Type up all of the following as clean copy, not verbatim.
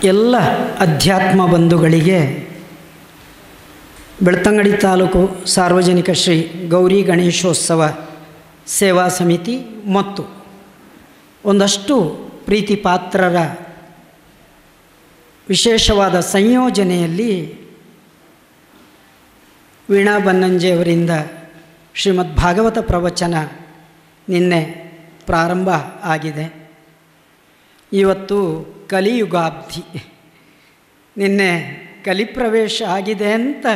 ಎಲ್ಲ ಅಧ್ಯಾತ್ಮ ಬಂಧುಗಳಿಗೆ ಬೆಳ್ತಂಗಡಿ ತಾಲೂಕು ಸಾರ್ವಜನಿಕ ಶ್ರೀ ಗೌರಿ ಗಣೇಶೋತ್ಸವ ಸೇವಾ ಸಮಿತಿ ಮತ್ತು ಒಂದಷ್ಟು ಪ್ರೀತಿ ಪಾತ್ರರ ವಿಶೇಷವಾದ ಸಂಯೋಜನೆಯಲ್ಲಿ ವೀಣಾ ಬನ್ನಂಜೆಯವರಿಂದ ಶ್ರೀಮದ್ ಭಾಗವತ ಪ್ರವಚನ ನಿನ್ನೆ ಪ್ರಾರಂಭ ಆಗಿದೆ. ಇವತ್ತು ಕಲಿಯುಗಾಬ್ಧಿ, ನಿನ್ನೆ ಕಲಿಪ್ರವೇಶ ಆಗಿದೆ ಅಂತ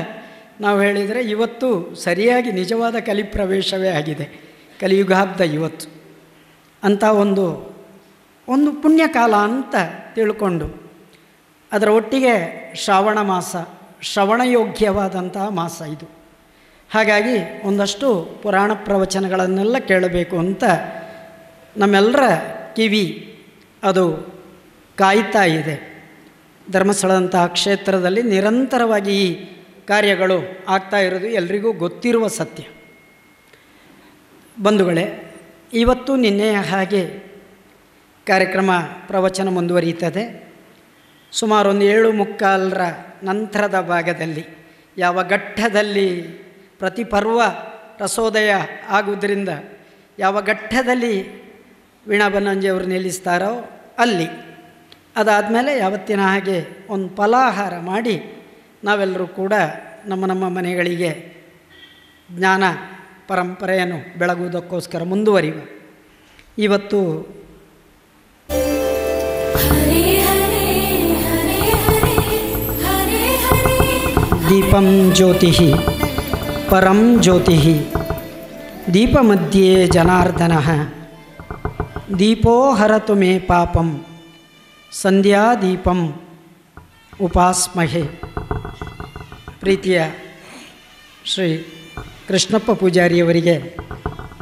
ನಾವು ಹೇಳಿದರೆ ಇವತ್ತು ಸರಿಯಾಗಿ ನಿಜವಾದ ಕಲಿಪ್ರವೇಶವೇ ಆಗಿದೆ. ಕಲಿಯುಗಾಬ್ದ ಇವತ್ತು ಅಂತ ಒಂದು ಪುಣ್ಯಕಾಲ ಅಂತ ತಿಳ್ಕೊಂಡು ಅದರ ಒಟ್ಟಿಗೆ ಶ್ರಾವಣ ಮಾಸ, ಶ್ರವಣಯೋಗ್ಯವಾದಂತಹ ಮಾಸ ಇದು. ಹಾಗಾಗಿ ಒಂದಷ್ಟು ಪುರಾಣ ಪ್ರವಚನಗಳನ್ನೆಲ್ಲ ಕೇಳಬೇಕು ಅಂತ ನಮ್ಮೆಲ್ಲರ ಕಿವಿ ಅದು ಕಾಯ್ತಾ ಇದೆ. ಧರ್ಮಸ್ಥಳದಂತಹ ಕ್ಷೇತ್ರದಲ್ಲಿ ನಿರಂತರವಾಗಿ ಈ ಕಾರ್ಯಗಳು ಆಗ್ತಾ ಇರೋದು ಎಲ್ರಿಗೂ ಗೊತ್ತಿರುವ ಸತ್ಯ. ಬಂಧುಗಳೇ, ಇವತ್ತು ನಿನ್ನೆಯ ಹಾಗೆ ಕಾರ್ಯಕ್ರಮ ಪ್ರವಚನ ಮುಂದುವರಿಯುತ್ತದೆ. ಸುಮಾರು 7:45 ನಂತರದ ಭಾಗದಲ್ಲಿ ಯಾವ ಘಟ್ಟದಲ್ಲಿ ಪ್ರತಿ ಪರ್ವ ರಸೋದಯ ಆಗುವುದರಿಂದ ಯಾವ ಘಟ್ಟದಲ್ಲಿ ವೀಣಾ ಬನ್ನಂಜೆಯವರು ನಿಲ್ಲಿಸ್ತಾರೋ ಅಲ್ಲಿ, ಅದಾದಮೇಲೆ ಯಾವತ್ತಿನ ಹಾಗೆ ಒಂದು ಫಲಾಹಾರ ಮಾಡಿ ನಾವೆಲ್ಲರೂ ಕೂಡ ನಮ್ಮ ಮನೆಗಳಿಗೆ ಜ್ಞಾನ ಪರಂಪರೆಯನ್ನು ಬೆಳಗುವುದಕ್ಕೋಸ್ಕರ ಮುಂದುವರಿಯುವ. ಇವತ್ತು ದೀಪಂ ಜ್ಯೋತಿ ಪರಂ ಜ್ಯೋತಿ ದೀಪಮಧ್ಯೆ ಜನಾರ್ದನ ದೀಪೋ ಹರತು ಮೇ ಪಾಪಂ ಸಂಧ್ಯಾದೀಪಂ ಉಪಾಸ್ಮಹೆ. ಪ್ರೀತಿಯ ಶ್ರೀ ಕೃಷ್ಣಪ್ಪ ಪೂಜಾರಿಯವರಿಗೆ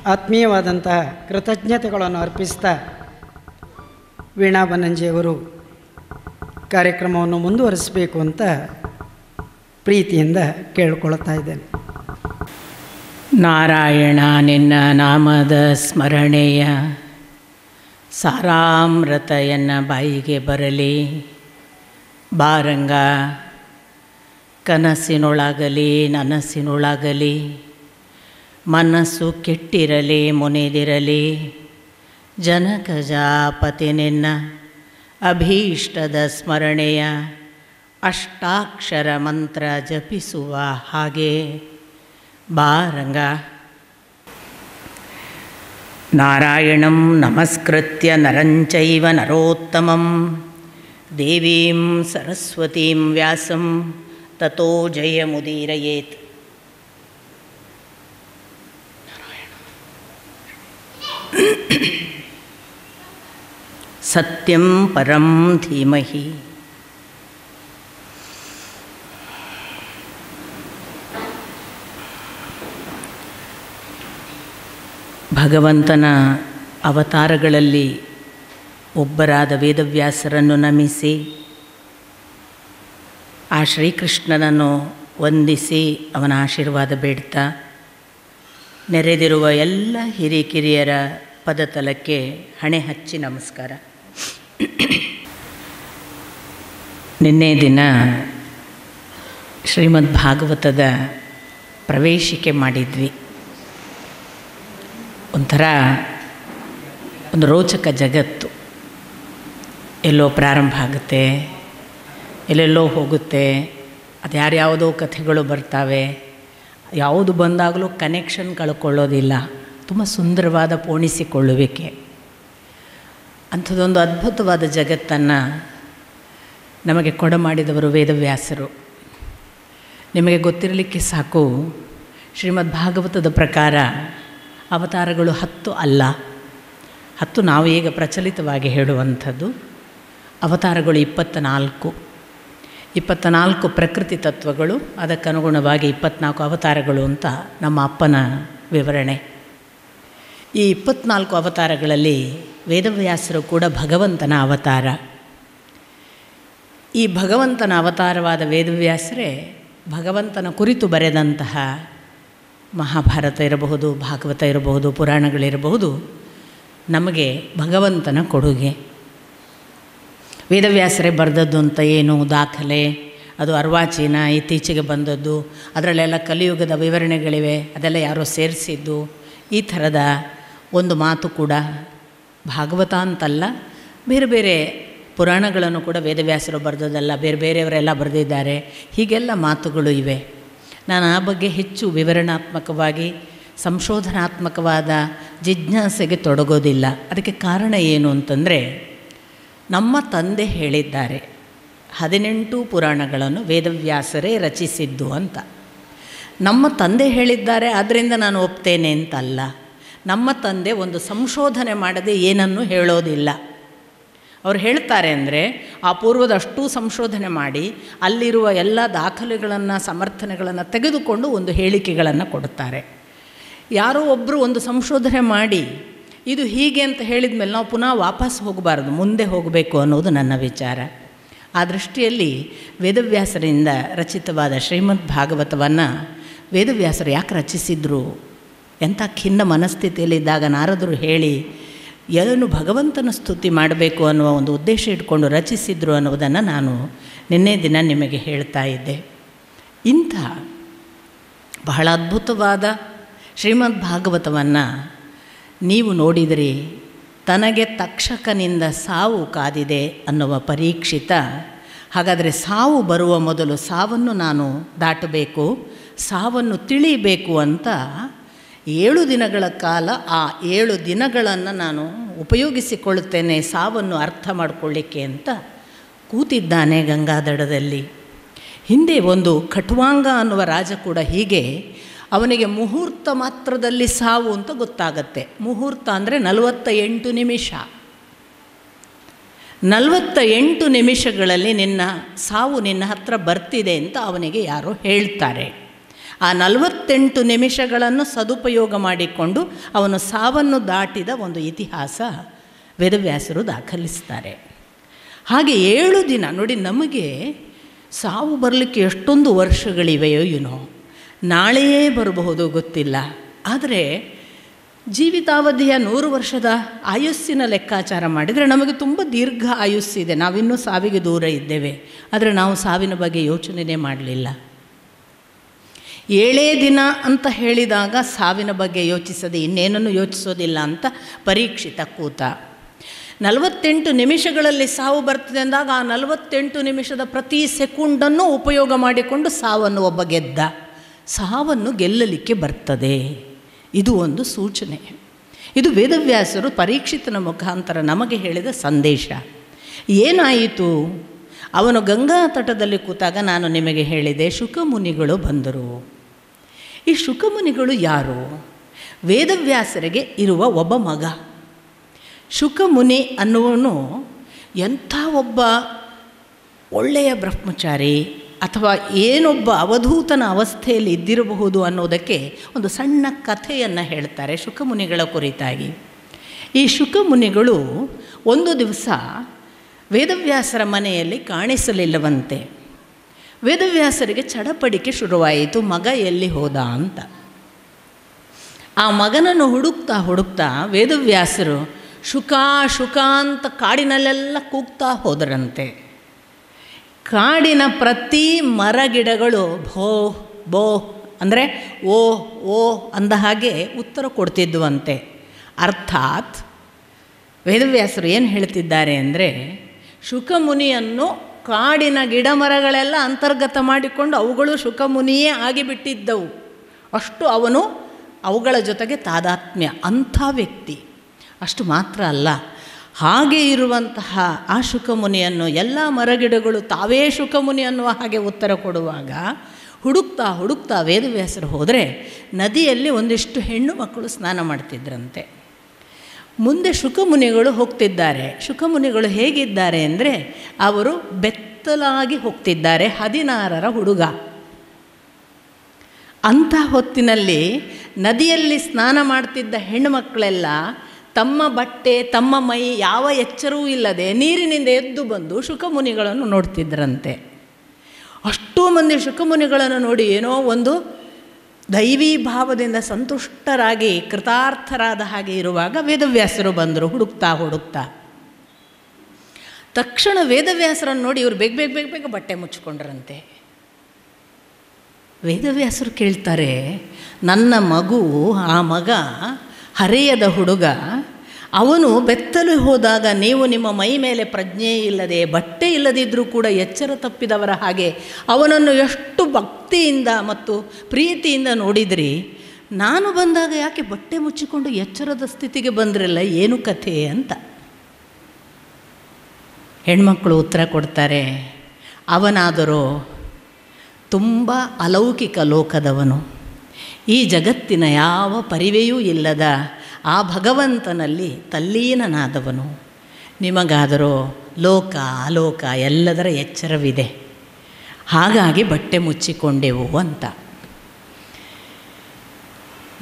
ಆತ್ಮೀಯವಾದಂತಹ ಕೃತಜ್ಞತೆಗಳನ್ನು ಅರ್ಪಿಸ್ತಾ ವೀಣಾ ಬನ್ನಂಜೆಯವರು ಕಾರ್ಯಕ್ರಮವನ್ನು ಮುಂದುವರಿಸಬೇಕು ಅಂತ ಪ್ರೀತಿಯಿಂದ ಕೇಳಿಕೊಳ್ತಾ ಇದ್ದೇನೆ. ನಾರಾಯಣ ನಿನ್ನ ನಾಮದ ಸ್ಮರಣೆಯ ಸಾರಾಮೃತ ಎನ್ನ ಬಾಯಿಗೆ ಬರಲಿ. ಬಾರಂಗ ಕನಸಿನೊಳಗಲಿ ನನಸಿನೊಳಗಲಿ, ಮನಸ್ಸು ಕೆಟ್ಟಿರಲಿ ಮುನಿದಿರಲಿ. ಜನಕಜಾಪತಿ ನಿನ್ನ ಅಭೀಷ್ಟದ ಸ್ಮರಣೆಯ ಅಷ್ಟಾಕ್ಷರ ಮಂತ್ರ ಜಪಿಸುವ ಹಾಗೆ ಬಾರಂಗ. ನಾರಾಯಣಂ ನಮಸ್ಕೃತ್ಯ ನರಂಚೈವ ನರೋತ್ತಮಂ ದೇವೀಂ ಸರಸ್ವತೀಂ ವ್ಯಾಸಂ ತತೋ ಜಯಮುದೀರಯೇತ್. ಸತ್ಯಂ ಪರಂ ಧೀಮಹಿ. ಭಗವಂತನ ಅವತಾರಗಳಲ್ಲಿ ಒಬ್ಬರಾದ ವೇದವ್ಯಾಸರನ್ನು ನಮಿಸಿ ಆ ಶ್ರೀಕೃಷ್ಣನನ್ನು ವಂದಿಸಿ ಅವನ ಆಶೀರ್ವಾದ ಬೇಡ್ತಾ ನೆರೆದಿರುವ ಎಲ್ಲ ಹಿರಿಕಿರಿಯರ ಪದತಲಕ್ಕೆ ಹಣೆ ಹಚ್ಚಿ ನಮಸ್ಕಾರ. ನಿನ್ನೆ ದಿನ ಶ್ರೀಮದ್ ಭಾಗವತದ ಪ್ರವೇಶಿಕೆ ಮಾಡಿದ್ವಿ. ಒಂಥರ ಒಂದು ರೋಚಕ ಜಗತ್ತು. ಎಲ್ಲೋ ಪ್ರಾರಂಭ ಆಗುತ್ತೆ, ಎಲ್ಲೆಲ್ಲೋ ಹೋಗುತ್ತೆ, ಅದು ಯಾರ್ಯಾವುದೋ ಕಥೆಗಳು ಬರ್ತಾವೆ. ಯಾವುದು ಬಂದಾಗಲೂ ಕನೆಕ್ಷನ್ ಕಳ್ಕೊಳ್ಳೋದಿಲ್ಲ. ತುಂಬ ಸುಂದರವಾದ ಪೋಣಿಸಿಕೊಳ್ಳುವಿಕೆ. ಅಂಥದ್ದೊಂದು ಅದ್ಭುತವಾದ ಜಗತ್ತನ್ನು ನಮಗೆ ಕೊಡಮಾಡಿದವರು ವೇದವ್ಯಾಸರು. ನಿಮಗೆ ಗೊತ್ತಿರಲಿಕ್ಕೆ ಸಾಕು, ಶ್ರೀಮದ್ ಭಾಗವತದ ಪ್ರಕಾರ ಅವತಾರಗಳು 10 ಅಲ್ಲ, 10 ನಾವು ಈಗ ಪ್ರಚಲಿತವಾಗಿ ಹೇಳುವಂಥದ್ದು. ಅವತಾರಗಳು 24 ಪ್ರಕೃತಿ ತತ್ವಗಳು, ಅದಕ್ಕನುಗುಣವಾಗಿ 24 ಅವತಾರಗಳು ಅಂತ ನಮ್ಮ ಅಪ್ಪನ ವಿವರಣೆ. ಈ 24 ಅವತಾರಗಳಲ್ಲಿ ವೇದವ್ಯಾಸರು ಕೂಡ ಭಗವಂತನ ಅವತಾರ. ಈ ಭಗವಂತನ ಅವತಾರವಾದ ವೇದವ್ಯಾಸರೇ ಭಗವಂತನ ಕುರಿತು ಬರೆದಂತಹ ಮಹಾಭಾರತ ಇರಬಹುದು, ಭಾಗವತ ಇರಬಹುದು, ಪುರಾಣಗಳಿರಬಹುದು, ನಮಗೆ ಭಗವಂತನ ಕೊಡುಗೆ. ವೇದವ್ಯಾಸರೇ ಬರೆದದ್ದು ಅಂತ ಏನು ದಾಖಲೆ? ಅದು ಅರ್ವಾಚೀನ, ಇತ್ತೀಚೆಗೆ ಬಂದದ್ದು, ಅದರಲ್ಲೆಲ್ಲ ಕಲಿಯುಗದ ವಿವರಣೆಗಳಿವೆ, ಅದೆಲ್ಲ ಯಾರೋ ಸೇರಿಸಿದ್ದು, ಈ ಥರದ ಒಂದು ಮಾತು ಕೂಡ ಭಾಗವತ ಅಂತಲ್ಲ, ಬೇರೆ ಬೇರೆ ಪುರಾಣಗಳನ್ನು ಕೂಡ ವೇದವ್ಯಾಸರು ಬರೆದದಲ್ಲ, ಬೇರೆ ಬೇರೆಯವರೆಲ್ಲ ಬರೆದಿದ್ದಾರೆ, ಹೀಗೆಲ್ಲ ಮಾತುಗಳು ಇವೆ. ನಾನು ಆ ಬಗ್ಗೆ ಹೆಚ್ಚು ವಿವರಣಾತ್ಮಕವಾಗಿ ಸಂಶೋಧನಾತ್ಮಕವಾದ ಜಿಜ್ಞಾಸೆಗೆ ತೊಡಗೋದಿಲ್ಲ. ಅದಕ್ಕೆ ಕಾರಣ ಏನು ಅಂತಂದರೆ, ನಮ್ಮ ತಂದೆ ಹೇಳಿದ್ದಾರೆ 18 ಪುರಾಣಗಳನ್ನು ವೇದವ್ಯಾಸರೇ ರಚಿಸಿದ್ದು ಅಂತ. ನಮ್ಮ ತಂದೆ ಹೇಳಿದ್ದಾರೆ ಆದ್ದರಿಂದ ನಾನು ಒಪ್ತೇನೆ ಅಂತಲ್ಲ. ನಮ್ಮ ತಂದೆ ಒಂದು ಸಂಶೋಧನೆ ಮಾಡದೆ ಏನನ್ನೂ ಹೇಳೋದಿಲ್ಲ. ಅವ್ರು ಹೇಳ್ತಾರೆ ಅಂದರೆ ಆ ಪೂರ್ವದಷ್ಟೂ ಸಂಶೋಧನೆ ಮಾಡಿ ಅಲ್ಲಿರುವ ಎಲ್ಲ ದಾಖಲೆಗಳನ್ನು ಸಮರ್ಥನೆಗಳನ್ನು ತೆಗೆದುಕೊಂಡು ಒಂದು ಹೇಳಿಕೆಗಳನ್ನು ಕೊಡುತ್ತಾರೆ. ಯಾರೋ ಒಬ್ಬರು ಒಂದು ಸಂಶೋಧನೆ ಮಾಡಿ ಇದು ಹೀಗೆ ಅಂತ ಹೇಳಿದ ಮೇಲೆ ನಾವು ಪುನಃ ವಾಪಸ್ ಹೋಗಬಾರ್ದು, ಮುಂದೆ ಹೋಗಬೇಕು ಅನ್ನೋದು ನನ್ನ ವಿಚಾರ. ಆ ದೃಷ್ಟಿಯಲ್ಲಿ ವೇದವ್ಯಾಸರಿಂದ ರಚಿತವಾದ ಶ್ರೀಮದ್ ಭಾಗವತವನ್ನು ವೇದವ್ಯಾಸರು ಯಾಕೆ ರಚಿಸಿದರು, ಎಂಥ ಖಿನ್ನ ಮನಸ್ಥಿತಿಯಲ್ಲಿದ್ದಾಗ ನಾರದರು ಹೇಳಿ ಏನು ಭಗವಂತನ ಸ್ತುತಿ ಮಾಡಬೇಕು ಅನ್ನುವ ಒಂದು ಉದ್ದೇಶ ಇಟ್ಕೊಂಡು ರಚಿಸಿದರು ಅನ್ನೋದನ್ನು ನಾನು ನಿನ್ನೆ ದಿನ ನಿಮಗೆ ಹೇಳ್ತಾ ಇದ್ದೆ. ಇಂಥ ಬಹಳ ಅದ್ಭುತವಾದ ಶ್ರೀಮದ್ ಭಾಗವತವನ್ನು ನೀವು ನೋಡಿದಿರಿ. ತನಗೆ ತಕ್ಷಕನಿಂದ ಸಾವು ಕಾದಿದೆ ಅನ್ನುವ ಪರೀಕ್ಷಿತ, ಹಾಗಾದರೆ ಸಾವು ಬರುವ ಮೊದಲು ಸಾವನ್ನು ನಾನು ದಾಟಬೇಕು, ಸಾವನ್ನು ತಿಳಿಯಬೇಕು ಅಂತ 7 ದಿನಗಳ ಕಾಲ ಆ 7 ದಿನಗಳನ್ನು ನಾನು ಉಪಯೋಗಿಸಿಕೊಳ್ಳುತ್ತೇನೆ ಸಾವನ್ನು ಅರ್ಥ ಮಾಡಿಕೊಳ್ಳಿಕ್ಕೆ ಅಂತ ಕೂತಿದ್ದಾನೆ ಗಂಗಾದಡದಲ್ಲಿ. ಹಿಂದೆ ಒಂದು ಖಟ್ವಾಂಗ ಅನ್ನುವ ರಾಜ ಕೂಡ ಹೀಗೆ, ಅವನಿಗೆ ಮುಹೂರ್ತ ಮಾತ್ರದಲ್ಲಿ ಸಾವು ಅಂತ ಗೊತ್ತಾಗತ್ತೆ. ಮುಹೂರ್ತ ಅಂದರೆ 48 ನಿಮಿಷ. 48 ನಿಮಿಷಗಳಲ್ಲಿ ನಿನ್ನ ಸಾವು ನಿನ್ನ ಹತ್ರ ಬರ್ತಿದೆ ಅಂತ ಅವನಿಗೆ ಯಾರೋ ಹೇಳ್ತಾರೆ. ಆ 48 ನಿಮಿಷಗಳನ್ನು ಸದುಪಯೋಗ ಮಾಡಿಕೊಂಡು ಅವನು ಸಾವನ್ನು ದಾಟಿದ ಒಂದು ಇತಿಹಾಸ ವೇದವ್ಯಾಸರು ದಾಖಲಿಸ್ತಾರೆ. ಹಾಗೆ 7 ದಿನ ನೋಡಿ, ನಮಗೆ ಸಾವು ಬರಲಿಕ್ಕೆ ಎಷ್ಟೊಂದು ವರ್ಷಗಳಿವೆಯೋ ಏನೋ, ನಾಳೆಯೇ ಬರಬಹುದು ಗೊತ್ತಿಲ್ಲ. ಆದರೆ ಜೀವಿತಾವಧಿಯ 100 ವರ್ಷದ ಆಯುಸ್ಸಿನ ಲೆಕ್ಕಾಚಾರ ಮಾಡಿದರೆ ನಮಗೆ ತುಂಬ ದೀರ್ಘ ಆಯುಸ್ಸಿದೆ. ನಾವಿನ್ನೂ ಸಾವಿಗೆ ದೂರ ಇದ್ದೇವೆ, ಆದರೆ ನಾವು ಸಾವಿನ ಬಗ್ಗೆ ಯೋಚನೆಯೇ ಮಾಡಲಿಲ್ಲ. 7 ದಿನ ಅಂತ ಹೇಳಿದಾಗ ಸಾವಿನ ಬಗ್ಗೆ ಯೋಚಿಸದೆ ಇನ್ನೇನನ್ನು ಯೋಚಿಸೋದಿಲ್ಲ ಅಂತ ಪರೀಕ್ಷಿತ ಕೂತ. 48 ನಿಮಿಷಗಳಲ್ಲಿ ಸಾವು ಬರ್ತದೆ ಅಂದಾಗ ಆ 48 ನಿಮಿಷದ ಪ್ರತಿ ಸೆಕೆಂಡನ್ನು ಉಪಯೋಗ ಮಾಡಿಕೊಂಡು ಸಾವನ್ನು ಒಬ್ಬ ಗೆದ್ದ. ಸಾವನ್ನು ಗೆಲ್ಲಲಿಕ್ಕೆ ಬರ್ತದೆ, ಇದು ಒಂದು ಸೂಚನೆ. ಇದು ವೇದವ್ಯಾಸರು ಪರೀಕ್ಷಿತನ ಮುಖಾಂತರ ನಮಗೆ ಹೇಳಿದ ಸಂದೇಶ. ಏನಾಯಿತು? ಅವನು ಗಂಗಾ ತಟದಲ್ಲಿ ಕೂತಾಗ ನಾನು ನಿಮಗೆ ಹೇಳಿದೆ, ಶುಕಮುನಿಗಳು ಬಂದರು. ಈ ಶುಕಮುನಿಗಳು ಯಾರು? ವೇದವ್ಯಾಸರಿಗೆ ಇರುವ ಒಬ್ಬ ಮಗ. ಶುಕಮುನಿ ಅನ್ನುವನು ಎಂಥ ಒಬ್ಬ ಒಳ್ಳೆಯ ಬ್ರಹ್ಮಚಾರಿ ಅಥವಾ ಏನೊಬ್ಬ ಅವಧೂತನ ಅವಸ್ಥೆಯಲ್ಲಿ ಇದ್ದಿರಬಹುದು ಅನ್ನೋದಕ್ಕೆ ಒಂದು ಸಣ್ಣ ಕಥೆಯನ್ನು ಹೇಳ್ತಾರೆ ಶುಕಮುನಿಗಳ ಕುರಿತಾಗಿ. ಈ ಶುಕಮುನಿಗಳು ಒಂದು ದಿವಸ ವೇದವ್ಯಾಸರ ಮನೆಯಲ್ಲಿ ಕಾಣಿಸಲಿಲ್ಲವಂತೆ. ವೇದವ್ಯಾಸರಿಗೆ ಚಡಪಡಿಕೆ ಶುರುವಾಯಿತು, ಮಗ ಎಲ್ಲಿ ಹೋದ ಅಂತ. ಆ ಮಗನನ್ನು ಹುಡುಕ್ತಾ ಹುಡುಕ್ತಾ ವೇದವ್ಯಾಸರು ಶುಕ ಶುಕ ಅಂತ ಕಾಡಿನಲ್ಲೆಲ್ಲ ಕೂಗ್ತಾ ಹೋದರಂತೆ. ಕಾಡಿನ ಪ್ರತಿ ಮರಗಿಡಗಳು ಭೋ ಬೋ ಅಂದರೆ ಓ ಓ ಅಂದ ಹಾಗೆ ಉತ್ತರ ಕೊಡ್ತಿದ್ದುವಂತೆ. ಅರ್ಥಾತ್ ವೇದವ್ಯಾಸರು ಏನು ಹೇಳ್ತಿದ್ದಾರೆ ಅಂದರೆ, ಶುಕಮುನಿಯನ್ನು ಕಾಡಿನ ಗಿಡ ಮರಗಳೆಲ್ಲ ಅಂತರ್ಗತ ಮಾಡಿಕೊಂಡು ಅವುಗಳು ಶುಕಮುನಿಯೇ ಆಗಿಬಿಟ್ಟಿದ್ದವು. ಅಷ್ಟು ಅವನು ಅವುಗಳ ಜೊತೆಗೆ ತಾದಾತ್ಮ್ಯ, ಅಂಥ ವ್ಯಕ್ತಿ. ಅಷ್ಟು ಮಾತ್ರ ಅಲ್ಲ, ಹಾಗೆ ಇರುವಂತಹ ಆ ಶುಕಮುನಿಯನ್ನು ಎಲ್ಲ ಮರಗಿಡಗಳು ತಾವೇ ಶುಕಮುನಿ ಅನ್ನುವ ಹಾಗೆ ಉತ್ತರ ಕೊಡುವಾಗ ಹುಡುಕ್ತಾ ಹುಡುಕ್ತಾ ವೇದವ್ಯಾಸರು ಹೋದರೆ ನದಿಯಲ್ಲಿ ಒಂದಿಷ್ಟು ಹೆಣ್ಣು ಮಕ್ಕಳು ಸ್ನಾನ ಮಾಡ್ತಿದ್ರಂತೆ. ಮುಂದೆ ಶುಕಮುನಿಗಳು ಹೋಗ್ತಿದ್ದಾರೆ. ಶುಕಮುನಿಗಳು ಹೇಗಿದ್ದಾರೆ ಅಂದರೆ, ಅವರು ಬೆತ್ತಲಾಗಿ ಹೋಗ್ತಿದ್ದಾರೆ, 16ರ ಹುಡುಗ. ಅಂಥ ಹೊತ್ತಿನಲ್ಲಿ ನದಿಯಲ್ಲಿ ಸ್ನಾನ ಮಾಡ್ತಿದ್ದ ಹೆಣ್ಣು ಮಕ್ಕಳೆಲ್ಲ ತಮ್ಮ ಬಟ್ಟೆ ತಮ್ಮ ಮೈ ಯಾವ ಎಚ್ಚರವೂ ಇಲ್ಲದೆ ನೀರಿನಿಂದ ಎದ್ದು ಬಂದು ಶುಕಮುನಿಗಳನ್ನು ನೋಡ್ತಿದ್ರಂತೆ. ಅಷ್ಟೂ ಮಂದಿ ಶುಕಮುನಿಗಳನ್ನು ನೋಡಿ ಏನೋ ಒಂದು ದೈವೀ ಭಾವದಿಂದ ಸಂತುಷ್ಟರಾಗಿ ಕೃತಾರ್ಥರಾದ ಹಾಗೆ ಇರುವಾಗ ವೇದವ್ಯಾಸರು ಬಂದರು ಹುಡುಕ್ತಾ ಹುಡುಕ್ತಾ. ತಕ್ಷಣ ವೇದವ್ಯಾಸರನ್ನು ನೋಡಿ ಇವರು ಬೇಗ ಬೇಗ ಬೇಗ ಬೇಗ ಬಟ್ಟೆ ಮುಚ್ಚಿಕೊಂಡ್ರಂತೆ. ವೇದವ್ಯಾಸರು ಕೇಳ್ತಾರೆ, ನನ್ನ ಮಗು, ಆ ಮಗ ಹರೆಯದ ಹುಡುಗ, ಅವನು ಬೆತ್ತಲು ಹೋದಾಗ ನೀವು ನಿಮ್ಮ ಮೈ ಮೇಲೆ ಪ್ರಜ್ಞೆ ಇಲ್ಲದೆ ಬಟ್ಟೆ ಇಲ್ಲದಿದ್ದರೂ ಕೂಡ ಎಚ್ಚರ ತಪ್ಪಿದವರ ಹಾಗೆ ಅವನನ್ನು ಎಷ್ಟು ಭಕ್ತಿಯಿಂದ ಮತ್ತು ಪ್ರೀತಿಯಿಂದ ನೋಡಿದ್ರಿ, ನಾನು ಬಂದಾಗ ಯಾಕೆ ಬಟ್ಟೆ ಮುಚ್ಚಿಕೊಂಡು ಎಚ್ಚರದ ಸ್ಥಿತಿಗೆ ಬಂದ್ರಲ್ಲ, ಏನು ಕಥೆ ಅಂತ ಹೆಣ್ಮಕ್ಕಳು ಉತ್ತರ ಕೊಡ್ತಾರೆ. ಅವನಾದರೂ ತುಂಬ ಅಲೌಕಿಕ ಲೋಕದವನು, ಈ ಜಗತ್ತಿನ ಯಾವ ಪರಿವೆಯೂ ಇಲ್ಲದ ಆ ಭಗವಂತನಲ್ಲಿ ತಲ್ಲೀನನಾದವನು. ನಿಮಗಾದರೂ ಲೋಕ ಅಲೋಕ ಎಲ್ಲದರ ಎಚ್ಚರವಿದೆ, ಹಾಗಾಗಿ ಬಟ್ಟೆ ಮುಚ್ಚಿಕೊಂಡೆವು ಅಂತ.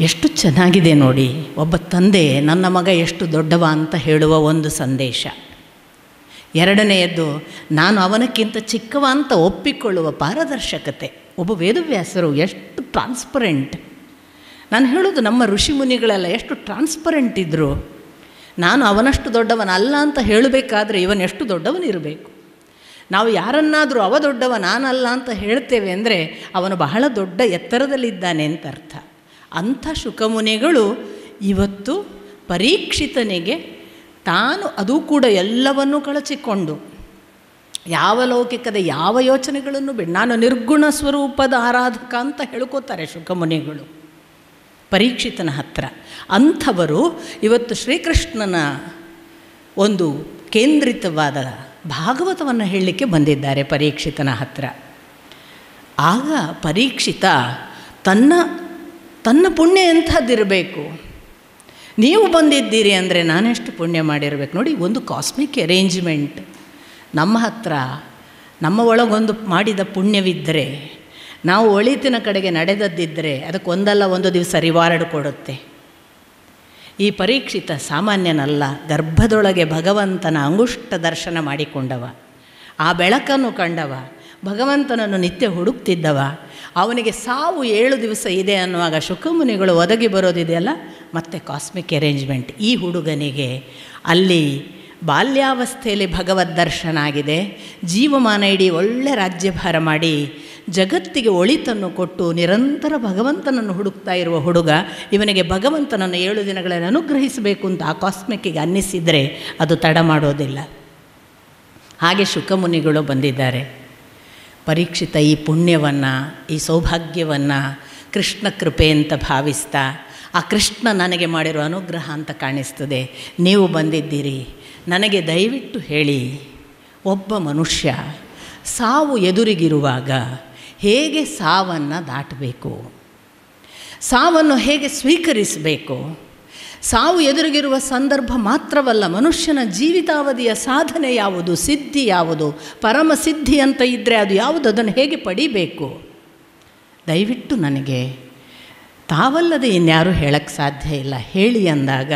ಎಷ್ಟು ಚೆನ್ನಾಗಿದೆ ನೋಡಿ, ಒಬ್ಬ ತಂದೆ ನನ್ನ ಮಗ ಎಷ್ಟು ದೊಡ್ಡವ ಅಂತ ಹೇಳುವ ಒಂದು ಸಂದೇಶ. ಎರಡನೆಯದ್ದು, ನಾನು ಅವನಕ್ಕಿಂತ ಚಿಕ್ಕವ ಅಂತ ಒಪ್ಪಿಕೊಳ್ಳುವ ಪಾರದರ್ಶಕತೆ. ಒಬ್ಬ ವೇದವ್ಯಾಸರು ಎಷ್ಟು ಟ್ರಾನ್ಸ್ಪರೆಂಟ್. ನಾನು ಹೇಳೋದು, ನಮ್ಮ ಋಷಿಮುನಿಗಳೆಲ್ಲ ಎಷ್ಟು ಟ್ರಾನ್ಸ್ಪರೆಂಟ್ ಇದ್ದರು. ನಾನು ಅವನಷ್ಟು ದೊಡ್ಡವನಲ್ಲ ಅಂತ ಹೇಳಬೇಕಾದ್ರೆ ಇವನು ಎಷ್ಟು ದೊಡ್ಡವನಿರಬೇಕು. ನಾವು ಯಾರನ್ನಾದರೂ ಅವ ದೊಡ್ಡವ ನಾನಲ್ಲ ಅಂತ ಹೇಳ್ತೇವೆ ಅಂದರೆ ಅವನು ಬಹಳ ದೊಡ್ಡ ಎತ್ತರದಲ್ಲಿದ್ದಾನೆ ಅಂತ ಅರ್ಥ. ಅಂಥ ಶುಕಮುನಿಗಳು ಇವತ್ತು ಪರೀಕ್ಷಿತನಿಗೆ ತಾನು ಅದೂ ಕೂಡ ಎಲ್ಲವನ್ನೂ ಕಳಚಿಕೊಂಡು ಯಾವ ಲೌಕಿಕದ ಯಾವ ಯೋಚನೆಗಳನ್ನು ಬಿಟ್ಟು ನಾನು ನಿರ್ಗುಣ ಸ್ವರೂಪದ ಆರಾಧಕ ಅಂತ ಹೇಳ್ಕೋತಾರೆ ಶುಕಮುನಿಗಳು ಪರೀಕ್ಷಿತನ ಹತ್ರ. ಅಂಥವರು ಇವತ್ತು ಶ್ರೀಕೃಷ್ಣನ ಒಂದು ಕೇಂದ್ರಿತವಾದ ಭಾಗವತವನ್ನು ಹೇಳಲಿಕ್ಕೆ ಬಂದಿದ್ದಾರೆ ಪರೀಕ್ಷಿತನ ಹತ್ರ. ಆಗ ಪರೀಕ್ಷಿತ ತನ್ನ ಪುಣ್ಯ ಎಂಥದ್ದಿರಬೇಕು, ನೀವು ಬಂದಿದ್ದೀರಿ ಅಂದರೆ ನಾನೆಷ್ಟು ಪುಣ್ಯ ಮಾಡಿರಬೇಕು ನೋಡಿ. ಒಂದು ಕಾಸ್ಮಿಕ್ ಅರೇಂಜ್ಮೆಂಟ್. ನಮ್ಮ ಹತ್ರ ನಮ್ಮ ಒಳಗೊಂದು ಮಾಡಿದ ಪುಣ್ಯವಿದ್ದರೆ, ನಾವು ಒಳಿತಿನ ಕಡೆಗೆ ನಡೆದದ್ದಿದ್ದರೆ ಅದಕ್ಕೆ ಒಂದಲ್ಲ ಒಂದು ದಿವಸ ರಿವಾರ್ಡ್ ಕೊಡುತ್ತೆ. ಈ ಪರೀಕ್ಷಿತ ಸಾಮಾನ್ಯನಲ್ಲ, ಗರ್ಭದೊಳಗೆ ಭಗವಂತನ ಅಂಗುಷ್ಟ ದರ್ಶನ ಮಾಡಿಕೊಂಡವ, ಆ ಬೆಳಕನ್ನು ಕಂಡವ, ಭಗವಂತನನ್ನು ನಿತ್ಯ ಹುಡುಕ್ತಿದ್ದವ. ಅವನಿಗೆ ಸಾವು 7 ದಿವಸ ಇದೆ ಅನ್ನುವಾಗ ಶುಕಮುನಿಗಳು ಒದಗಿ ಬರೋದಿದೆಯಲ್ಲ, ಮತ್ತೆ ಕಾಸ್ಮಿಕ್ ಅರೇಂಜ್ಮೆಂಟ್. ಈ ಹುಡುಗನಿಗೆ ಅಲ್ಲಿ ಬಾಲ್ಯಾವಸ್ಥೆಯಲ್ಲಿ ಭಗವದ್ ದರ್ಶನ ಆಗಿದೆ, ಜೀವಮಾನ ಇಡೀ ಒಳ್ಳೆ ರಾಜ್ಯಭಾರ ಮಾಡಿ ಜಗತ್ತಿಗೆ ಒಳಿತನ್ನು ಕೊಟ್ಟು ನಿರಂತರ ಭಗವಂತನನ್ನು ಹುಡುಕ್ತಾ ಇರುವ ಹುಡುಗ, ಇವನಿಗೆ ಭಗವಂತನನ್ನು 7 ದಿನಗಳಲ್ಲಿ ಅನುಗ್ರಹಿಸಬೇಕು ಅಂತ ಆ ಕಾಸ್ಮಿಕ್ಕಿಗೆ ಅನ್ನಿಸಿದರೆ ಅದು ತಡ ಮಾಡೋದಿಲ್ಲ. ಹಾಗೆ ಶುಕಮುನಿಗಳು ಬಂದಿದ್ದಾರೆ. ಪರೀಕ್ಷಿತ ಈ ಪುಣ್ಯವನ್ನು, ಈ ಸೌಭಾಗ್ಯವನ್ನು ಕೃಷ್ಣ ಕೃಪೆ ಅಂತ ಭಾವಿಸ್ತಾ, ಆ ಕೃಷ್ಣ ನನಗೆ ಮಾಡಿರೋ ಅನುಗ್ರಹ ಅಂತ ಕಾಣಿಸ್ತದೆ. ನೀವು ಬಂದಿದ್ದೀರಿ, ನನಗೆ ದಯವಿಟ್ಟು ಹೇಳಿ, ಒಬ್ಬ ಮನುಷ್ಯ ಸಾವು ಎದುರಿಗಿರುವಾಗ ಹೇಗೆ ಸಾವನ್ನು ದಾಟಬೇಕು, ಸಾವನ್ನು ಹೇಗೆ ಸ್ವೀಕರಿಸಬೇಕು, ಸಾವು ಎದುರಿಗಿರುವ ಸಂದರ್ಭ ಮಾತ್ರವಲ್ಲ, ಮನುಷ್ಯನ ಜೀವಿತಾವಧಿಯ ಸಾಧನೆ ಯಾವುದು, ಸಿದ್ಧಿ ಯಾವುದು, ಪರಮಸಿದ್ಧಿ ಅಂತ ಇದ್ದರೆ ಅದು ಯಾವುದು, ಅದನ್ನು ಹೇಗೆ ಪಡಿಬೇಕು, ದಯವಿಟ್ಟು ನನಗೆ ತಾವಲ್ಲದೆ ಇನ್ಯಾರೂ ಹೇಳಕ್ಕೆ ಸಾಧ್ಯ ಇಲ್ಲ, ಹೇಳಿ ಅಂದಾಗ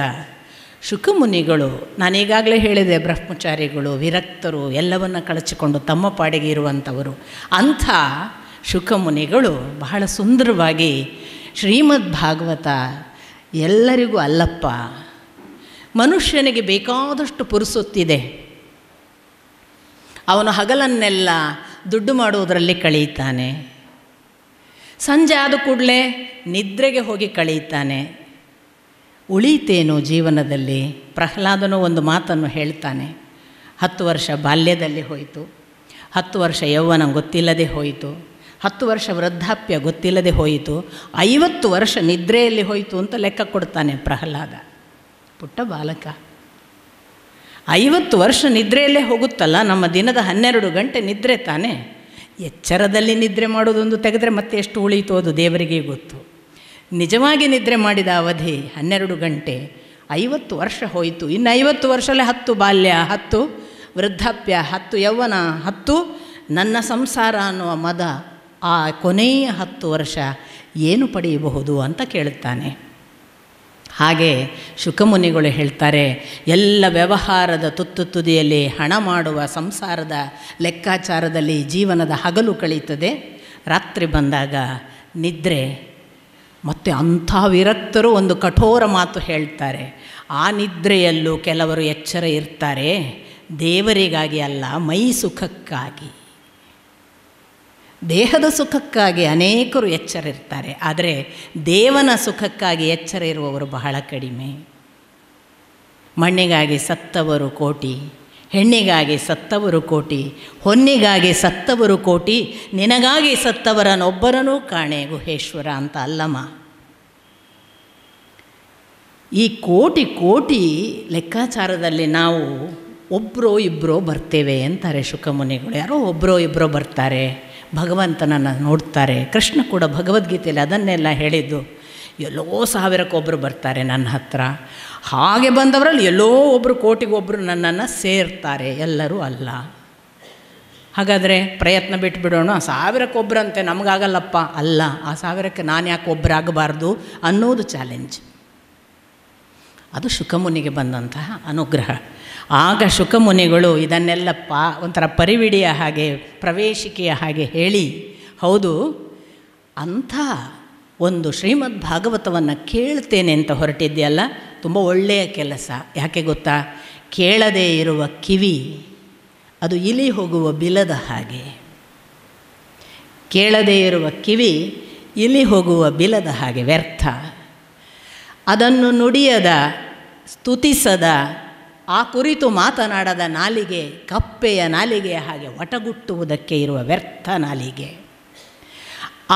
ಶುಕಮುನಿಗಳು, ನಾನೀಗಾಗಲೇ ಹೇಳಿದೆ, ಬ್ರಹ್ಮಚಾರಿಗಳು, ವಿರಕ್ತರು, ಎಲ್ಲವನ್ನ ಕಳಚಿಕೊಂಡು ತಮ್ಮ ಪಾಡಿಗೆ ಇರುವಂಥವರು. ಅಂಥ ಶುಕಮುನಿಗಳು ಬಹಳ ಸುಂದರವಾಗಿ ಶ್ರೀಮದ್ ಭಾಗವತ ಎಲ್ಲರಿಗೂ ಅಲ್ಲಪ್ಪ, ಮನುಷ್ಯನಿಗೆ ಬೇಕಾದಷ್ಟು ಪುರುಸೊತ್ತಿದೆ, ಅವನು ಹಗಲನ್ನೆಲ್ಲ ದುಡ್ಡು ಮಾಡುವುದರಲ್ಲಿ ಕಳೀತಾನೆ, ಸಂಜೆ ಆದ ಕೂಡಲೇ ನಿದ್ರೆಗೆ ಹೋಗಿ ಕಳೀತಾನೆ, ಉಳೀತೇನು ಜೀವನದಲ್ಲಿ? ಪ್ರಹ್ಲಾದನು ಒಂದು ಮಾತನ್ನು ಹೇಳ್ತಾನೆ, 10 ವರ್ಷ ಬಾಲ್ಯದಲ್ಲಿ ಹೋಯಿತು, 10 ವರ್ಷ ಯೌವನ ಗೊತ್ತಿಲ್ಲದೆ ಹೋಯಿತು, 10 ವರ್ಷ ವೃದ್ಧಾಪ್ಯ ಗೊತ್ತಿಲ್ಲದೆ ಹೋಯಿತು, 50 ವರ್ಷ ನಿದ್ರೆಯಲ್ಲಿ ಹೋಯಿತು ಅಂತ ಲೆಕ್ಕ ಕೊಡ್ತಾನೆ ಪ್ರಹ್ಲಾದ. ಪುಟ್ಟ ಬಾಲಕ 50 ವರ್ಷ ನಿದ್ರೆಯಲ್ಲೇ ಹೋಗುತ್ತಲ್ಲ, ನಮ್ಮ ದಿನದ 12 ಗಂಟೆ ನಿದ್ರೆ ತಾನೆ. ಎಚ್ಚರದಲ್ಲಿ ನಿದ್ರೆ ಮಾಡೋದೊಂದು ತೆಗೆದರೆ ಮತ್ತೆ ಎಷ್ಟು ಉಳೀತು ಅದು ದೇವರಿಗೆ ಗೊತ್ತು. ನಿಜವಾಗಿ ನಿದ್ರೆ ಮಾಡಿದ ಅವಧಿ 12 ಗಂಟೆ, 50 ವರ್ಷ ಹೋಯಿತು. ಇನ್ನು 50 ವರ್ಷಲ್ಲೇ 10 ಬಾಲ್ಯ, 10 ವೃದ್ಧಾಪ್ಯ, 10 ಯೌವನ, 10 ನನ್ನ ಸಂಸಾರ ಅನ್ನುವ ಮದ. ಆ ಕೊನೆಯ 10 ವರ್ಷ ಏನು ಪಡೆಯಬಹುದು ಅಂತ ಕೇಳುತ್ತಾನೆ. ಹಾಗೆ ಶುಕಮುನಿಗಳು ಹೇಳ್ತಾರೆ, ಎಲ್ಲ ವ್ಯವಹಾರದ ತುದಿಯಲ್ಲಿ ಹಣ ಮಾಡುವ ಸಂಸಾರದ ಲೆಕ್ಕಾಚಾರದಲ್ಲಿ ಜೀವನದ ಹಗಲು ಕಳೀತದೆ, ರಾತ್ರಿ ಬಂದಾಗ ನಿದ್ರೆ. ಮತ್ತು ಅಂಥ ವಿರಕ್ತರು ಒಂದು ಕಠೋರ ಮಾತು ಹೇಳ್ತಾರೆ, ಆ ನಿದ್ರೆಯಲ್ಲೂ ಕೆಲವರು ಎಚ್ಚರ ಇರ್ತಾರೆ, ದೇವರಿಗಾಗಿ ಅಲ್ಲ, ಮೈ ಸುಖಕ್ಕಾಗಿ, ದೇಹದ ಸುಖಕ್ಕಾಗಿ ಅನೇಕರು ಎಚ್ಚರ ಇರ್ತಾರೆ. ಆದರೆ ದೇವನ ಸುಖಕ್ಕಾಗಿ ಎಚ್ಚರ ಇರುವವರು ಬಹಳ ಕಡಿಮೆ. ಮಣ್ಣಿಗಾಗಿ ಸತ್ತವರು ಕೋಟಿ, ಹೆಣ್ಣಿಗಾಗಿ ಸತ್ತವರು ಕೋಟಿ, ಹೊನ್ನಿಗಾಗಿ ಸತ್ತವರು ಕೋಟಿ, ನಿನಗಾಗಿ ಸತ್ತವರನ್ನೊಬ್ಬರನೂ ಕಾಣೆ ಗುಹೇಶ್ವರ ಅಂತ ಅಲ್ಲಮ್ಮ. ಈ ಕೋಟಿ ಕೋಟಿ ಲೆಕ್ಕಾಚಾರದಲ್ಲಿ ನಾವು ಒಬ್ಬರೋ ಇಬ್ಬರೋ ಬರ್ತೇವೆ ಅಂತಾರೆ ಶುಕಮುನಿಗಳು. ಯಾರೋ ಒಬ್ಬರೋ ಇಬ್ಬರೋ ಬರ್ತಾರೆ, ಭಗವಂತನನ್ನು ನೋಡ್ತಾರೆ. ಕೃಷ್ಣ ಕೂಡ ಭಗವದ್ಗೀತೆಯಲ್ಲಿ ಅದನ್ನೆಲ್ಲ ಹೇಳಿದ್ದು. ಎಲ್ಲೋ ಸಾವಿರಕ್ಕೊಬ್ಬರು ಬರ್ತಾರೆ ನನ್ನ ಹತ್ರ, ಹಾಗೆ ಬಂದವರಲ್ಲಿ ಎಲ್ಲೋ ಒಬ್ಬರು ಕೋಟಿಗೊಬ್ಬರು ನನ್ನನ್ನು ಸೇರ್ತಾರೆ, ಎಲ್ಲರೂ ಅಲ್ಲ. ಹಾಗಾದರೆ ಪ್ರಯತ್ನ ಬಿಟ್ಬಿಡೋಣ, ಸಾವಿರಕ್ಕೊಬ್ಬರಂತೆ ನಮಗಾಗಲ್ಲಪ್ಪ, ಅಲ್ಲ, ಆ ಸಾವಿರಕ್ಕೆ ನಾನು ಯಾಕೆ ಒಬ್ಬರಾಗಬಾರ್ದು ಅನ್ನೋದು ಚಾಲೆಂಜ್. ಅದು ಶುಕಮುನಿಗೆ ಬಂದಂತಹ ಅನುಗ್ರಹ. ಆಗ ಶುಕಮುನಿಗಳು ಇದನ್ನೆಲ್ಲ ಒಂಥರ ಪರಿವಿಡಿಯ ಹಾಗೆ, ಪ್ರವೇಶಿಕೆಯ ಹಾಗೆ ಹೇಳಿ, ಹೌದು, ಅಂಥ ಒಂದು ಶ್ರೀಮದ್ ಭಾಗವತವನ್ನು ಕೇಳ್ತೇನೆ ಅಂತ ಹೊರಟಿದೆಯಲ್ಲ, ತುಂಬ ಒಳ್ಳೆಯ ಕೆಲಸ. ಯಾಕೆ ಗೊತ್ತಾ? ಕೇಳದೇ ಇರುವ ಕಿವಿ ಅದು ಇಲಿ ಹೋಗುವ ಬಿಲದ ಹಾಗೆ. ಕೇಳದೇ ಇರುವ ಕಿವಿ ಇಲಿ ಹೋಗುವ ಬಿಲದ ಹಾಗೆ, ವ್ಯರ್ಥ. ಅದನ್ನು ನುಡಿಯದ, ಸ್ತುತಿಸದ, ಆ ಕುರಿತು ಮಾತನಾಡದ ನಾಲಿಗೆ ಕಪ್ಪೆಯ ನಾಲಿಗೆಯ ಹಾಗೆ ಒಟಗುಟ್ಟುವುದಕ್ಕೆ ಇರುವ ವ್ಯರ್ಥ ನಾಲಿಗೆ.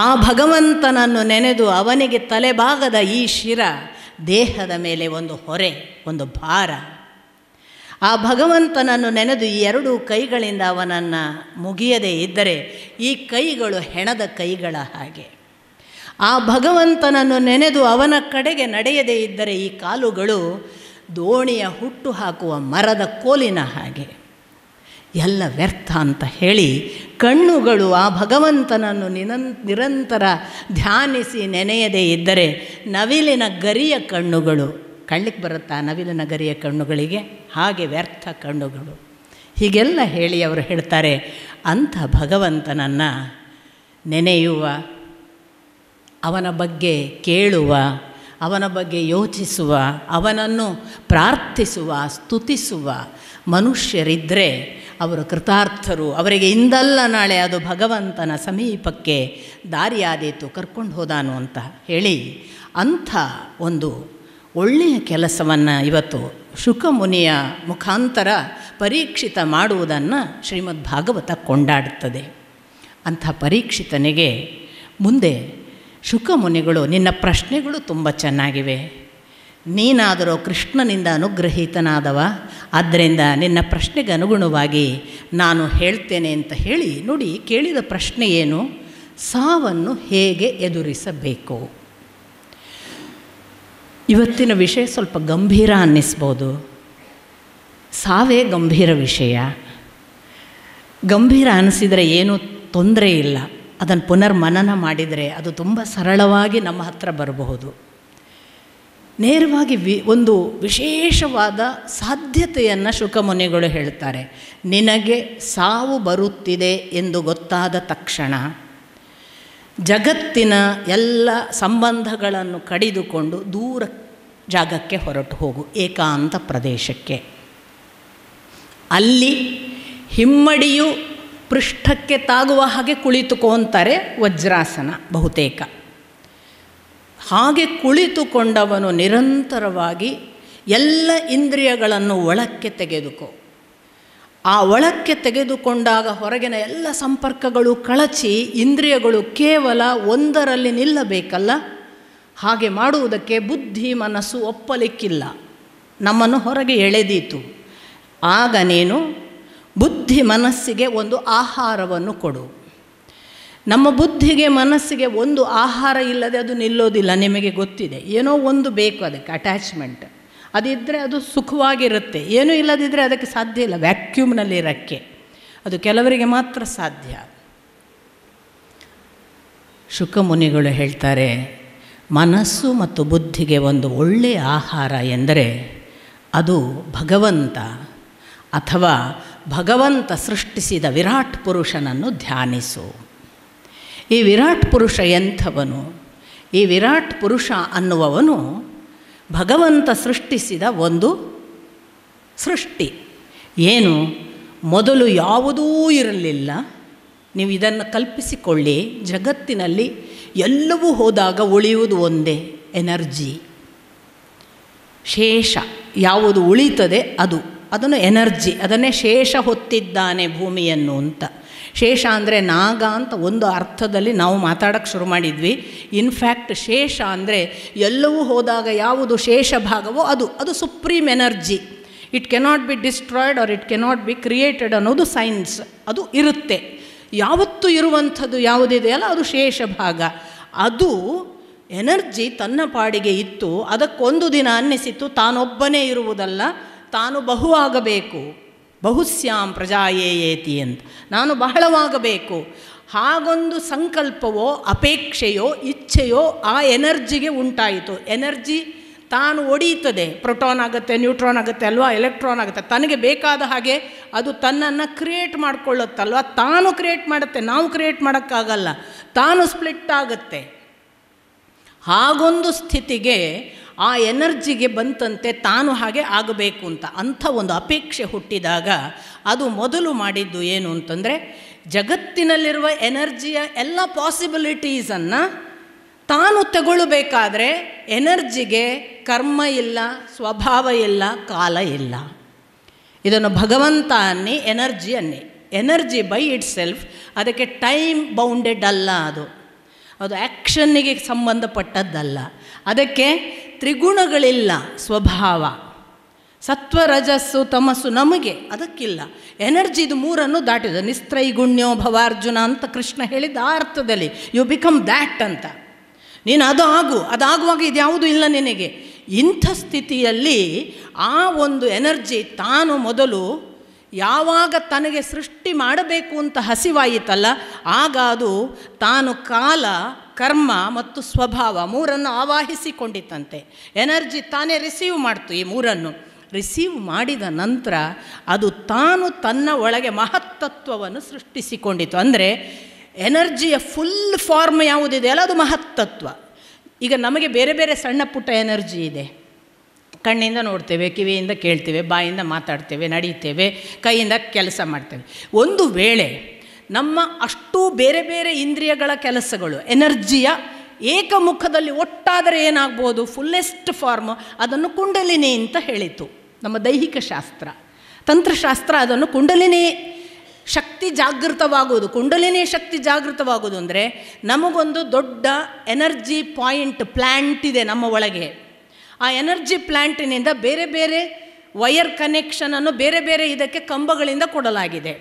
ಆ ಭಗವಂತನನ್ನು ನೆನೆದು ಅವನಿಗೆ ತಲೆಭಾಗದ ಈ ಶಿರ ದೇಹದ ಮೇಲೆ ಒಂದು ಹೊರೆ, ಒಂದು ಭಾರ. ಆ ಭಗವಂತನನ್ನು ನೆನೆದು ಈ ಎರಡೂ ಕೈಗಳಿಂದ ಅವನನ್ನು ಮುಗಿಯದೇ ಇದ್ದರೆ ಈ ಕೈಗಳು ಹೆಣದ ಕೈಗಳ ಹಾಗೆ. ಆ ಭಗವಂತನನ್ನು ನೆನೆದು ಅವನ ಕಡೆಗೆ ನಡೆಯದೇ ಇದ್ದರೆ ಈ ಕಾಲುಗಳು ದೋಣಿಯ ಹುಟ್ಟು ಹಾಕುವ ಮರದ ಕೋಲಿನ ಹಾಗೆ. ಎಲ್ಲ ವ್ಯರ್ಥ ಅಂತ ಹೇಳಿ ಕಣ್ಣುಗಳು ಆ ಭಗವಂತನನ್ನು ನಿರಂತರ ಧ್ಯಾನಿಸಿ ನೆನೆಯದೇ ಇದ್ದರೆ ನವಿಲಿನ ಗರಿಯ ಕಣ್ಣುಗಳು, ಕಣ್ಣಿಗೆ ಬರುತ್ತಾ ನವಿಲಿನ ಗರಿಯ ಕಣ್ಣುಗಳಿಗೆ, ಹಾಗೆ ವ್ಯರ್ಥ ಕಣ್ಣುಗಳು. ಹೀಗೆಲ್ಲ ಹೇಳಿ ಅವರು ಹೇಳ್ತಾರೆ, ಅಂಥ ಭಗವಂತನನ್ನು ನೆನೆಯುವ, ಅವನ ಬಗ್ಗೆ ಕೇಳುವ, ಅವನ ಬಗ್ಗೆ ಯೋಚಿಸುವ, ಅವನನ್ನು ಪ್ರಾರ್ಥಿಸುವ, ಸ್ತುತಿಸುವ ಮನುಷ್ಯರಿದ್ದರೆ ಅವರು ಕೃತಾರ್ಥರು. ಅವರಿಗೆ ಇಂದಲ್ಲ ನಾಳೆ ಅದು ಭಗವಂತನ ಸಮೀಪಕ್ಕೆ ದಾರಿಯಾದೀತು, ಕರ್ಕೊಂಡು ಹೋದಾನು ಅಂತ ಹೇಳಿ ಅಂಥ ಒಂದು ಒಳ್ಳೆಯ ಕೆಲಸವನ್ನು ಇವತ್ತು ಶುಕಮುನಿಯ ಮುಖಾಂತರ ಪರೀಕ್ಷಿತ ಮಾಡುವುದನ್ನು ಶ್ರೀಮದ್ ಭಾಗವತ ಕೊಂಡಾಡುತ್ತದೆ. ಅಂಥ ಪರೀಕ್ಷಿತನಿಗೆ ಮುಂದೆ ಶುಕಮುನಿಗಳು, ನಿನ್ನ ಪ್ರಶ್ನೆಗಳು ತುಂಬ ಚೆನ್ನಾಗಿವೆ, ನೀನಾದರೂ ಕೃಷ್ಣನಿಂದ ಅನುಗ್ರಹೀತನಾದವ, ಆದ್ದರಿಂದ ನಿನ್ನ ಪ್ರಶ್ನೆಗೆ ಅನುಗುಣವಾಗಿ ನಾನು ಹೇಳ್ತೇನೆ ಅಂತ ಹೇಳಿ, ನೋಡಿ ಕೇಳಿದ ಪ್ರಶ್ನೆ ಏನು? ಸಾವನ್ನು ಹೇಗೆ ಎದುರಿಸಬೇಕು? ಇವತ್ತಿನ ವಿಷಯ ಸ್ವಲ್ಪ ಗಂಭೀರ ಅನ್ನಿಸ್ಬೋದು. ಸಾವೇ ಗಂಭೀರ ವಿಷಯ. ಗಂಭೀರ ಅನಿಸಿದರೆ ಏನೂ ತೊಂದರೆ ಇಲ್ಲ, ಅದನ್ನು ಪುನರ್ಮನನ ಮಾಡಿದರೆ ಅದು ತುಂಬ ಸರಳವಾಗಿ ನಮ್ಮ ಹತ್ರ ಬರಬಹುದು. ನೇರವಾಗಿ ಒಂದು ವಿಶೇಷವಾದ ಸಾಧ್ಯತೆಯನ್ನು ಶುಕಮುನಿಗಳು ಹೇಳ್ತಾರೆ. ನಿನಗೆ ಸಾವು ಬರುತ್ತಿದೆ ಎಂದು ಗೊತ್ತಾದ ತಕ್ಷಣ ಜಗತ್ತಿನ ಎಲ್ಲ ಸಂಬಂಧಗಳನ್ನು ಕಡಿದುಕೊಂಡು ದೂರ ಜಾಗಕ್ಕೆ ಹೊರಟು ಹೋಗು, ಏಕಾಂತ ಪ್ರದೇಶಕ್ಕೆ. ಅಲ್ಲಿ ಹಿಮ್ಮಡಿಯು ಪೃಷ್ಠಕ್ಕೆ ತಾಗುವ ಹಾಗೆ ಕುಳಿತುಕೊಂತಾರೆ, ವಜ್ರಾಸನ ಬಹುತೇಕ. ಹಾಗೆ ಕುಳಿತುಕೊಂಡವನು ನಿರಂತರವಾಗಿ ಎಲ್ಲ ಇಂದ್ರಿಯಗಳನ್ನು ಒಳಕ್ಕೆ ತೆಗೆದುಕೋ. ಆ ಒಳಕ್ಕೆ ತೆಗೆದುಕೊಂಡಾಗ ಹೊರಗಿನ ಎಲ್ಲ ಸಂಪರ್ಕಗಳು ಕಳಚಿ ಇಂದ್ರಿಯಗಳು ಕೇವಲ ಒಂದರಲ್ಲಿ ನಿಲ್ಲಬೇಕಲ್ಲ. ಹಾಗೆ ಮಾಡುವುದಕ್ಕೆ ಬುದ್ಧಿ ಮನಸ್ಸು ಒಪ್ಪಲಿಕ್ಕಿಲ್ಲ, ನಮ್ಮನ್ನು ಹೊರಗೆ ಎಳೆದೀತು. ಆಗ ನೀನು ಬುದ್ಧಿ ಮನಸ್ಸಿಗೆ ಒಂದು ಆಹಾರವನ್ನು ಕೊಡು. ನಮ್ಮ ಬುದ್ಧಿಗೆ ಮನಸ್ಸಿಗೆ ಒಂದು ಆಹಾರ ಇಲ್ಲದೆ ಅದು ನಿಲ್ಲೋದಿಲ್ಲ, ನಿಮಗೆ ಗೊತ್ತಿದೆ. ಏನೋ ಒಂದು ಬೇಕು ಅದಕ್ಕೆ, ಅಟ್ಯಾಚ್ಮೆಂಟ್. ಅದಿದ್ದರೆ ಅದು ಸುಖವಾಗಿರುತ್ತೆ, ಏನೂ ಇಲ್ಲದಿದ್ದರೆ ಅದಕ್ಕೆ ಸಾಧ್ಯ ಇಲ್ಲ ವ್ಯಾಕ್ಯೂಮ್ನಲ್ಲಿ ಇರೋಕ್ಕೆ. ಅದು ಕೆಲವರಿಗೆ ಮಾತ್ರ ಸಾಧ್ಯ. ಶುಕಮುನಿಗಳು ಹೇಳ್ತಾರೆ, ಮನಸ್ಸು ಮತ್ತು ಬುದ್ಧಿಗೆ ಒಂದು ಒಳ್ಳೆಯ ಆಹಾರ ಎಂದರೆ ಅದು ಭಗವಂತ ಅಥವಾ ಭಗವಂತ ಸೃಷ್ಟಿಸಿದ ವಿರಾಟ್ ಪುರುಷನನ್ನು ಧ್ಯಾನಿಸು. ಈ ವಿರಾಟ್ ಪುರುಷ ಎಂಥವನು? ಈ ವಿರಾಟ್ ಪುರುಷ ಅನ್ನುವವನು ಭಗವಂತ ಸೃಷ್ಟಿಸಿದ ಒಂದು ಸೃಷ್ಟಿ. ಏನು ಮೊದಲು ಯಾವುದೂ ಇರಲಿಲ್ಲ. ನೀವು ಇದನ್ನು ಕಲ್ಪಿಸಿಕೊಳ್ಳಿ, ಜಗತ್ತಿನಲ್ಲಿ ಎಲ್ಲವೂ ಹೋದಾಗ ಉಳಿಯುವುದು ಒಂದೇ, ಎನರ್ಜಿ. ಶೇಷ ಯಾವುದು ಉಳಿತದೆ ಅದನ್ನು ಎನರ್ಜಿ, ಅದನ್ನೇ ಶೇಷ ಹೊತ್ತಿದ್ದಾನೆ ಭೂಮಿಯನ್ನು ಅಂತ. ಶೇಷ ಅಂದರೆ ನಾಗ ಅಂತ ಒಂದು ಅರ್ಥದಲ್ಲಿ ನಾವು ಮಾತಾಡೋಕ್ಕೆ ಶುರು ಮಾಡಿದ್ವಿ. ಇನ್ಫ್ಯಾಕ್ಟ್ ಶೇಷ ಅಂದರೆ ಎಲ್ಲವೂ ಹೋದಾಗ ಯಾವುದು ಶೇಷ ಭಾಗವೋ ಅದು supreme energy. It cannot be destroyed or it cannot be created ಅನ್ನೋದು ಸೈನ್ಸ್. ಅದು ಇರುತ್ತೆ, ಯಾವತ್ತೂ ಇರುವಂಥದ್ದು ಯಾವುದಿದೆಯಲ್ಲ ಅದು ಶೇಷ ಭಾಗ. ಅದು ಎನರ್ಜಿ ತನ್ನ ಪಾಡಿಗೆ ಇತ್ತು. ಅದಕ್ಕೊಂದು ದಿನ ಅನ್ನಿಸಿತು ತಾನೊಬ್ಬನೇ ಇರುವುದಲ್ಲ, ತಾನು ಬಹು ಆಗಬೇಕು, ಬಹುಸ್ಯಾಂ ಪ್ರಜಾಯೇಯೇತಿ ಅಂತ, ನಾನು ಬಹಳವಾಗಬೇಕು. ಹಾಗೊಂದು ಸಂಕಲ್ಪವೋ ಅಪೇಕ್ಷೆಯೋ ಇಚ್ಛೆಯೋ ಆ ಎನರ್ಜಿಗೆ ಉಂಟಾಯಿತು. ಎನರ್ಜಿ ತಾನು ಒಡೆಯುತ್ತದೆ, ಪ್ರೋಟಾನ್ ಆಗುತ್ತೆ, ನ್ಯೂಟ್ರಾನ್ ಆಗುತ್ತೆ ಅಲ್ವಾ, ಎಲೆಕ್ಟ್ರಾನ್ ಆಗುತ್ತೆ, ತನಗೆ ಬೇಕಾದ ಹಾಗೆ ಅದು ತನ್ನನ್ನು ಕ್ರಿಯೇಟ್ ಮಾಡಿಕೊಳ್ಳುತ್ತಲ್ವ. ತಾನು ಕ್ರಿಯೇಟ್ ಮಾಡುತ್ತೆ, ನಾವು ಕ್ರಿಯೇಟ್ ಮಾಡೋಕ್ಕಾಗಲ್ಲ, ತಾನು ಸ್ಪ್ಲಿಟ್ ಆಗುತ್ತೆ. ಹಾಗೊಂದು ಸ್ಥಿತಿಗೆ ಆ ಎನರ್ಜಿಗೆ ಬಂತಂತೆ ತಾನು ಹಾಗೆ ಆಗಬೇಕು ಅಂತ. ಅಂಥ ಒಂದು ಅಪೇಕ್ಷೆ ಹುಟ್ಟಿದಾಗ ಅದು ಮೊದಲು ಮಾಡಿದ್ದು ಏನು ಅಂತಂದರೆ, ಜಗತ್ತಿನಲ್ಲಿರುವ ಎನರ್ಜಿಯ ಎಲ್ಲ ಪಾಸಿಬಿಲಿಟೀಸನ್ನು ತಾನು ತಗೊಳ್ಳಬೇಕಾದ್ರೆ ಎನರ್ಜಿಗೆ ಕರ್ಮ ಇಲ್ಲ, ಸ್ವಭಾವ ಇಲ್ಲ, ಕಾಲ ಇಲ್ಲ. ಇದನ್ನು ಭಗವಂತ ಅನ್ನಿ, ಎನರ್ಜಿ ಅನ್ನಿ. ಎನರ್ಜಿ ಬೈ ಇಟ್ ಸೆಲ್ಫ್, ಅದಕ್ಕೆ ಟೈಮ್ ಬೌಂಡೆಡ್ ಅಲ್ಲ, ಅದು ಆ್ಯಕ್ಷನ್ನಿಗೆ ಸಂಬಂಧಪಟ್ಟದ್ದಲ್ಲ. ಅದಕ್ಕೆ ತ್ರಿಗುಣಗಳಿಲ್ಲ, ಸ್ವಭಾವ, ಸತ್ವ ರಜಸ್ಸು ತಮಸ್ಸು ನಮಗೆ ಅದಕ್ಕಿಲ್ಲ. ಎನರ್ಜಿ ಇದು ಮೂರನ್ನು ದಾಟಿದ. ನಿಸ್ತ್ರೈಗುಣ್ಯೋ ಭವಾರ್ಜುನ ಅಂತ ಕೃಷ್ಣ ಹೇಳಿದ ಆ ಅರ್ಥದಲ್ಲಿ, ಯು ಬಿಕಮ್ ದ್ಯಾಟ್ ಅಂತ. ನೀನು ಅದಾಗುವಾಗ ಇದ್ಯಾವುದೂ ಇಲ್ಲ ನಿನಗೆ. ಇಂಥ ಸ್ಥಿತಿಯಲ್ಲಿ ಆ ಒಂದು ಎನರ್ಜಿ ತಾನು ಮೊದಲು ಯಾವಾಗ ತನಗೆ ಸೃಷ್ಟಿ ಮಾಡಬೇಕು ಅಂತ ಹಸಿವಾಯಿತಲ್ಲ, ಆಗ ಅದು ತಾನು ಕಾಲ, ಕರ್ಮ ಮತ್ತು ಸ್ವಭಾವ ಮೂರನ್ನು ಆವಾಹಿಸಿಕೊಂಡಿತ್ತಂತೆ. ಎನರ್ಜಿ ತಾನೇ ರಿಸೀವ್ ಮಾಡ್ತು. ಈ ಮೂರನ್ನು ರಿಸೀವ್ ಮಾಡಿದ ನಂತರ ಅದು ತಾನು ತನ್ನ ಒಳಗೆ ಮಹತ್ತತ್ವವನ್ನು ಸೃಷ್ಟಿಸಿಕೊಂಡಿತು. ಅಂದರೆ ಎನರ್ಜಿಯ ಫುಲ್ ಫಾರ್ಮ್ ಯಾವುದಿದೆ ಅಲ್ಲ, ಅದು ಮಹತ್ತತ್ವ. ಈಗ ನಮಗೆ ಬೇರೆ ಬೇರೆ ಸಣ್ಣ ಪುಟ್ಟ ಎನರ್ಜಿ ಇದೆ. ಕಣ್ಣಿಂದ ನೋಡ್ತೇವೆ, ಕಿವಿಯಿಂದ ಕೇಳ್ತೇವೆ, ಬಾಯಿಂದ ಮಾತಾಡ್ತೇವೆ, ನಡೀತೇವೆ, ಕೈಯಿಂದ ಕೆಲಸ ಮಾಡ್ತೇವೆ. ಒಂದು ವೇಳೆ ನಮ್ಮ ಅಷ್ಟೂ ಬೇರೆ ಬೇರೆ ಇಂದ್ರಿಯಗಳ ಕೆಲಸಗಳು ಎನರ್ಜಿಯ ಏಕಮುಖದಲ್ಲಿ ಒಟ್ಟಾದರೆ ಏನಾಗ್ಬೋದು, ಫುಲ್ಲೆಸ್ಟ್ ಫಾರ್ಮ್, ಅದನ್ನು ಕುಂಡಲಿನಿ ಅಂತ ಹೇಳಿತು ನಮ್ಮ ದೈಹಿಕ ಶಾಸ್ತ್ರ. ತಂತ್ರಶಾಸ್ತ್ರ ಅದನ್ನು ಕುಂಡಲಿನಿ ಶಕ್ತಿ ಜಾಗೃತವಾಗುವುದು. ಕುಂಡಲಿನಿ ಶಕ್ತಿ ಜಾಗೃತವಾಗುವುದು ಅಂದರೆ ನಮಗೊಂದು ದೊಡ್ಡ ಎನರ್ಜಿ ಪಾಯಿಂಟ್ ಪ್ಲ್ಯಾಂಟ್ ಇದೆ ನಮ್ಮ ಒಳಗೆ. ಆ ಎನರ್ಜಿ ಪ್ಲ್ಯಾಂಟಿನಿಂದ ಬೇರೆ ಬೇರೆ ವಯರ್ ಕನೆಕ್ಷನನ್ನು ಬೇರೆ ಬೇರೆ ಇದಕ್ಕೆ ಕಂಬಗಳಿಂದ ಕೊಡಲಾಗಿದೆ.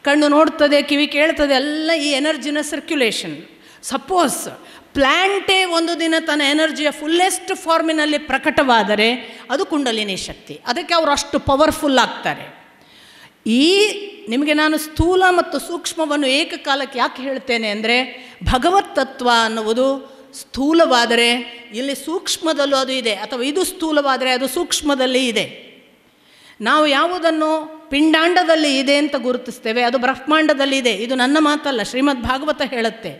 ಕಣ್ಣು ನೋಡ್ತದೆ, ಕಿವಿ ಕೇಳ್ತದೆ, ಎಲ್ಲ ಈ ಎನರ್ಜಿನ ಸರ್ಕ್ಯುಲೇಷನ್. ಸಪೋಸ್ ಪ್ಲ್ಯಾಂಟೇ ಒಂದು ದಿನ ತನ್ನ ಎನರ್ಜಿಯ ಫುಲ್ಲೆಸ್ಟ್ ಫಾರ್ಮಿನಲ್ಲಿ ಪ್ರಕಟವಾದರೆ ಅದು ಕುಂಡಲಿನಿ ಶಕ್ತಿ. ಅದಕ್ಕೆ ಅವರು ಅಷ್ಟು ಪವರ್ಫುಲ್ ಆಗ್ತಾರೆ. ನಿಮಗೆ ನಾನು ಸ್ಥೂಲ ಮತ್ತು ಸೂಕ್ಷ್ಮವನ್ನು ಏಕಕಾಲಕ್ಕೆ ಯಾಕೆ ಹೇಳ್ತೇನೆ ಅಂದರೆ, ಭಗವತ್ ತತ್ವ ಅನ್ನುವುದು ಸ್ಥೂಲವಾದರೆ ಇಲ್ಲಿ ಸೂಕ್ಷ್ಮದಲ್ಲೂ ಅದು ಇದೆ, ಅಥವಾ ಇದು ಸ್ಥೂಲವಾದರೆ ಅದು ಸೂಕ್ಷ್ಮದಲ್ಲಿ ಇದೆ. ನಾವು ಯಾವುದನ್ನು ಪಿಂಡಾಂಡದಲ್ಲಿ ಇದೆ ಅಂತ ಗುರುತಿಸ್ತೇವೆ, ಅದು ಬ್ರಹ್ಮಾಂಡದಲ್ಲಿ ಇದೆ. ಇದು ನನ್ನ ಮಾತಲ್ಲ, ಶ್ರೀಮದ್ ಭಾಗವತ ಹೇಳುತ್ತೆ.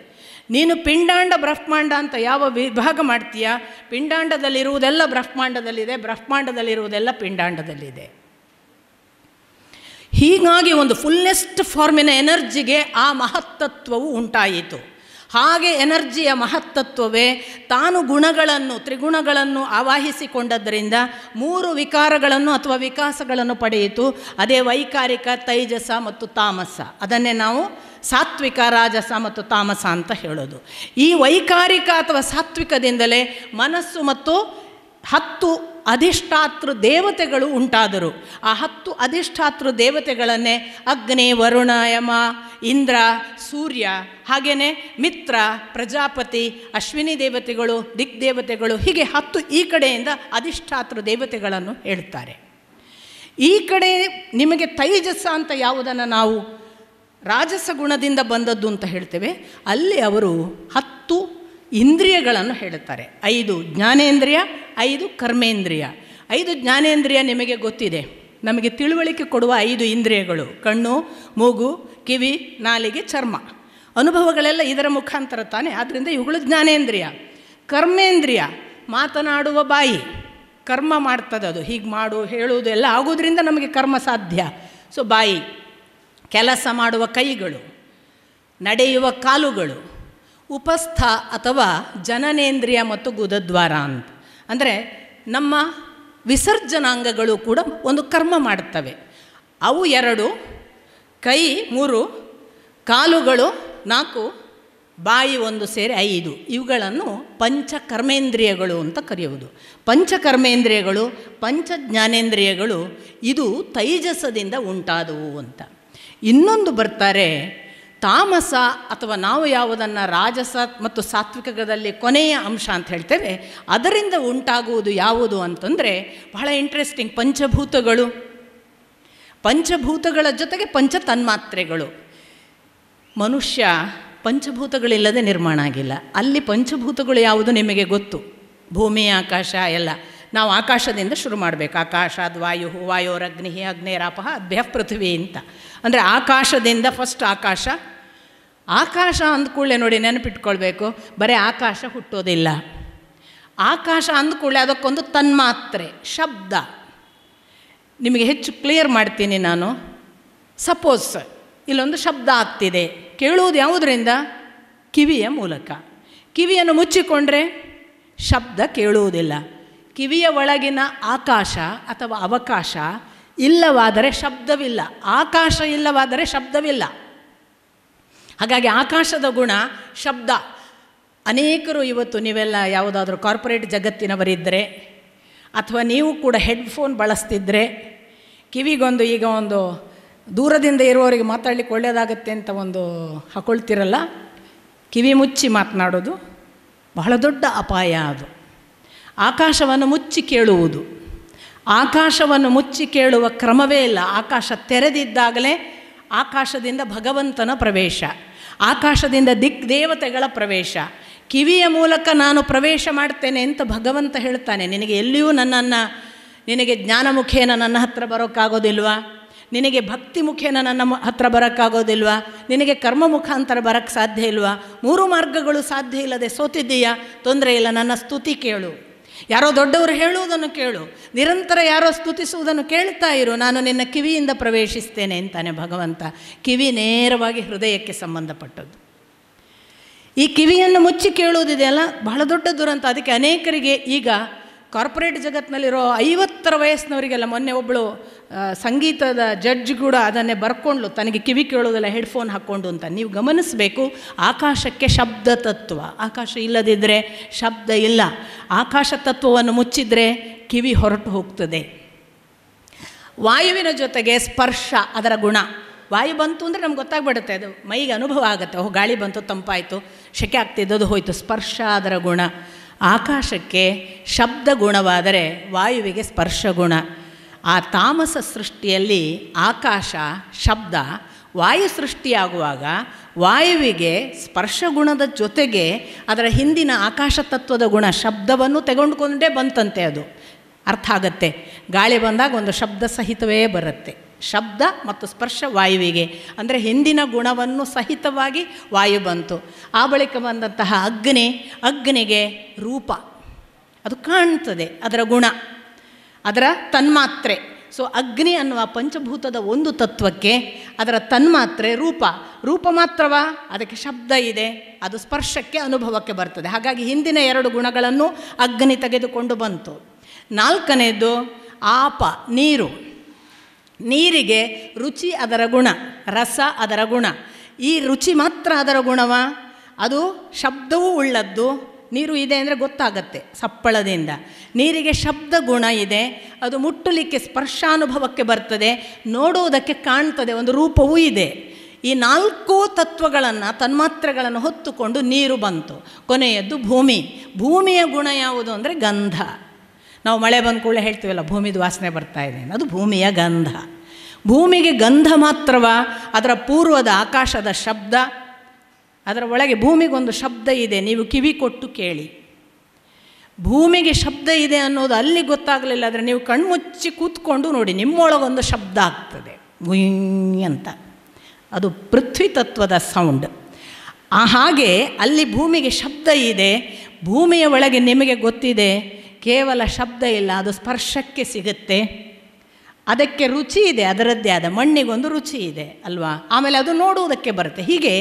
ನೀನು ಪಿಂಡಾಂಡ ಬ್ರಹ್ಮಾಂಡ ಅಂತ ಯಾವ ವಿಭಾಗ ಮಾಡ್ತೀಯಾ, ಪಿಂಡಾಂಡದಲ್ಲಿರುವುದೆಲ್ಲ ಬ್ರಹ್ಮಾಂಡದಲ್ಲಿದೆ, ಬ್ರಹ್ಮಾಂಡದಲ್ಲಿರುವುದೆಲ್ಲ ಪಿಂಡಾಂಡದಲ್ಲಿದೆ. ಹೀಗಾಗಿ ಒಂದು ಫುಲ್ಲೆಸ್ಟ್ ಫಾರ್ಮಿನ ಎನರ್ಜಿಗೆ ಆ ಮಹತ್ತತ್ವವು ಉಂಟಾಯಿತು. ಹಾಗೆ ಎನರ್ಜಿಯ ಮಹತ್ತತ್ವವೇ ತಾನು ಗುಣಗಳನ್ನು, ತ್ರಿಗುಣಗಳನ್ನು ಆವಾಹಿಸಿಕೊಂಡದ್ದರಿಂದ 3 ವಿಕಾರಗಳನ್ನು ಅಥವಾ ವಿಕಾಸಗಳನ್ನು ಪಡೆಯಿತು. ಅದೇ ವೈಕಾರಿಕ, ತೈಜಸ ಮತ್ತು ತಾಮಸ. ಅದನ್ನೇ ನಾವು ಸಾತ್ವಿಕ, ರಾಜಸ ಮತ್ತು ತಾಮಸ ಅಂತ ಹೇಳೋದು. ಈ ವೈಕಾರಿಕ ಅಥವಾ ಸಾತ್ವಿಕದಿಂದಲೇ ಮನಸ್ಸು ಮತ್ತು 10 ಅಧಿಷ್ಠಾತೃ ದೇವತೆಗಳು ಉಂಟಾದರು. ಆ 10 ಅಧಿಷ್ಠಾತೃ ದೇವತೆಗಳನ್ನೇ ಅಗ್ನಿ, ವರುಣ, ಯಮ, ಇಂದ್ರ, ಸೂರ್ಯ, ಹಾಗೆಯೇ ಮಿತ್ರ, ಪ್ರಜಾಪತಿ, ಅಶ್ವಿನಿ ದೇವತೆಗಳು, ದಿಗ್ದೇವತೆಗಳು, ಹೀಗೆ 10 ಈ ಕಡೆಯಿಂದ ಅಧಿಷ್ಠಾತೃ ದೇವತೆಗಳನ್ನು ಹೇಳ್ತಾರೆ. ಈ ಕಡೆ ನಿಮಗೆ ತೈಜಸ ಅಂತ ಯಾವುದನ್ನು ನಾವು ರಾಜಸ ಗುಣದಿಂದ ಬಂದದ್ದು ಅಂತ ಹೇಳ್ತೇವೆ, ಅಲ್ಲಿ ಅವರು 10 ಇಂದ್ರಿಯಗಳನ್ನು ಹೇಳುತ್ತಾರೆ. 5 ಜ್ಞಾನೇಂದ್ರಿಯ, 5 ಕರ್ಮೇಂದ್ರಿಯ. 5 ಜ್ಞಾನೇಂದ್ರಿಯ ನಿಮಗೆ ಗೊತ್ತಿದೆ, ನಮಗೆ ತಿಳುವಳಿಕೆ ಕೊಡುವ 5 ಇಂದ್ರಿಯಗಳು: ಕಣ್ಣು, ಮೂಗು, ಕಿವಿ, ನಾಲಿಗೆ, ಚರ್ಮ. ಅನುಭವಗಳೆಲ್ಲ ಇದರ ಮುಖಾಂತರ ತಾನೆ, ಆದ್ದರಿಂದ ಇವುಗಳು ಜ್ಞಾನೇಂದ್ರಿಯ. ಕರ್ಮೇಂದ್ರಿಯ ಮಾತನಾಡುವ ಬಾಯಿ, ಕರ್ಮ ಮಾಡ್ತದೆ, ಅದು ಹೀಗೆ ಮಾಡು ಹೇಳುವುದು ಎಲ್ಲ ಆಗೋದ್ರಿಂದ ನಮಗೆ ಕರ್ಮ ಸಾಧ್ಯ. ಸೊ ಬಾಯಿ, ಕೆಲಸ ಮಾಡುವ ಕೈಗಳು, ನಡೆಯುವ ಕಾಲುಗಳು, ಉಪಸ್ಥ ಅಥವಾ ಜನನೇಂದ್ರಿಯ ಮತ್ತು ಗುದದ್ವಾರ ಅಂತ. ಅಂದರೆ ನಮ್ಮ ವಿಸರ್ಜನಾಂಗಗಳು ಕೂಡ ಒಂದು ಕರ್ಮ ಮಾಡುತ್ತವೆ. ಅವು 2, ಕೈ 3, ಕಾಲುಗಳು 4, ಬಾಯಿ 1 ಸೇರಿ 5. ಇವುಗಳನ್ನು ಪಂಚಕರ್ಮೇಂದ್ರಿಯಗಳು ಅಂತ ಕರೆಯುವುದು. ಪಂಚಕರ್ಮೇಂದ್ರಿಯಗಳು, ಪಂಚಜ್ಞಾನೇಂದ್ರಿಯಗಳು ಇದು ತೈಜಸದಿಂದ ಉಂಟಾದವು ಅಂತ. ಇನ್ನೊಂದು ಬರ್ತಾರೆ ತಾಮಸ ಅಥವಾ ನಾವು ಯಾವುದನ್ನು ರಾಜಸ ಮತ್ತು ಸಾತ್ವಿಕದಲ್ಲಿ ಕೊನೆಯ ಅಂಶ ಅಂತ ಹೇಳ್ತೇವೆ, ಅದರಿಂದ ಉಂಟಾಗುವುದು ಯಾವುದು ಅಂತಂದರೆ ಬಹಳ ಇಂಟ್ರೆಸ್ಟಿಂಗ್. ಪಂಚಭೂತಗಳು, ಪಂಚಭೂತಗಳ ಜೊತೆಗೆ ಪಂಚ ತನ್ಮಾತ್ರೆಗಳು. ಮನುಷ್ಯ ಪಂಚಭೂತಗಳಿಲ್ಲದೆ ನಿರ್ಮಾಣ ಆಗಿಲ್ಲ. ಅಲ್ಲಿ ಪಂಚಭೂತಗಳು ಯಾವುದು ನಿಮಗೆ ಗೊತ್ತು, ಭೂಮಿ ಆಕಾಶ ಎಲ್ಲ. ನಾವು ಆಕಾಶದಿಂದ ಶುರು ಮಾಡಬೇಕು. ಆಕಾಶಾದ್ ವಾಯು, ವಾಯೋರಗ್ನಿ, ಅಗ್ನೇರಾಪಃ ಅಭ್ಯ ಪೃಥ್ವಿ ಅಂತ. ಅಂದರೆ ಆಕಾಶದಿಂದ ಫಸ್ಟ್ ಆಕಾಶ. ಆಕಾಶ ಅಂದ್ಕೂಡಲೇ ನೋಡಿ ನೆನಪಿಟ್ಕೊಳ್ಬೇಕು, ಬರೀ ಆಕಾಶ ಹುಟ್ಟೋದಿಲ್ಲ. ಆಕಾಶ ಅಂದ್ಕೂಡಲೇ ಅದಕ್ಕೊಂದು ತನ್ಮಾತ್ರೆ, ಶಬ್ದ. ನಿಮಗೆ ಹೆಚ್ಚು ಕ್ಲಿಯರ್ ಮಾಡ್ತೀನಿ ನಾನು. ಸಪೋಸ್ ಇಲ್ಲೊಂದು ಶಬ್ದ ಆಗ್ತಿದೆ, ಕೇಳುವುದು ಯಾವುದರಿಂದ? ಕಿವಿಯ ಮೂಲಕ. ಕಿವಿಯನ್ನು ಮುಚ್ಚಿಕೊಂಡ್ರೆ ಶಬ್ದ ಕೇಳುವುದಿಲ್ಲ. ಕಿವಿಯ ಒಳಗಿನ ಆಕಾಶ ಅಥವಾ ಅವಕಾಶ ಇಲ್ಲವಾದರೆ ಶಬ್ದವಿಲ್ಲ, ಆಕಾಶ ಇಲ್ಲವಾದರೆ ಶಬ್ದವಿಲ್ಲ. ಹಾಗಾಗಿ ಆಕಾಶದ ಗುಣ ಶಬ್ದ. ಅನೇಕರು ಇವತ್ತು ನೀವೆಲ್ಲ ಯಾವುದಾದ್ರೂ ಕಾರ್ಪೊರೇಟ್ ಜಗತ್ತಿನವರಿದ್ದರೆ ಅಥವಾ ನೀವು ಕೂಡ ಹೆಡ್ಫೋನ್ ಬಳಸ್ತಿದ್ರೆ ಕಿವಿಗೊಂದು ಈಗ ಒಂದು ದೂರದಿಂದ ಇರುವವರಿಗೆ ಮಾತಾಡಲಿಕ್ಕೆ ಒಳ್ಳೆಯದಾಗತ್ತೆ ಅಂತ ಒಂದು ಹಾಕೊಳ್ತಿರಲ್ಲ, ಕಿವಿ ಮುಚ್ಚಿ ಮಾತನಾಡೋದು ಬಹಳ ದೊಡ್ಡ ಅಪಾಯ. ಅದು ಆಕಾಶವನ್ನು ಮುಚ್ಚಿ ಕೇಳುವುದು. ಆಕಾಶವನ್ನು ಮುಚ್ಚಿ ಕೇಳುವ ಕ್ರಮವೇ ಇಲ್ಲ. ಆಕಾಶ ತೆರೆದಿದ್ದಾಗಲೇ ಆಕಾಶದಿಂದ ಭಗವಂತನ ಪ್ರವೇಶ, ಆಕಾಶದಿಂದ ದಿಗ್ದೇವತೆಗಳ ಪ್ರವೇಶ. ಕಿವಿಯ ಮೂಲಕ ನಾನು ಪ್ರವೇಶ ಮಾಡ್ತೇನೆ ಅಂತ ಭಗವಂತ ಹೇಳ್ತಾನೆ. ನಿನಗೆ ಎಲ್ಲಿಯೂ ನಿನಗೆ ಜ್ಞಾನ ಮುಖೇನ ನನ್ನ ಹತ್ರ ಬರೋಕ್ಕಾಗೋದಿಲ್ವಾ? ನಿನಗೆ ಭಕ್ತಿ ಮುಖೇನ ನನ್ನ ಹತ್ರ ಬರೋಕ್ಕಾಗೋದಿಲ್ವಾ? ನಿನಗೆ ಕರ್ಮ ಮುಖಾಂತರ ಬರೋಕ್ಕೆ ಸಾಧ್ಯ ಇಲ್ವಾ? 3 ಮಾರ್ಗಗಳು ಸಾಧ್ಯ ಇಲ್ಲದೆ ಸೋತಿದ್ದೀಯಾ? ತೊಂದರೆ ಇಲ್ಲ, ನನ್ನ ಸ್ತುತಿ ಕೇಳು. ಯಾರೋ ದೊಡ್ಡವರು ಹೇಳುವುದನ್ನು ಕೇಳು, ನಿರಂತರ ಯಾರೋ ಸ್ತುತಿಸುವುದನ್ನು ಕೇಳ್ತಾ ಇರು, ನಾನು ನಿನ್ನ ಕಿವಿಯಿಂದ ಪ್ರವೇಶಿಸ್ತೇನೆ ಅಂತಾನೆ ಭಗವಂತ. ಕಿವಿ ನೇರವಾಗಿ ಹೃದಯಕ್ಕೆ ಸಂಬಂಧಪಟ್ಟದ್ದು. ಈ ಕಿವಿಯನ್ನು ಮುಚ್ಚಿ ಕೇಳುವುದಿದೆಯಲ್ಲ, ಬಹಳ ದೊಡ್ಡ ದುರಂತ. ಅದಕ್ಕೆ ಅನೇಕರಿಗೆ ಈಗ ಕಾರ್ಪೊರೇಟ್ ಜಗತ್ತಿನಲ್ಲಿರೋ 50 ವಯಸ್ಸಿನವರಿಗೆಲ್ಲ, ಮೊನ್ನೆ ಒಬ್ಬಳು ಸಂಗೀತದ ಜಡ್ಜ್ ಕೂಡ ಅದನ್ನೇ ಬರ್ಕೊಂಡ್ಲು, ತನಗೆ ಕಿವಿ ಕೇಳೋದಿಲ್ಲ ಹೆಡ್ಫೋನ್ ಹಾಕ್ಕೊಂಡು ಅಂತ. ನೀವು ಗಮನಿಸಬೇಕು, ಆಕಾಶಕ್ಕೆ ಶಬ್ದ ತತ್ವ. ಆಕಾಶ ಇಲ್ಲದಿದ್ದರೆ ಶಬ್ದ ಇಲ್ಲ. ಆಕಾಶ ತತ್ವವನ್ನು ಮುಚ್ಚಿದರೆ ಕಿವಿ ಹೊರಟು ಹೋಗ್ತದೆ. ವಾಯುವಿನ ಜೊತೆಗೆ ಸ್ಪರ್ಶ ಅದರ ಗುಣ. ವಾಯು ಬಂತು ಅಂದರೆ ನಮ್ಗೆ ಗೊತ್ತಾಗ್ಬಿಡುತ್ತೆ, ಅದು ಮೈಗೆ ಅನುಭವ ಆಗುತ್ತೆ. ಗಾಳಿ ಬಂತು, ತಂಪಾಯಿತು, ಶೆಕೆ ಆಗ್ತಿದ್ದದು ಹೋಯಿತು. ಸ್ಪರ್ಶ ಅದರ ಗುಣ. ಆಕಾಶಕ್ಕೆ ಶಬ್ದ ಗುಣವಾದರೆ ವಾಯುವಿಗೆ ಸ್ಪರ್ಶ ಗುಣ. ಆ ತಾಮಸ ಸೃಷ್ಟಿಯಲ್ಲಿ ಆಕಾಶ ಶಬ್ದ, ವಾಯು ಸೃಷ್ಟಿಯಾಗುವಾಗ ವಾಯುವಿಗೆ ಸ್ಪರ್ಶ ಗುಣದ ಜೊತೆಗೆ ಅದರ ಹಿಂದಿನ ಆಕಾಶ ತತ್ವದ ಗುಣ ಶಬ್ದವನ್ನು ತೆಗೆದುಕೊಂಡೇ ಬಂತಂತೆ. ಅದು ಅರ್ಥ ಆಗತ್ತೆ. ಗಾಳಿ ಬಂದಾಗ ಒಂದು ಶಬ್ದ ಸಹಿತವೇ ಬರುತ್ತೆ. ಶಬ್ದ ಮತ್ತು ಸ್ಪರ್ಶ ವಾಯುವಿಗೆ, ಅಂದರೆ ಹಿಂದಿನ ಗುಣವನ್ನು ಸಹಿತವಾಗಿ ವಾಯು ಬಂತು. ಆ ಬಳಿಕ ಬಂದಂತಹ ಅಗ್ನಿಗೆ ರೂಪ, ಅದು ಕಾಣ್ತದೆ, ಅದರ ಗುಣ, ಅದರ ತನ್ಮಾತ್ರೆ. ಸೊ ಅಗ್ನಿ ಅನ್ನುವ ಪಂಚಭೂತದ ಒಂದು ತತ್ವಕ್ಕೆ ಅದರ ತನ್ಮಾತ್ರೆ ರೂಪ ಮಾತ್ರವಾ? ಅದಕ್ಕೆ ಶಬ್ದ ಇದೆ, ಅದು ಸ್ಪರ್ಶಕ್ಕೆ ಅನುಭವಕ್ಕೆ ಬರ್ತದೆ. ಹಾಗಾಗಿ ಹಿಂದಿನ 2 ಗುಣಗಳನ್ನು ಅಗ್ನಿ ತೆಗೆದುಕೊಂಡು ಬಂತು. 4ನೇದು ಆಪ, ನೀರು. ನೀರಿಗೆ ರುಚಿ ಅದರ ಗುಣ, ರಸ ಅದರ ಗುಣ. ಈ ರುಚಿ ಮಾತ್ರ ಅದರ ಗುಣವಾ? ಅದು ಶಬ್ದವೂ ಉಳ್ಳದ್ದು. ನೀರು ಇದೆ ಅಂದರೆ ಗೊತ್ತಾಗತ್ತೆ ಸಪ್ಪಳದಿಂದ. ನೀರಿಗೆ ಶಬ್ದ ಗುಣ ಇದೆ, ಅದು ಮುಟ್ಟಲಿಕ್ಕೆ ಸ್ಪರ್ಶಾನುಭವಕ್ಕೆ ಬರ್ತದೆ, ನೋಡುವುದಕ್ಕೆ ಕಾಣ್ತದೆ, ಒಂದು ರೂಪವೂ ಇದೆ. ಈ 4 ತತ್ವಗಳನ್ನು, ತನ್ಮಾತ್ರೆಗಳನ್ನು ಹೊತ್ತುಕೊಂಡು ನೀರು ಬಂತು. ಕೊನೆಯದ್ದು ಭೂಮಿಯ ಗುಣ ಯಾವುದು ಅಂದರೆ ಗಂಧ. ನಾವು ಮಳೆ ಬಂದ ಕೂಡಲೇ ಹೇಳ್ತೀವಲ್ಲ, ಭೂಮಿದು ವಾಸನೆ ಬರ್ತಾ ಇದೆ, ಅದು ಭೂಮಿಯ ಗಂಧ. ಭೂಮಿಗೆ ಗಂಧ ಮಾತ್ರವಾ? ಅದರ ಪೂರ್ವದ ಆಕಾಶದ ಶಬ್ದ, ಅದರ ಒಳಗೆ ಭೂಮಿಗೊಂದು ಶಬ್ದ ಇದೆ, ನೀವು ಕಿವಿ ಕೊಟ್ಟು ಕೇಳಿ. ಭೂಮಿಗೆ ಶಬ್ದ ಇದೆ ಅನ್ನೋದು ಅಲ್ಲಿ ಗೊತ್ತಾಗಲಿಲ್ಲ ಆದರೆ ನೀವು ಕಣ್ಮುಚ್ಚಿ ಕೂತ್ಕೊಂಡು ನೋಡಿ, ನಿಮ್ಮೊಳಗೊಂದು ಶಬ್ದ ಆಗ್ತದೆ, ಗುಯ್ ಅಂತ. ಅದು ಪೃಥ್ವಿ ತತ್ವದ ಸೌಂಡ್. ಹಾಗೆ ಅಲ್ಲಿ ಭೂಮಿಗೆ ಶಬ್ದ ಇದೆ. ಭೂಮಿಯ ಒಳಗೆ ನಿಮಗೆ ಗೊತ್ತಿದೆ ಕೇವಲ ಶಬ್ದ ಇಲ್ಲ, ಅದು ಸ್ಪರ್ಶಕ್ಕೆ ಸಿಗುತ್ತೆ. ಅದಕ್ಕೆ ರುಚಿ ಇದೆ, ಅದರದ್ದೇ ಆದ ಮಣ್ಣಿಗೊಂದು ರುಚಿ ಇದೆ ಅಲ್ವಾ. ಆಮೇಲೆ ಅದು ನೋಡುವುದಕ್ಕೆ ಬರುತ್ತೆ. ಹೀಗೆ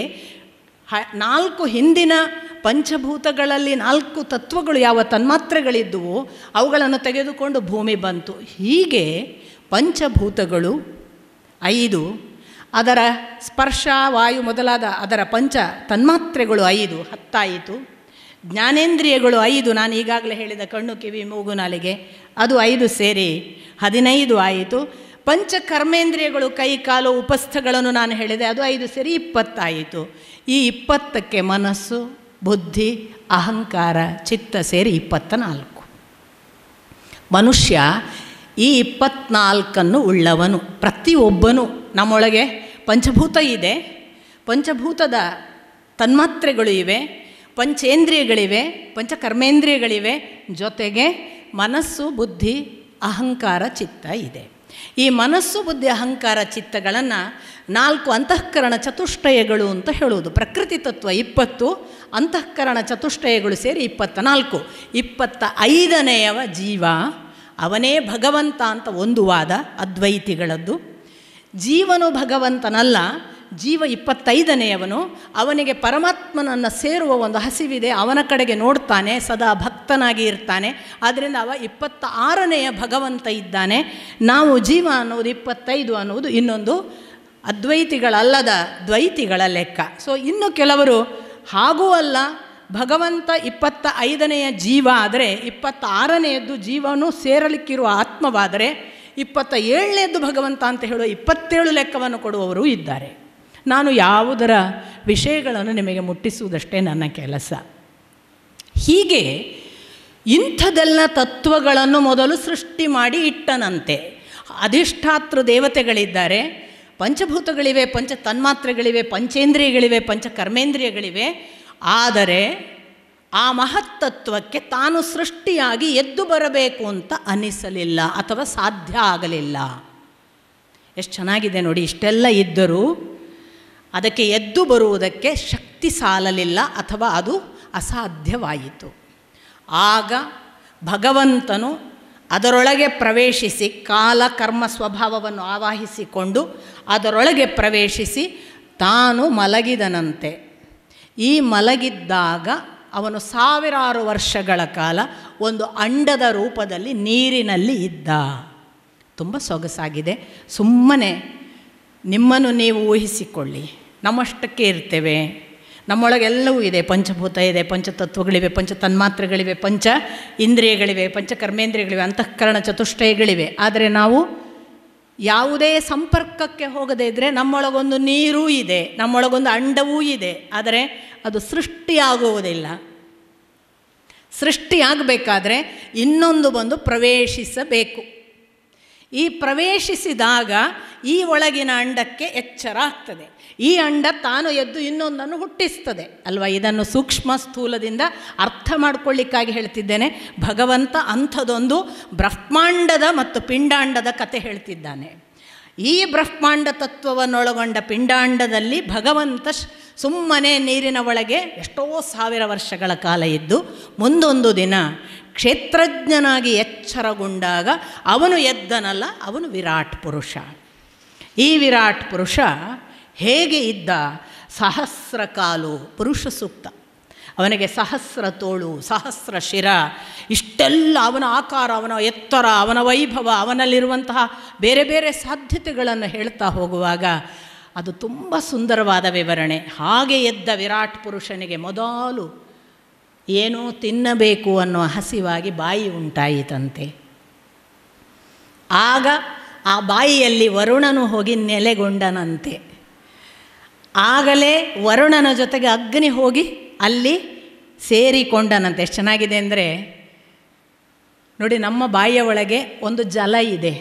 4 ಹಿಂದಿನ ಪಂಚಭೂತಗಳಲ್ಲಿ 4 ತತ್ವಗಳು ಯಾವ ತನ್ಮಾತ್ರೆಗಳಿದ್ದುವು ಅವುಗಳನ್ನು ತೆಗೆದುಕೊಂಡು ಭೂಮಿ ಬಂತು. ಹೀಗೆ ಪಂಚಭೂತಗಳು 5, ಅದರ ಸ್ಪರ್ಶ ವಾಯು ಮೊದಲಾದ ಅದರ ಪಂಚ ತನ್ಮಾತ್ರೆಗಳು 5, 10 ಆಯಿತು. ಜ್ಞಾನೇಂದ್ರಿಯಗಳು 5, ನಾನು ಈಗಾಗಲೇ ಹೇಳಿದ ಕಣ್ಣು ಕಿವಿ ಮೂಗು ನಾಲಿಗೆ ಅದು 5 ಸೇರಿ 15 ಆಯಿತು. ಪಂಚಕರ್ಮೇಂದ್ರಿಯಗಳು ಕೈ ಕಾಲು ಉಪಸ್ಥಗಳನ್ನು ನಾನು ಹೇಳಿದೆ, ಅದು 5 ಸೇರಿ 20 ಆಯಿತು. ಈ 20ಕ್ಕೆ ಮನಸ್ಸು ಬುದ್ಧಿ ಅಹಂಕಾರ ಚಿತ್ತ ಸೇರಿ 24. ಮನುಷ್ಯ ಈ 24 ಉಳ್ಳವನು. ಪ್ರತಿಯೊಬ್ಬನು ನಮ್ಮೊಳಗೆ ಪಂಚಭೂತ ಇದೆ, ಪಂಚಭೂತದ ತನ್ಮಾತ್ರೆಗಳು ಇವೆ, ಪಂಚೇಂದ್ರಿಯಗಳಿವೆ, ಪಂಚಕರ್ಮೇಂದ್ರಿಯಗಳಿವೆ, ಜೊತೆಗೆ ಮನಸ್ಸು ಬುದ್ಧಿ ಅಹಂಕಾರ ಚಿತ್ತ ಇದೆ. ಈ ಮನಸ್ಸು ಬುದ್ಧಿ ಅಹಂಕಾರ ಚಿತ್ತಗಳನ್ನು 4 ಅಂತಃಕರಣ ಚತುಷ್ಟಯಗಳು ಅಂತ ಹೇಳುವುದು. ಪ್ರಕೃತಿ ತತ್ವ 20, ಅಂತಃಕರಣ ಚತುಷ್ಟಯಗಳು ಸೇರಿ 24. 25ನೆಯವ ಜೀವ, ಅವನೇ ಭಗವಂತ ಅಂತ ಒಂದು ವಾದ ಅದ್ವೈತಿಗಳದ್ದು. ಜೀವನು ಭಗವಂತನಲ್ಲ, ಜೀವ 25ನೆಯವನು. ಅವನಿಗೆ ಪರಮಾತ್ಮನನ್ನು ಸೇರುವ ಒಂದು ಹಸಿವಿದೆ, ಅವನ ಕಡೆಗೆ ನೋಡ್ತಾನೆ, ಸದಾ ಭಕ್ತನಾಗಿ ಇರ್ತಾನೆ. ಆದ್ದರಿಂದ ಅವ 26ನೆಯ ಭಗವಂತ ಇದ್ದಾನೆ. ನಾವು ಜೀವ ಅನ್ನೋದು 25 ಅನ್ನುವುದು ಇನ್ನೊಂದು ಅದ್ವೈತಿಗಳಲ್ಲದ ದ್ವೈತಿಗಳ ಲೆಕ್ಕ. ಸೊ ಇನ್ನು ಕೆಲವರು ಹಾಗೂ ಅಲ್ಲ, ಭಗವಂತ 25ನೆಯ ಜೀವ ಆದರೆ 26ನೆಯದ್ದು ಜೀವನು ಸೇರಲಿಕ್ಕಿರುವ ಆತ್ಮವಾದರೆ 27ನೆಯದ್ದು ಭಗವಂತ ಅಂತ ಹೇಳುವ 27 ಲೆಕ್ಕವನ್ನು ಕೊಡುವವರು ಇದ್ದಾರೆ. ನಾನು ಯಾವುದರ ವಿಷಯಗಳನ್ನು ನಿಮಗೆ ಮುಟ್ಟಿಸುವುದಷ್ಟೇ ನನ್ನ ಕೆಲಸ. ಹೀಗೆ ಇಂಥದೆಲ್ಲ ತತ್ವಗಳನ್ನು ಮೊದಲು ಸೃಷ್ಟಿ ಮಾಡಿ ಇಟ್ಟನಂತೆ. ಅಧಿಷ್ಠಾತೃ ದೇವತೆಗಳಿದ್ದಾರೆ, ಪಂಚಭೂತಗಳಿವೆ, ಪಂಚ ತನ್ಮಾತ್ರೆಗಳಿವೆ, ಪಂಚೇಂದ್ರಿಯಗಳಿವೆ, ಪಂಚಕರ್ಮೇಂದ್ರಿಯಗಳಿವೆ. ಆದರೆ ಆ ಮಹತ್ತತ್ವಕ್ಕೆ ತಾನು ಸೃಷ್ಟಿಯಾಗಿ ಎದ್ದು ಬರಬೇಕು ಅಂತ ಅನ್ನಿಸಲಿಲ್ಲ ಅಥವಾ ಸಾಧ್ಯ ಆಗಲಿಲ್ಲ. ಎಷ್ಟು ಚೆನ್ನಾಗಿದೆ ನೋಡಿ. ಇಷ್ಟೆಲ್ಲ ಇದ್ದರೂ ಅದಕ್ಕೆ ಎದ್ದು ಬರುವುದಕ್ಕೆ ಶಕ್ತಿ ಸಾಲಲಿಲ್ಲ ಅಥವಾ ಅದು ಅಸಾಧ್ಯವಾಯಿತು. ಆಗ ಭಗವಂತನು ಅದರೊಳಗೆ ಪ್ರವೇಶಿಸಿ ಕಾಲ ಕರ್ಮ ಸ್ವಭಾವವನ್ನು ಆವಾಹಿಸಿಕೊಂಡು ಅದರೊಳಗೆ ಪ್ರವೇಶಿಸಿ ತಾನು ಮಲಗಿದನಂತೆ. ಈ ಮಲಗಿದ್ದಾಗ ಅವನು 1000 ವರ್ಷಗಳ ಕಾಲ ಒಂದು ಅಂಡದ ರೂಪದಲ್ಲಿ ನೀರಿನಲ್ಲಿ ಇದ್ದ. ತುಂಬ ಸೊಗಸಾಗಿದೆ. ಸುಮ್ಮನೆ ನಿಮ್ಮನ್ನು ನೀವು ಊಹಿಸಿಕೊಳ್ಳಿ. ನಮ್ಮಷ್ಟಕ್ಕೆ ಇರ್ತೇವೆ, ನಮ್ಮೊಳಗೆಲ್ಲವೂ ಇದೆ. ಪಂಚಭೂತ ಇದೆ, ಪಂಚತತ್ವಗಳಿವೆ, ಪಂಚ ತನ್ಮಾತ್ರೆಗಳಿವೆ, ಪಂಚ ಇಂದ್ರಿಯಗಳಿವೆ, ಪಂಚಕರ್ಮೇಂದ್ರಿಯಗಳಿವೆ, ಅಂತಃಕರಣ ಚತುಷ್ಟಯಗಳಿವೆ. ಆದರೆ ನಾವು ಯಾವುದೇ ಸಂಪರ್ಕಕ್ಕೆ ಹೋಗದೇ ಇದ್ದರೆ ನಮ್ಮೊಳಗೊಂದು ನೀರೂ ಇದೆ, ನಮ್ಮೊಳಗೊಂದು ಅಂಡವೂ ಇದೆ. ಆದರೆ ಅದು ಸೃಷ್ಟಿಯಾಗುವುದಿಲ್ಲ. ಸೃಷ್ಟಿಯಾಗಬೇಕಾದ್ರೆ ಇನ್ನೊಂದು ಬಂದು ಪ್ರವೇಶಿಸಬೇಕು. ಈ ಪ್ರವೇಶಿಸಿದಾಗ ಈ ಒಳಗಿನ ಅಂಡಕ್ಕೆ ಎಚ್ಚರ ಆಗ್ತದೆ. ಈ ಅಂಡ ತಾನು ಎದ್ದು ಇನ್ನೊಂದನ್ನು ಹುಟ್ಟಿಸ್ತದೆ ಅಲ್ವಾ. ಇದನ್ನು ಸೂಕ್ಷ್ಮ ಸ್ಥೂಲದಿಂದ ಅರ್ಥ ಮಾಡಿಕೊಳ್ಳಿಕ್ಕಾಗಿ ಹೇಳ್ತಿದ್ದೇನೆ. ಭಗವಂತ ಅಂಥದೊಂದು ಬ್ರಹ್ಮಾಂಡದ ಮತ್ತು ಪಿಂಡಾಂಡದ ಕತೆ ಹೇಳ್ತಿದ್ದಾನೆ. ಈ ಬ್ರಹ್ಮಾಂಡ ತತ್ವವನ್ನೊಳಗೊಂಡ ಪಿಂಡಾಂಡದಲ್ಲಿ ಭಗವಂತ ಸುಮ್ಮನೆ ನೀರಿನ ಒಳಗೆ ಎಷ್ಟೋ 1000 ವರ್ಷಗಳ ಕಾಲ ಇದ್ದು ಮುಂದೊಂದು ದಿನ ಕ್ಷೇತ್ರಜ್ಞನಾಗಿ ಎಚ್ಚರಗೊಂಡಾಗ ಅವನು ಎದ್ದನಲ್ಲ, ಅವನು ವಿರಾಟ್ ಪುರುಷ. ಈ ವಿರಾಟ್ ಪುರುಷ ಹೇಗೆ ಇದ್ದ? ಸಹಸ್ರ ಕಾಲು ಪುರುಷ ಸೂಕ್ತ. ಅವನಿಗೆ ಸಹಸ್ರ ತೋಳು, ಸಹಸ್ರ ಶಿರ, ಇಷ್ಟೆಲ್ಲ ಅವನ ಆಕಾರ, ಅವನ ಎತ್ತರ, ಅವನ ವೈಭವ, ಅವನಲ್ಲಿರುವಂತಹ ಬೇರೆ ಬೇರೆ ಸಾಧ್ಯತೆಗಳನ್ನು ಹೇಳ್ತಾ ಹೋಗುವಾಗ ಅದು ತುಂಬ ಸುಂದರವಾದ ವಿವರಣೆ. ಹಾಗೆ ಎದ್ದ ವಿರಾಟ್ ಪುರುಷನಿಗೆ ಮೊದಲು ಏನೋ ತಿನ್ನಬೇಕು ಅನ್ನೋ ಹಸಿವಾಗಿ ಬಾಯಿ ಉಂಟಾಯಿತಂತೆ. ಆಗ ಆ ಬಾಯಿಯಲ್ಲಿ ವರುಣನು ಹೋಗಿ ನೆಲೆಗೊಂಡನಂತೆ. ಆಗಲೇ ವರುಣನ ಜೊತೆಗೆ ಅಗ್ನಿ ಹೋಗಿ ಅಲ್ಲಿ ಸೇರಿಕೊಂಡನಂತೆ. ಎಷ್ಟು ಚೆನ್ನಾಗಿದೆ ಅಂದರೆ ನೋಡಿ, ನಮ್ಮ ಬಾಯಿಯ ಒಳಗೆ ಒಂದು ಜಲ ಇದೆ.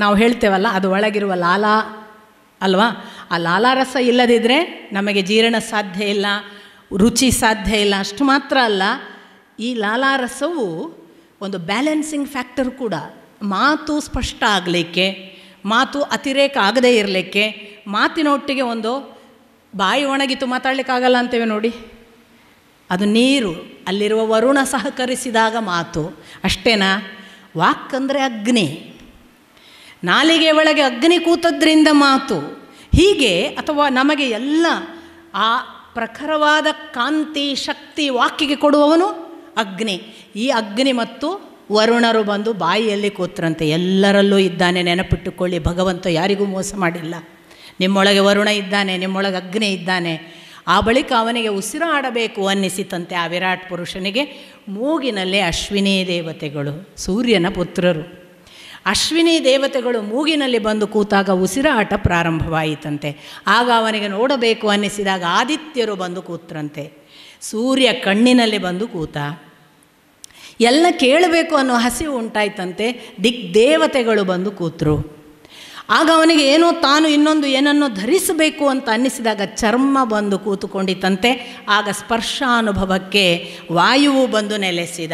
ನಾವು ಹೇಳ್ತೇವಲ್ಲ, ಅದು ಒಳಗಿರುವ ಲಾಲ ಅಲ್ವಾ. ಆ ಲಾಲಾರಸ ಇಲ್ಲದಿದ್ದರೆ ನಮಗೆ ಜೀರ್ಣ ಸಾಧ್ಯ ಇಲ್ಲ, ರುಚಿ ಸಾಧ್ಯ ಇಲ್ಲ. ಅಷ್ಟು ಮಾತ್ರ ಅಲ್ಲ, ಈ ಲಾಲಾರಸವು ಒಂದು ಬ್ಯಾಲೆನ್ಸಿಂಗ್ ಫ್ಯಾಕ್ಟರ್ ಕೂಡ. ಮಾತು ಸ್ಪಷ್ಟ ಆಗಲಿಕ್ಕೆ, ಮಾತು ಅತಿರೇಕ ಆಗದೇ ಇರಲಿಕ್ಕೆ, ಮಾತಿನೊಟ್ಟಿಗೆ ಒಂದು ಬಾಯಿ ಒಣಗಿತು ಮಾತಾಡಲಿಕ್ಕಾಗಲ್ಲ ಅಂತೇವೆ ನೋಡಿ, ಅದು ನೀರು. ಅಲ್ಲಿರುವ ವರುಣ ಸಹಕರಿಸಿದಾಗ ಮಾತು. ಅಷ್ಟೇನಾ? ವಾಕ್ ಅಂದರೆ ಅಗ್ನಿ. ನಾಲಿಗೆ ಒಳಗೆ ಅಗ್ನಿ ಕೂತದ್ರಿಂದ ಮಾತು. ಹೀಗೆ ಅಥವಾ ನಮಗೆ ಎಲ್ಲ ಆ ಪ್ರಖರವಾದ ಕಾಂತಿ ಶಕ್ತಿ ವಾಕಿಗೆ ಕೊಡುವವನು ಅಗ್ನಿ. ಈ ಅಗ್ನಿ ಮತ್ತು ವರುಣರು ಬಂದು ಬಾಯಿಯಲ್ಲಿ ಕೂತ್ರಂತೆ. ಎಲ್ಲರಲ್ಲೂ ಇದ್ದಾನೆ, ನೆನಪಿಟ್ಟುಕೊಳ್ಳಿ. ಭಗವಂತ ಯಾರಿಗೂ ಮೋಸ ಮಾಡಿಲ್ಲ. ನಿಮ್ಮೊಳಗೆ ವರುಣ ಇದ್ದಾನೆ, ನಿಮ್ಮೊಳಗೆ ಅಗ್ನಿ ಇದ್ದಾನೆ. ಆ ಬಳಿಕ ಅವನಿಗೆ ಉಸಿರಾಡಬೇಕು ಅನ್ನಿಸಿತಂತೆ ಆ ವಿರಾಟ್ ಪುರುಷನಿಗೆ. ಮೂಗಿನಲ್ಲಿ ಅಶ್ವಿನಿ ದೇವತೆಗಳು, ಸೂರ್ಯನ ಪುತ್ರರು, ಅಶ್ವಿನಿ ದೇವತೆಗಳು ಮೂಗಿನಲ್ಲಿ ಬಂದು ಕೂತಾಗ ಉಸಿರಾಟ ಪ್ರಾರಂಭವಾಯಿತಂತೆ. ಆಗ ಅವನಿಗೆ ನೋಡಬೇಕು ಅನ್ನಿಸಿದಾಗ ಆದಿತ್ಯರು ಬಂದು ಕೂತ್ರಂತೆ. ಸೂರ್ಯ ಕಣ್ಣಿನಲ್ಲಿ ಬಂದು ಕೂತ. ಎಲ್ಲ ಕೇಳಬೇಕು ಅನ್ನೋ ಹಸಿವು ಉಂಟಾಯ್ತಂತೆ. ದಿಗ್ದೇವತೆಗಳು ಬಂದು ಕೂತರು. ಆಗ ಅವನಿಗೆ ಏನೋ ತಾನು ಇನ್ನೊಂದು ಏನನ್ನೋ ಧರಿಸಬೇಕು ಅಂತ ಅನ್ನಿಸಿದಾಗ ಚರ್ಮ ಬಂದು ಕೂತುಕೊಂಡಿತಂತೆ. ಆಗ ಸ್ಪರ್ಶಾನುಭವಕ್ಕೆ ವಾಯುವು ಬಂದು ನೆಲೆಸಿದ.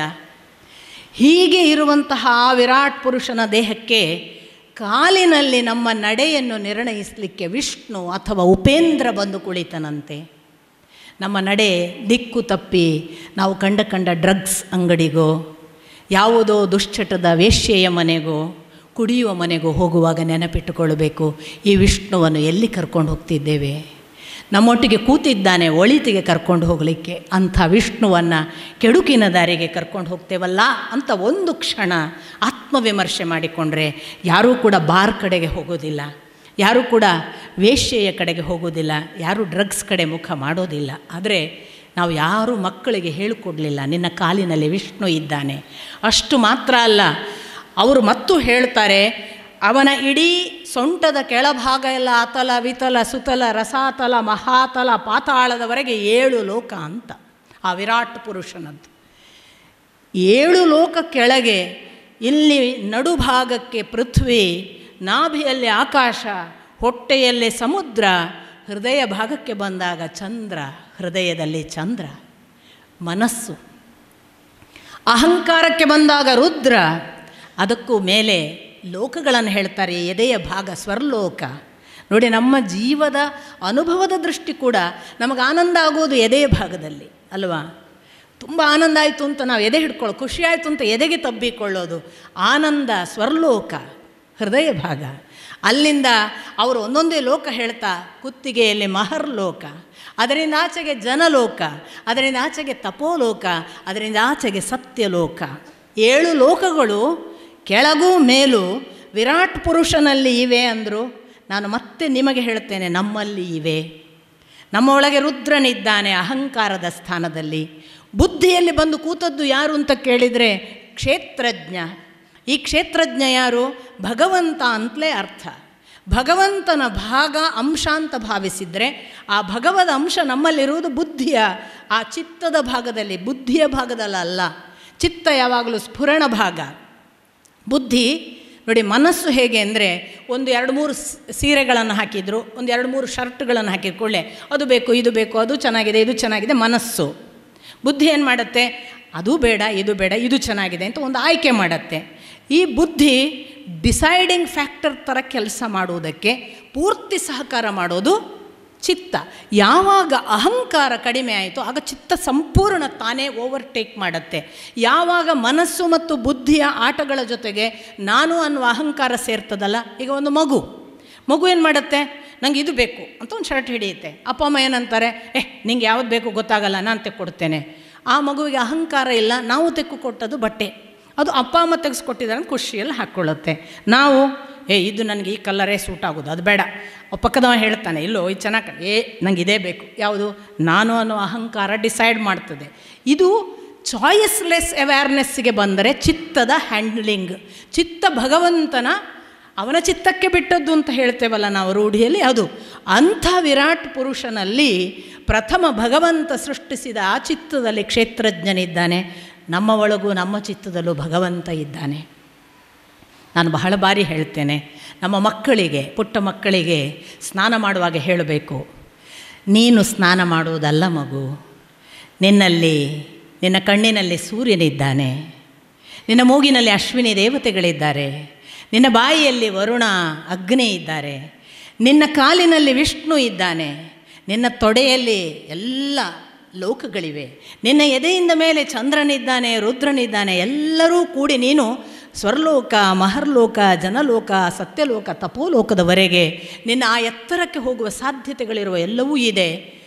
ಹೀಗೆ ಇರುವಂತಹ ವಿರಾಟ್ ಪುರುಷನ ದೇಹಕ್ಕೆ ಕಾಲಿನಲ್ಲಿ ನಮ್ಮ ನಡೆಯನ್ನು ನಿರ್ಣಯಿಸಲಿಕ್ಕೆ ವಿಷ್ಣು ಅಥವಾ ಉಪೇಂದ್ರ ಬಂದು ಕುಳಿತನಂತೆ. ನಮ್ಮ ನಡೆ ದಿಕ್ಕು ತಪ್ಪಿ ನಾವು ಕಂಡ ಡ್ರಗ್ಸ್ ಅಂಗಡಿಗೋ, ಯಾವುದೋ ದುಶ್ಚಟದ ವೇಶ್ಯೆಯ ಮನೆಗೋ, ಕುಡಿಯುವ ಮನೆಗೂ ಹೋಗುವಾಗ ನೆನಪಿಟ್ಟುಕೊಳ್ಳಬೇಕು, ಈ ವಿಷ್ಣುವನ್ನು ಎಲ್ಲಿ ಕರ್ಕೊಂಡು ಹೋಗ್ತಿದ್ದೇವೆ. ನಮ್ಮೊಟ್ಟಿಗೆ ಕೂತಿದ್ದಾನೆ ಒಳಿತಿಗೆ ಕರ್ಕೊಂಡು ಹೋಗಲಿಕ್ಕೆ. ಅಂಥ ವಿಷ್ಣುವನ್ನು ಕೆಡುಕಿನ ದಾರಿಗೆ ಕರ್ಕೊಂಡು ಹೋಗ್ತೇವಲ್ಲ ಅಂತ ಒಂದು ಕ್ಷಣ ಆತ್ಮವಿಮರ್ಶೆ ಮಾಡಿಕೊಂಡ್ರೆ ಯಾರೂ ಕೂಡ ಬಾರ್ ಕಡೆಗೆ ಹೋಗೋದಿಲ್ಲ, ಯಾರೂ ಕೂಡ ವೇಶ್ಯೆಯ ಕಡೆಗೆ ಹೋಗೋದಿಲ್ಲ, ಯಾರೂ ಡ್ರಗ್ಸ್ ಕಡೆ ಮುಖ ಮಾಡೋದಿಲ್ಲ. ಆದರೆ ನಾವು ಯಾರೂ ಮಕ್ಕಳಿಗೆ ಹೇಳಿಕೊಡಲಿಲ್ಲ ನಿನ್ನ ಕಾಲಿನಲ್ಲಿ ವಿಷ್ಣು ಇದ್ದಾನೆ. ಅಷ್ಟು ಮಾತ್ರ ಅಲ್ಲ, ಅವರು ಮತ್ತು ಹೇಳ್ತಾರೆ, ಅವನ ಇಡೀ ಸೊಂಟದ ಕೆಳಭಾಗ ಎಲ್ಲ ಅತಲ ವಿತಲ ಸುತಲ ರಸಾತಲ ಮಹಾತಲ ಪಾತಾಳದವರೆಗೆ 7 ಲೋಕ ಅಂತ ಆ ವಿರಾಟ್ ಪುರುಷನದ್ದು. 7 ಲೋಕ ಕೆಳಗೆ, ಇಲ್ಲಿ ನಡುಭಾಗಕ್ಕೆ ಪೃಥ್ವಿ, ನಾಭಿಯಲ್ಲಿ ಆಕಾಶ, ಹೊಟ್ಟೆಯಲ್ಲಿ ಸಮುದ್ರ, ಹೃದಯ ಭಾಗಕ್ಕೆ ಬಂದಾಗ ಚಂದ್ರ, ಹೃದಯದಲ್ಲಿ ಚಂದ್ರ, ಮನಸ್ಸು, ಅಹಂಕಾರಕ್ಕೆ ಬಂದಾಗ ರುದ್ರ, ಅದಕ್ಕೂ ಮೇಲೆ ಲೋಕಗಳನ್ನು ಹೇಳ್ತಾರೆ. ಎದೆಯ ಭಾಗ ಸ್ವರ್ಲೋಕ. ನೋಡಿ, ನಮ್ಮ ಜೀವದ ಅನುಭವದ ದೃಷ್ಟಿ ಕೂಡ ನಮಗೆ ಆನಂದ ಆಗೋದು ಎದೆಯ ಭಾಗದಲ್ಲಿ ಅಲ್ವಾ. ತುಂಬ ಆನಂದ ಆಯಿತು ಅಂತ ನಾವು ಎದೆ ಹಿಡ್ಕೊಳ್ಳೋ, ಖುಷಿ ಆಯಿತು ಅಂತ ಎದೆಗೆ ತಬ್ಬಿಕೊಳ್ಳೋದು ಆನಂದ ಸ್ವರ್ಲೋಕ, ಹೃದಯ ಭಾಗ. ಅಲ್ಲಿಂದ ಅವರು ಒಂದೊಂದೇ ಲೋಕ ಹೇಳ್ತಾ, ಕುತ್ತಿಗೆಯಲ್ಲಿ ಮಹರ್ಲೋಕ, ಅದರಿಂದ ಆಚೆಗೆ ಜನಲೋಕ, ಅದರಿಂದ ಆಚೆಗೆ ತಪೋಲೋಕ, ಅದರಿಂದ ಆಚೆಗೆ ಸತ್ಯಲೋಕ. 7 ಲೋಕಗಳು ಕೆಳಗೂ ಮೇಲೂ ವಿರಾಟ್ ಪುರುಷನಲ್ಲಿ ಇವೆ ಅಂದರು. ನಾನು ಮತ್ತೆ ನಿಮಗೆ ಹೇಳ್ತೇನೆ, ನಮ್ಮಲ್ಲಿ ಇವೆ. ನಮ್ಮ ಒಳಗೆ ರುದ್ರನಿದ್ದಾನೆ ಅಹಂಕಾರದ ಸ್ಥಾನದಲ್ಲಿ. ಬುದ್ಧಿಯಲ್ಲಿ ಬಂದು ಕೂತದ್ದು ಯಾರು ಅಂತ ಕೇಳಿದರೆ ಕ್ಷೇತ್ರಜ್ಞ. ಈ ಕ್ಷೇತ್ರಜ್ಞ ಯಾರು? ಭಗವಂತ ಅಂತಲೇ ಅರ್ಥ. ಭಗವಂತನ ಭಾಗ ಅಂಶ ಅಂತ ಭಾವಿಸಿದರೆ ಆ ಭಗವದ ಅಂಶ ನಮ್ಮಲ್ಲಿರುವುದು ಬುದ್ಧಿಯ ಆ ಚಿತ್ತದ ಭಾಗದಲ್ಲಿ, ಬುದ್ಧಿಯ ಭಾಗದಲ್ಲ. ಚಿತ್ತ ಯಾವಾಗಲೂ ಸ್ಫುರಣ ಭಾಗ. ಬುದ್ಧಿ ನೋಡಿ, ಮನಸ್ಸು ಹೇಗೆ ಅಂದರೆ, ಒಂದು 2-3 ಸೀರೆಗಳನ್ನು ಹಾಕಿದ್ರು, ಒಂದು 2-3 ಶರ್ಟ್ಗಳನ್ನು ಹಾಕಿಕೊಳ್ಳೆ, ಅದು ಬೇಕು ಇದು ಬೇಕು, ಅದು ಚೆನ್ನಾಗಿದೆ ಇದು ಚೆನ್ನಾಗಿದೆ, ಮನಸ್ಸು. ಬುದ್ಧಿ ಏನು ಮಾಡುತ್ತೆ? ಅದು ಬೇಡ ಇದು ಬೇಡ, ಇದು ಚೆನ್ನಾಗಿದೆ ಅಂತ ಒಂದು ಆಯ್ಕೆ ಮಾಡುತ್ತೆ. ಈ ಬುದ್ಧಿ ಡಿಸೈಡಿಂಗ್ ಫ್ಯಾಕ್ಟರ್ ಥರ ಕೆಲಸ ಮಾಡುವುದಕ್ಕೆ ಪೂರ್ತಿ ಸಹಕಾರ ಮಾಡೋದು ಚಿತ್ತ. ಯಾವಾಗ ಅಹಂಕಾರ ಕಡಿಮೆ ಆಯಿತು ಆಗ ಚಿತ್ತ ಸಂಪೂರ್ಣ ತಾನೇ ಓವರ್ಟೇಕ್ ಮಾಡುತ್ತೆ. ಯಾವಾಗ ಮನಸ್ಸು ಮತ್ತು ಬುದ್ಧಿಯ ಆಟಗಳ ಜೊತೆಗೆ ನಾನು ಅನ್ನುವ ಅಹಂಕಾರ ಸೇರ್ತದಲ್ಲ, ಈಗ ಒಂದು ಮಗು ಏನು ಮಾಡುತ್ತೆ? ನಂಗೆ ಇದು ಬೇಕು ಅಂತ ಒಂದು ಶರ್ಟ್ ಹಿಡಿಯುತ್ತೆ. ಅಪ್ಪ ಅಮ್ಮ ಏನಂತಾರೆ, ನಿಂಗೆ ಯಾವ್ದು ಬೇಕು ಗೊತ್ತಾಗಲ್ಲ, ನಾನು ತೆಕ್ಕೊಡ್ತೇನೆ. ಆ ಮಗುವಿಗೆ ಅಹಂಕಾರ ಇಲ್ಲ, ನಾವು ತೆಕ್ಕು ಕೊಟ್ಟದು ಬಟ್ಟೆ, ಅದು ಅಪ್ಪ ಅಮ್ಮ ತೆಗೆಸ್ಕೊಟ್ಟಿದ್ದಾರೆ ಅಂತ ಖುಷಿಯಲ್ಲಿ ಹಾಕ್ಕೊಳ್ಳುತ್ತೆ. ನಾವು ಇದು ನನಗೆ ಈ ಕಲರೇ ಸೂಟ್ ಆಗೋದು, ಅದು ಬೇಡ. ಪಕ್ಕದವ ಹೇಳ್ತಾನೆ, ಇಲ್ಲೋ ಇದು ಚೆನ್ನಾಗಿ, ನಂಗೆ ಇದೇ ಬೇಕು. ಯಾವುದು? ನಾನು ಅನ್ನೋ ಅಹಂಕಾರ ಡಿಸೈಡ್ ಮಾಡ್ತದೆ. ಇದು ಚಾಯ್ಸ್ಲೆಸ್ ಅವೇರ್ನೆಸ್ಸಿಗೆ ಬಂದರೆ ಚಿತ್ತದ ಹ್ಯಾಂಡ್ಲಿಂಗ್. ಚಿತ್ತ ಭಗವಂತನ ಅವನ ಚಿತ್ತಕ್ಕೆ ಬಿಟ್ಟದ್ದು ಅಂತ ಹೇಳ್ತೇವಲ್ಲ ನಾವು ರೂಢಿಯಲ್ಲಿ, ಅದು ಅಂಥ ವಿರಾಟ್ ಪುರುಷನಲ್ಲಿ ಪ್ರಥಮ ಭಗವಂತ ಸೃಷ್ಟಿಸಿದ ಆ ಚಿತ್ತದಲ್ಲಿ ಕ್ಷೇತ್ರಜ್ಞನಿದ್ದಾನೆ. ನಮ್ಮ ಒಳಗೂ ನಮ್ಮ ಚಿತ್ತದಲ್ಲೂ ಭಗವಂತ ಇದ್ದಾನೆ. ನಾನು ಬಹಳ ಬಾರಿ ಹೇಳ್ತೇನೆ, ನಮ್ಮ ಮಕ್ಕಳಿಗೆ, ಪುಟ್ಟ ಮಕ್ಕಳಿಗೆ ಸ್ನಾನ ಮಾಡುವಾಗ ಹೇಳಬೇಕು, ನೀನು ಸ್ನಾನ ಮಾಡುವುದಲ್ಲ ಮಗು, ನಿನ್ನ ಕಣ್ಣಿನಲ್ಲಿ ಸೂರ್ಯನಿದ್ದಾನೆ, ನಿನ್ನ ಮೂಗಿನಲ್ಲಿ ಅಶ್ವಿನಿ ದೇವತೆಗಳಿದ್ದಾರೆ, ನಿನ್ನ ಬಾಯಿಯಲ್ಲಿ ವರುಣ ಅಗ್ನಿ ಇದ್ದಾರೆ, ನಿನ್ನ ಕಾಲಿನಲ್ಲಿ ವಿಷ್ಣು ಇದ್ದಾನೆ, ನಿನ್ನ ತೊಡೆಯಲ್ಲಿ ಎಲ್ಲ ಲೋಕಗಳಿವೆ, ನಿನ್ನ ಎದೆಯಿಂದ ಮೇಲೆ ಚಂದ್ರನಿದ್ದಾನೆ, ರುದ್ರನಿದ್ದಾನೆ. ಎಲ್ಲರೂ ಕೂಡಿ ನೀನು ಸ್ವರ್ಲೋಕ, ಮಹರ್ಲೋಕ, ಜನಲೋಕ, ಸತ್ಯಲೋಕ, ತಪೋಲೋಕದವರೆಗೆ ನಿನ್ನ ಆ ಎತ್ತರಕ್ಕೆ ಹೋಗುವ ಸಾಧ್ಯತೆಗಳಿರುವ ಎಲ್ಲವೂ ಇದೆ.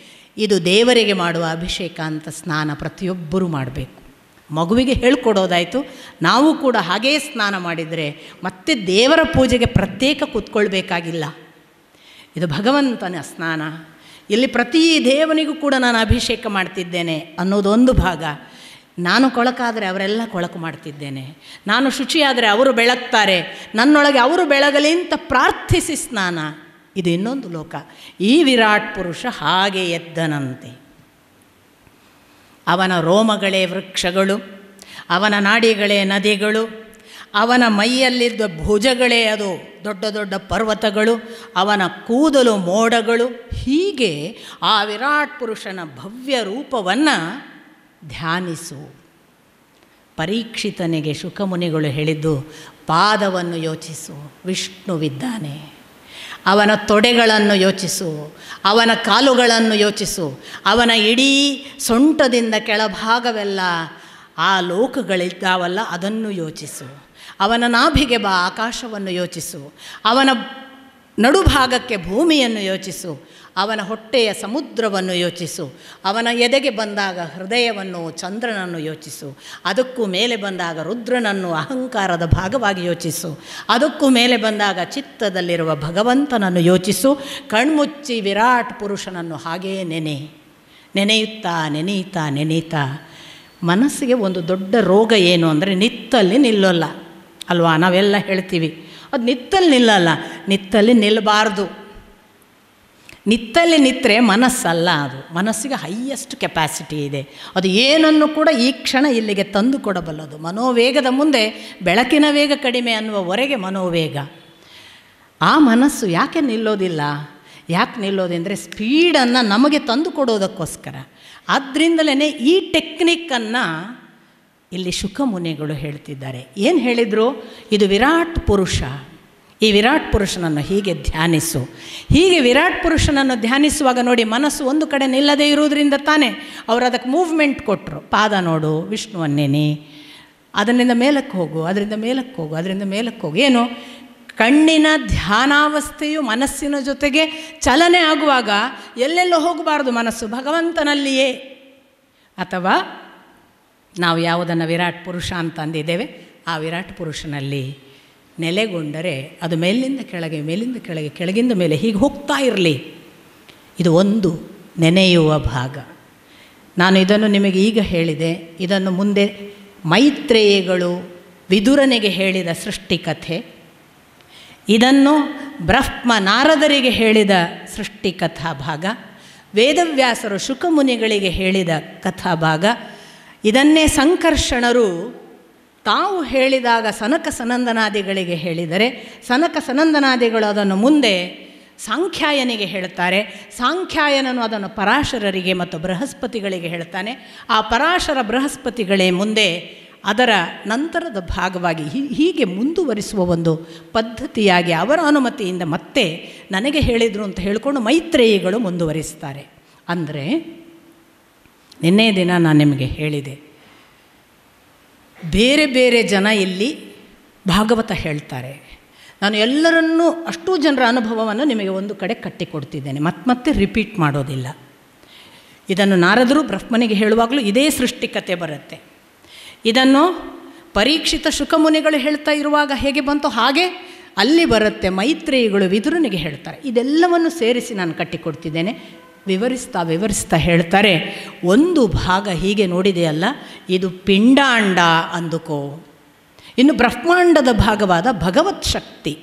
ಇದು ದೇವರಿಗೆ ಮಾಡುವ ಅಭಿಷೇಕ ಅಂತ ಸ್ನಾನ ಪ್ರತಿಯೊಬ್ಬರೂ ಮಾಡಬೇಕು. ಮಗುವಿಗೆ ಹೇಳ್ಕೊಡೋದಾಯಿತು, ನಾವು ಕೂಡ ಹಾಗೇ ಸ್ನಾನ ಮಾಡಿದರೆ ಮತ್ತೆ ದೇವರ ಪೂಜೆಗೆ ಪ್ರತ್ಯೇಕ ಕೂತ್ಕೊಳ್ಬೇಕಾಗಿಲ್ಲ. ಇದು ಭಗವಂತನ ಸ್ನಾನ. ಇಲ್ಲಿ ಪ್ರತಿ ದೇವನಿಗೂ ಕೂಡ ನಾನು ಅಭಿಷೇಕ ಮಾಡ್ತಿದ್ದೇನೆ ಅನ್ನೋದೊಂದು ಭಾಗ. ನಾನು ಕೊಳಕಾದರೆ ಅವರೆಲ್ಲ ಕೊಳಕು ಮಾಡ್ತಿದ್ದೇನೆ, ನಾನು ಶುಚಿಯಾದರೆ ಅವರು ಬೆಳಗ್ತಾರೆ, ನನ್ನೊಳಗೆ ಅವರು ಬೆಳಗಲಿ ಅಂತ ಪ್ರಾರ್ಥಿಸಿ ಸ್ನಾನ. ಇದು ಇನ್ನೊಂದು ಲೋಕ. ಈ ವಿರಾಟ್ ಪುರುಷ ಹಾಗೆ ಎದ್ದನಂತೆ. ಅವನ ರೋಮಗಳೇ ವೃಕ್ಷಗಳು, ಅವನ ನಾಡಿಗಳೇ ನದಿಗಳು, ಅವನ ಮೈಯಲ್ಲಿದ್ದ ಭುಜಗಳೇ ಅದು ದೊಡ್ಡ ದೊಡ್ಡ ಪರ್ವತಗಳು, ಅವನ ಕೂದಲು ಮೋಡಗಳು. ಹೀಗೆ ಆ ವಿರಾಟ್ ಪುರುಷನ ಭವ್ಯ ರೂಪವನ್ನು ಧ್ಯಾನಿಸು. ಪರೀಕ್ಷಿತನಿಗೆ ಶುಕಮುನಿಗಳು ಹೇಳಿದ್ದು, ಪಾದವನ್ನು ಯೋಚಿಸು, ವಿಷ್ಣುವಿದ್ದಾನೆ. ಅವನ ತೊಡೆಗಳನ್ನು ಯೋಚಿಸು, ಅವನ ಕಾಲುಗಳನ್ನು ಯೋಚಿಸು, ಅವನ ಇಡೀ ಸೊಂಟದಿಂದ ಕೆಳಭಾಗವೆಲ್ಲ ಆ ಲೋಕಗಳಿದ್ದಾವಲ್ಲ ಅದನ್ನು ಯೋಚಿಸು. ಅವನ ನಾಭಿಗೆ ಬಾ, ಆಕಾಶವನ್ನು ಯೋಚಿಸು. ಅವನ ನಡುಭಾಗಕ್ಕೆ ಭೂಮಿಯನ್ನು ಯೋಚಿಸು. ಅವನ ಹೊಟ್ಟೆಯ ಸಮುದ್ರವನ್ನು ಯೋಚಿಸು. ಅವನ ಎದೆಗೆ ಬಂದಾಗ ಹೃದಯವನ್ನು, ಚಂದ್ರನನ್ನು ಯೋಚಿಸು. ಅದಕ್ಕೂ ಮೇಲೆ ಬಂದಾಗ ರುದ್ರನನ್ನು ಅಹಂಕಾರದ ಭಾಗವಾಗಿ ಯೋಚಿಸು. ಅದಕ್ಕೂ ಮೇಲೆ ಬಂದಾಗ ಚಿತ್ತದಲ್ಲಿರುವ ಭಗವಂತನನ್ನು ಯೋಚಿಸು. ಕಣ್ಮುಚ್ಚಿ ವಿರಾಟ್ ಪುರುಷನನ್ನು ಹಾಗೇ ನೆನೆಯುತ್ತಾ ನೆನೆಯುತ್ತಾ ನೆನೆಯುತ್ತಾ. ಮನಸ್ಸಿಗೆ ಒಂದು ದೊಡ್ಡ ರೋಗ ಏನು ಅಂದರೆ ನಿತ್ತಲ್ಲಿ ನಿಲ್ಲೋಲ್ಲ ಅಲ್ವಾ? ನಾವೆಲ್ಲ ಹೇಳ್ತೀವಿ ಅದು ನಿತ್ತಲ್ಲಿ ನಿಲ್ಲಲ್ಲ. ನಿತ್ತಲ್ಲಿ ನಿಲ್ಲಬಾರ್ದು. ನಿತ್ತಲ್ಲಿ ನಿತ್ತರೆ ಮನಸ್ಸಲ್ಲ, ಅದು ಮನಸ್ಸಿಗೆ ಹೈಯೆಸ್ಟ್ ಕೆಪಾಸಿಟಿ ಇದೆ. ಅದು ಏನನ್ನು ಕೂಡ ಈ ಕ್ಷಣ ಇಲ್ಲಿಗೆ ತಂದು ಕೊಡಬಲ್ಲದು. ಮನೋವೇಗದ ಮುಂದೆ ಬೆಳಕಿನ ವೇಗ ಕಡಿಮೆ ಅನ್ನುವವರೆಗೆ ಮನೋವೇಗ. ಆ ಮನಸ್ಸು ಯಾಕೆ ನಿಲ್ಲೋದಿಲ್ಲ? ಯಾಕೆ ನಿಲ್ಲೋದೆಂದರೆ ಸ್ಪೀಡನ್ನು ನಮಗೆ ತಂದು ಕೊಡೋದಕ್ಕೋಸ್ಕರ. ಆದ್ದರಿಂದಲೇ ಈ ಟೆಕ್ನಿಕ್ಕನ್ನು ಇಲ್ಲಿ ಶುಕಮುನಿಗಳು ಹೇಳ್ತಿದ್ದಾರೆ. ಏನು ಹೇಳಿದರು? ಇದು ವಿರಾಟ್ ಪುರುಷ. ಈ ವಿರಾಟ್ ಪುರುಷನನ್ನು ಹೀಗೆ ಧ್ಯಾನಿಸು. ಹೀಗೆ ವಿರಾಟ್ ಪುರುಷನನ್ನು ಧ್ಯಾನಿಸುವಾಗ ನೋಡಿ, ಮನಸ್ಸು ಒಂದು ಕಡೆ ನಿಲ್ಲದೇ ಇರುವುದರಿಂದ ತಾನೇ ಅವರು ಅದಕ್ಕೆ ಮೂವ್ಮೆಂಟ್ ಕೊಟ್ಟರು. ಪಾದ ನೋಡು, ವಿಷ್ಣುವನ್ನೇನಿ, ಅದರಿಂದ ಮೇಲಕ್ಕೆ ಹೋಗು, ಅದರಿಂದ ಮೇಲಕ್ಕೆ ಹೋಗು, ಅದರಿಂದ ಮೇಲಕ್ಕೆ ಹೋಗು. ಏನು? ಕಣ್ಣಿನ ಧ್ಯಾನಾವಸ್ಥೆಯು ಮನಸ್ಸಿನ ಜೊತೆಗೆ ಚಲನೆ ಆಗುವಾಗ ಎಲ್ಲೆಲ್ಲೋ ಹೋಗಬಾರ್ದು ಮನಸ್ಸು, ಭಗವಂತನಲ್ಲಿಯೇ. ಅಥವಾ ನಾವು ಯಾವುದನ್ನು ವಿರಾಟ್ ಪುರುಷ ಅಂತ ಅಂದಿದ್ದೇವೆ ಆ ವಿರಾಟ್ ಪುರುಷನಲ್ಲಿ ನೆಲೆಗೊಂಡರೆ ಅದು ಮೇಲಿಂದ ಕೆಳಗೆ, ಮೇಲಿಂದ ಕೆಳಗೆ, ಕೆಳಗಿಂದ ಮೇಲೆ ಹೀಗೆ ಹೋಗ್ತಾ ಇರಲಿ. ಇದು ಒಂದು ನೆನೆಯುವ ಭಾಗ. ನಾನು ಇದನ್ನು ನಿಮಗೆ ಈಗ ಹೇಳಿದೆ. ಇದನ್ನು ಮುಂದೆ ಮೈತ್ರೇಯಿಗಳು ವಿದುರನಿಗೆ ಹೇಳಿದ ಸೃಷ್ಟಿಕಥೆ, ಇದನ್ನು ಬ್ರಹ್ಮ ನಾರದರಿಗೆ ಹೇಳಿದ ಸೃಷ್ಟಿಕಥಾ ಭಾಗ, ವೇದವ್ಯಾಸರು ಶುಕಮುನಿಗಳಿಗೆ ಹೇಳಿದ ಕಥಾಭಾಗ, ಇದನ್ನೇ ಸಂಕರ್ಷಣರು ತಾವು ಹೇಳಿದಾಗ ಸನಕ ಸನಂದನಾದಿಗಳಿಗೆ ಹೇಳಿದರೆ, ಸನಕ ಸನಂದನಾದಿಗಳು ಅದನ್ನು ಮುಂದೆ ಸಾಂಖ್ಯಾಯನಿಗೆ ಹೇಳ್ತಾರೆ. ಸಾಂಖ್ಯಾಯನನು ಅದನ್ನು ಪರಾಶರರಿಗೆ ಮತ್ತು ಬೃಹಸ್ಪತಿಗಳಿಗೆ ಹೇಳ್ತಾನೆ. ಆ ಪರಾಶರ ಬೃಹಸ್ಪತಿಗಳೇ ಮುಂದೆ ಅದರ ನಂತರದ ಭಾಗವಾಗಿ ಹೀಗೆ ಮುಂದುವರಿಸುವ ಒಂದು ಪದ್ಧತಿಯಾಗಿ ಅವರ ಅನುಮತಿಯಿಂದ ಮತ್ತೆ ನನಗೆ ಹೇಳಿದರು ಅಂತ ಹೇಳಿಕೊಂಡು ಮೈತ್ರೇಯಿಗಳು ಮುಂದುವರಿಸ್ತಾರೆ. ಅಂದರೆ ನಿನ್ನೆ ದಿನ ನಾನು ನಿಮಗೆ ಹೇಳಿದೆ, ಬೇರೆ ಬೇರೆ ಜನ ಇಲ್ಲಿ ಭಾಗವತ ಹೇಳ್ತಾರೆ. ನಾನು ಎಲ್ಲರನ್ನೂ ಅಷ್ಟೂ ಜನರ ಅನುಭವವನ್ನು ನಿಮಗೆ ಒಂದು ಕಡೆ ಕಟ್ಟಿಕೊಡ್ತಿದ್ದೇನೆ, ಮತ್ತೆ ರಿಪೀಟ್ ಮಾಡೋದಿಲ್ಲ. ಇದನ್ನು ನಾರದರು ಬ್ರಹ್ಮನಿಗೆ ಹೇಳುವಾಗಲೂ ಇದೇ ಸೃಷ್ಟಿಕತೆ ಬರುತ್ತೆ. ಇದನ್ನು ಪರೀಕ್ಷಿತ ಶುಕಮುನಿಗಳು ಹೇಳ್ತಾ ಇರುವಾಗ ಹೇಗೆ ಬಂತು ಹಾಗೆ ಅಲ್ಲಿ ಬರುತ್ತೆ. ಮೈತ್ರೇಯಿಗಳು ವಿದುರನಿಗೆ ಹೇಳ್ತಾರೆ. ಇದೆಲ್ಲವನ್ನು ಸೇರಿಸಿ ನಾನು ಕಟ್ಟಿಕೊಡ್ತಿದ್ದೇನೆ. ವಿವರಿಸ್ತಾ ಹೇಳ್ತಾರೆ, ಒಂದು ಭಾಗ ಹೀಗೆ ನೋಡಿದೆಯಲ್ಲ, ಇದು ಪಿಂಡಾಂಡ ಅಂದುಕೋ. ಇನ್ನು ಬ್ರಹ್ಮಾಂಡದ ಭಾಗವಾದ ಭಗವತ್ ಶಕ್ತಿ.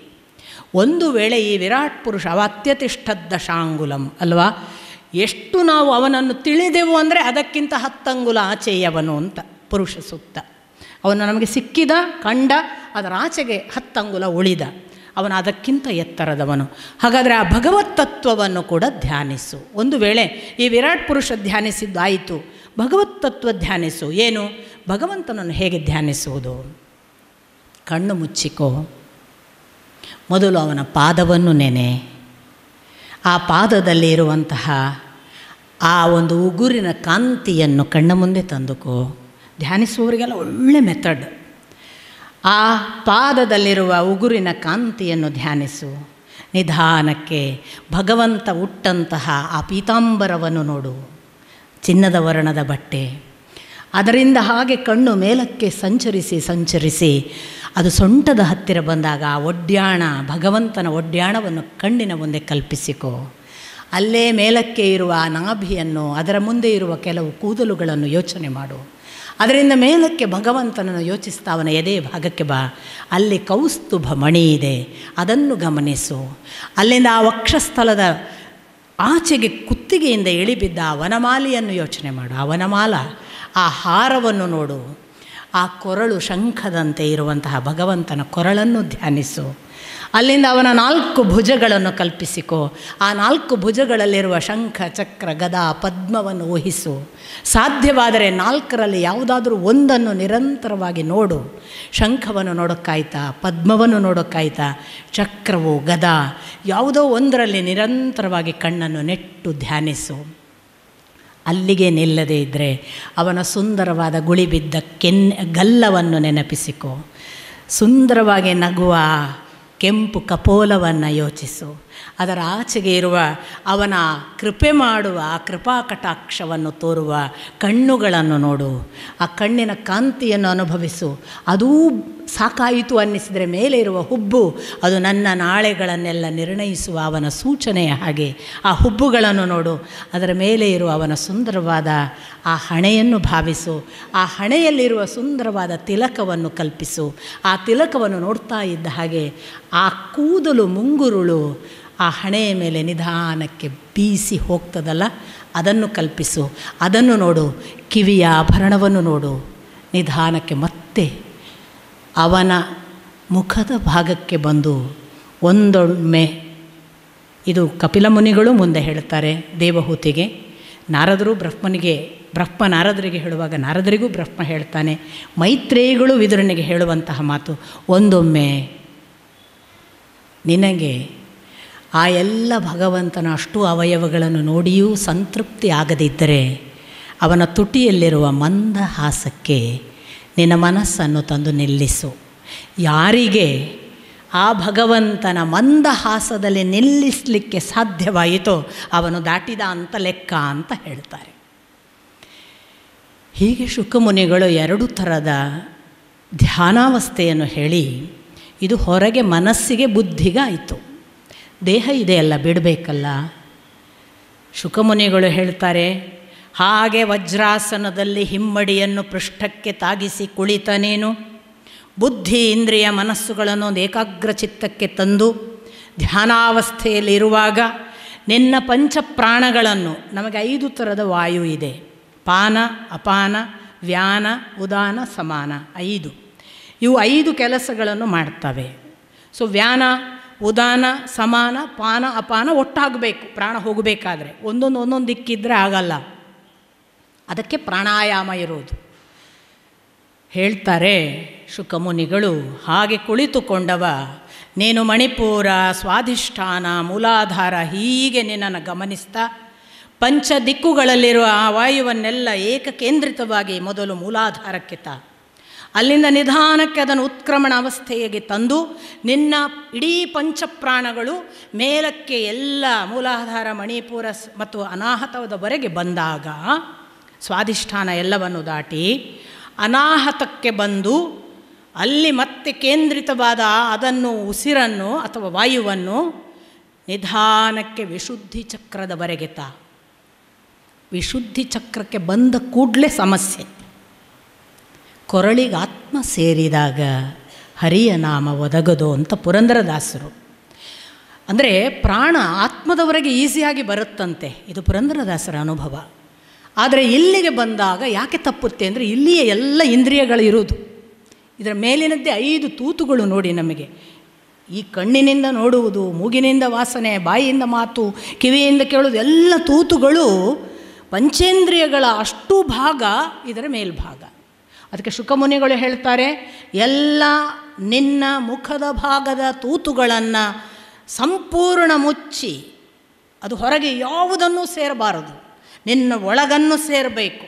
ಒಂದು ವೇಳೆ ಈ ವಿರಾಟ್ ಪುರುಷ ಅತ್ಯತಿಷ್ಠದ್ದಶಾಂಗುಲಂ ಅಲ್ವಾ, ಎಷ್ಟು ನಾವು ಅವನನ್ನು ತಿಳಿದೆವು ಅಂದರೆ ಅದಕ್ಕಿಂತ 10 ಅಂಗುಲ ಆಚೆಯವನು ಅಂತ ಪುರುಷ ಸೂಕ್ತ. ಅವನು ನಮಗೆ ಸಿಕ್ಕಿದ, ಕಂಡ, ಅದರ ಆಚೆಗೆ 10 ಅಂಗುಲ ಉಳಿದ, ಅವನು ಅದಕ್ಕಿಂತ ಎತ್ತರದವನು. ಹಾಗಾದರೆ ಆ ಭಗವತ್ ತತ್ವವನ್ನು ಕೂಡ ಧ್ಯಾನಿಸು. ಒಂದು ವೇಳೆ ಈ ವಿರಾಟ್ ಪುರುಷ ಧ್ಯಾನಿಸಿದ್ದಾಯಿತು, ಭಗವತ್ ತತ್ವ ಧ್ಯಾನಿಸು. ಏನು? ಭಗವಂತನನ್ನು ಹೇಗೆ ಧ್ಯಾನಿಸುವುದು? ಕಣ್ಣು ಮುಚ್ಚಿಕೋ. ಮೊದಲು ಅವನ ಪಾದವನ್ನು ನೆನೆ. ಆ ಪಾದದಲ್ಲಿ ಇರುವಂತಹ ಆ ಒಂದು ಉಗುರಿನ ಕಾಂತಿಯನ್ನು ಕಣ್ಣ ಮುಂದೆ ತಂದುಕೋ. ಧ್ಯಾನಿಸುವವರಿಗೆಲ್ಲ ಒಳ್ಳೆ ಮೆಥಡ್. ಆ ಪಾದದಲ್ಲಿರುವ ಉಗುರಿನ ಕಾಂತಿಯನ್ನು ಧ್ಯಾನಿಸು. ನಿಧಾನಕ್ಕೆ ಭಗವಂತ ಉಟ್ಟಂತಹ ಆ ಪೀತಾಂಬರವನ್ನು ನೋಡು, ಚಿನ್ನದ ವರ್ಣದ ಬಟ್ಟೆ. ಅದರಿಂದ ಹಾಗೆ ಕಣ್ಣು ಮೇಲಕ್ಕೆ ಸಂಚರಿಸಿ ಅದು ಸೊಂಟದ ಹತ್ತಿರ ಬಂದಾಗ ಆ ಒಡ್ಯಾಣ, ಭಗವಂತನ ಒಡ್ಯಾಣವನ್ನು ಕಣ್ಣಿನ ಮುಂದೆ ಕಲ್ಪಿಸಿಕೋ. ಅಲ್ಲೇ ಮೇಲಕ್ಕೆ ಇರುವ ಆ ನಾಭಿಯನ್ನು, ಅದರ ಮುಂದೆ ಇರುವ ಕೆಲವು ಕೂದಲುಗಳನ್ನು ಯೋಚನೆ ಮಾಡು. ಅದರಿಂದ ಮೇಲಕ್ಕೆ ಭಗವಂತನನ್ನು ಯೋಚಿಸ್ತಾ ಅವನ ಎದೆ ಭಾಗಕ್ಕೆ ಬಾ. ಅಲ್ಲಿ ಕೌಸ್ತುಭ ಮಣಿ ಇದೆ, ಅದನ್ನು ಗಮನಿಸು. ಅಲ್ಲಿಂದ ಆ ವಕ್ಷಸ್ಥಲದ ಆಚೆಗೆ ಕುತ್ತಿಗೆಯಿಂದ ಇಳಿಬಿದ್ದ ಆ ವನಮಾಲೆಯನ್ನು ಯೋಚನೆ ಮಾಡು. ಆ ವನಮಾಲ, ಆ ಹಾರವನ್ನು ನೋಡು. ಆ ಕೊರಳು ಶಂಖದಂತೆ ಇರುವಂತಹ ಭಗವಂತನ ಕೊರಳನ್ನು ಧ್ಯಾನಿಸು. ಅಲ್ಲಿಂದ ಅವನ 4 ಭುಜಗಳನ್ನು ಕಲ್ಪಿಸಿಕೋ. ಆ 4 ಭುಜಗಳಲ್ಲಿರುವ ಶಂಖ, ಚಕ್ರ, ಗದಾ, ಪದ್ಮವನ್ನು ಊಹಿಸು. ಸಾಧ್ಯವಾದರೆ 4ರಲ್ಲಿ ಯಾವುದಾದ್ರೂ ಒಂದನ್ನು ನಿರಂತರವಾಗಿ ನೋಡು. ಶಂಖವನ್ನು ನೋಡೋಕ್ಕಾಯ್ತಾ, ಪದ್ಮವನ್ನು ನೋಡೋಕ್ಕಾಯ್ತಾ, ಚಕ್ರವು, ಗದಾ ಯಾವುದೋ ಒಂದರಲ್ಲಿ ನಿರಂತರವಾಗಿ ಕಣ್ಣನ್ನು ನೆಟ್ಟು ಧ್ಯಾನಿಸು. ಅಲ್ಲಿಗೆ ನಿಲ್ಲದೇ ಇದ್ದರೆ ಅವನ ಸುಂದರವಾದ ಗುಳಿಬಿದ್ದ ಗಲ್ಲವನ್ನು ನೆನಪಿಸಿಕೋ. ಸುಂದರವಾಗಿ ನಗುವ ಕೆಂಪು ಕಪೋಲವನ್ನು ಯೋಚಿಸು. ಅದರ ಆಚೆಗೆ ಇರುವ ಅವನ ಕೃಪೆ ಮಾಡುವ, ಕೃಪಾ ಕಟಾಕ್ಷವನ್ನು ತೋರುವ ಕಣ್ಣುಗಳನ್ನು ನೋಡು. ಆ ಕಣ್ಣಿನ ಕಾಂತಿಯನ್ನು ಅನುಭವಿಸು. ಅದೂ ಸಾಕಾಯಿತು ಅನ್ನಿಸಿದರೆ ಮೇಲೆ ಇರುವ ಹುಬ್ಬು, ಅದು ನನ್ನ ನಾಳೆಗಳನ್ನೆಲ್ಲ ನಿರ್ಣಯಿಸುವ ಅವನ ಸೂಚನೆಯ ಹಾಗೆ ಆ ಹುಬ್ಬುಗಳನ್ನು ನೋಡು. ಅದರ ಮೇಲೆ ಇರುವ ಅವನ ಸುಂದರವಾದ ಆ ಹಣೆಯನ್ನು ಭಾವಿಸು. ಆ ಹಣೆಯಲ್ಲಿರುವ ಸುಂದರವಾದ ತಿಲಕವನ್ನು ಕಲ್ಪಿಸು. ಆ ತಿಲಕವನ್ನು ನೋಡ್ತಾ ಇದ್ದ ಹಾಗೆ ಆ ಕೂದಲು ಮುಂಗುರುಳು ಆ ಹಣೆಯ ಮೇಲೆ ನಿಧಾನಕ್ಕೆ ಬೀಸಿ ಹೋಗ್ತದಲ್ಲ, ಅದನ್ನು ಕಲ್ಪಿಸು. ಅದನ್ನು ನೋಡು. ಕಿವಿಯ ಆಭರಣವನ್ನು ನೋಡು. ನಿಧಾನಕ್ಕೆ ಮತ್ತೆ ಅವನ ಮುಖದ ಭಾಗಕ್ಕೆ ಬಂದು ಒಂದೊಮ್ಮೆ, ಇದು ಕಪಿಲ ಮುನಿಗಳು ಮುಂದೆ ಹೇಳ್ತಾರೆ ದೇವಹೂತಿಗೆ, ನಾರದರು ಬ್ರಹ್ಮ ನಾರದರಿಗೆ ಹೇಳುವಾಗ ನಾರದರಿಗೂ ಬ್ರಹ್ಮ ಹೇಳ್ತಾನೆ, ಮೈತ್ರೇಯಿಗಳು ವಿದುರನಿಗೆ ಹೇಳುವಂತಹ ಮಾತು, ಒಂದೊಮ್ಮೆ ನಿನಗೆ ಆ ಎಲ್ಲ ಭಗವಂತನ ಅಷ್ಟು ಅವಯವಗಳನ್ನು ನೋಡಿಯೂ ಸಂತೃಪ್ತಿ ಆಗದಿದ್ದರೆ ಅವನ ತುಟಿಯಲ್ಲಿರುವ ಮಂದಹಾಸಕ್ಕೆ ನಿನ್ನ ಮನಸ್ಸನ್ನು ತಂದು ನಿಲ್ಲಿಸು. ಯಾರಿಗೆ ಆ ಭಗವಂತನ ಮಂದಹಾಸದಲ್ಲಿ ನಿಲ್ಲಿಸಲಿಕ್ಕೆ ಸಾಧ್ಯವಾಯಿತೋ ಅವನು ದಾಟಿದ ಅಂತ ಲೆಕ್ಕ ಅಂತ ಹೇಳ್ತಾರೆ. ಹೀಗೆ ಶುಕಮುನಿಗಳು 2 ಥರದ ಧ್ಯಾನಾವಸ್ಥೆಯನ್ನು ಹೇಳಿ, ಇದು ಹೊರಗೆ ಮನಸ್ಸಿಗೆ ಬುದ್ಧಿಗೆ ಆಯಿತು, ದೇಹ ಇದೆಯಲ್ಲ ಬಿಡಬೇಕಲ್ಲ. ಶುಕಮುನಿಗಳು ಹೇಳ್ತಾರೆ, ಹಾಗೆ ವಜ್ರಾಸನದಲ್ಲಿ ಹಿಮ್ಮಡಿಯನ್ನು ಪೃಷ್ಠಕ್ಕೆ ತಾಗಿಸಿ ಕುಳಿತ ನೀನು ಬುದ್ಧಿ, ಇಂದ್ರಿಯ, ಮನಸ್ಸುಗಳನ್ನು ಒಂದು ಏಕಾಗ್ರ ಚಿತ್ತಕ್ಕೆ ತಂದು ಧ್ಯಾನಾವಸ್ಥೆಯಲ್ಲಿರುವಾಗ ನಿನ್ನ ಪಂಚಪ್ರಾಣಗಳನ್ನು, ನಮಗೆ 5 ಥರದ ವಾಯು ಇದೆ, ಪಾನ, ಅಪಾನ, ವ್ಯಾನ, ಉದಾನ, ಸಮಾನ, 5. ಇವು 5 ಕೆಲಸಗಳನ್ನು ಮಾಡ್ತವೆ. ಸೊ ವ್ಯಾನ, ಉದಾನ, ಸಮಾನ, ಪಾನ, ಅಪಾನ ಒಟ್ಟಾಗಬೇಕು. ಪ್ರಾಣ ಹೋಗಬೇಕಾದ್ರೆ ಒಂದೊಂದು ದಿಕ್ಕಿದ್ರೆ ಆಗಲ್ಲ. ಅದಕ್ಕೆ ಪ್ರಾಣಾಯಾಮ ಇರೋದು. ಹೇಳ್ತಾರೆ ಶುಕಮುನಿಗಳು, ಹಾಗೆ ಕುಳಿತುಕೊಂಡವ ನೀನು ಮಣಿಪುರ, ಸ್ವಾಧಿಷ್ಠಾನ, ಮೂಲಾಧಾರ ಹೀಗೆ ನಿನ್ನನ್ನು ಗಮನಿಸ್ತಾ ಪಂಚ ದಿಕ್ಕುಗಳಲ್ಲಿರುವ ಆ ವಾಯುವನ್ನೆಲ್ಲ ಏಕಕೇಂದ್ರಿತವಾಗಿ ಮೊದಲು ಮೂಲಾಧಾರಕ್ಕೆ ಅಲ್ಲಿಂದ ನಿಧಾನಕ್ಕೆ ಅದನ್ನು ಉತ್ಕ್ರಮಣ ಅವಸ್ಥೆಗೆ ತಂದು ನಿನ್ನ ಇಡೀ ಪಂಚಪ್ರಾಣಗಳು ಮೇಲಕ್ಕೆ ಎಲ್ಲ ಮೂಲಾಧಾರ, ಮಣಿಪುರ ಮತ್ತು ಅನಾಹತದವರೆಗೆ ಬಂದಾಗ ಸ್ವಾಧಿಷ್ಠಾನ ಎಲ್ಲವನ್ನು ದಾಟಿ ಅನಾಹತಕ್ಕೆ ಬಂದು ಅಲ್ಲಿ ಮತ್ತೆ ಕೇಂದ್ರಿತವಾದ ಅದನ್ನು ಉಸಿರನ್ನು ಅಥವಾ ವಾಯುವನ್ನು ನಿಧಾನಕ್ಕೆ ವಿಶುದ್ಧಿ ಚಕ್ರದವರೆಗೆ ವಿಶುದ್ಧಿ ಚಕ್ರಕ್ಕೆ ಬಂದ ಕೂಡಲೇ ಸಮಸ್ಯೆ. ಕೊರಳಿಗೆ ಆತ್ಮ ಸೇರಿದಾಗ ಹರಿಯ ನಾಮ ಒದಗದು ಅಂತ ಪುರಂದರದಾಸರು. ಅಂದರೆ ಪ್ರಾಣ ಆತ್ಮದವರೆಗೆ ಈಸಿಯಾಗಿ ಬರುತ್ತಂತೆ, ಇದು ಪುರಂದರದಾಸರ ಅನುಭವ. ಆದರೆ ಇಲ್ಲಿಗೆ ಬಂದಾಗ ಯಾಕೆ ತಪ್ಪುತ್ತೆ ಅಂದರೆ ಇಲ್ಲಿಯೇ ಎಲ್ಲ ಇಂದ್ರಿಯಗಳು ಇರುವುದು. ಇದರ ಮೇಲಿನದ್ದೇ 5 ತೂತುಗಳು ನೋಡಿ ನಮಗೆ. ಈ ಕಣ್ಣಿನಿಂದ ನೋಡುವುದು, ಮೂಗಿನಿಂದ ವಾಸನೆ, ಬಾಯಿಯಿಂದ ಮಾತು, ಕಿವಿಯಿಂದ ಕೇಳುವುದು, ಎಲ್ಲ ತೂತುಗಳು ಪಂಚೇಂದ್ರಿಯಗಳ ಅಷ್ಟು ಭಾಗ ಇದರ ಮೇಲ್ಭಾಗ. ಅದಕ್ಕೆ ಶುಕಮುನಿಗಳು ಹೇಳ್ತಾರೆ, ಎಲ್ಲ ನಿನ್ನ ಮುಖದ ಭಾಗದ ತೂತುಗಳನ್ನು ಸಂಪೂರ್ಣ ಮುಚ್ಚಿ, ಅದು ಹೊರಗೆ ಯಾವುದನ್ನೂ ಸೇರಬಾರದು, ನಿನ್ನ ಒಳಗನ್ನು ಸೇರಬೇಕು.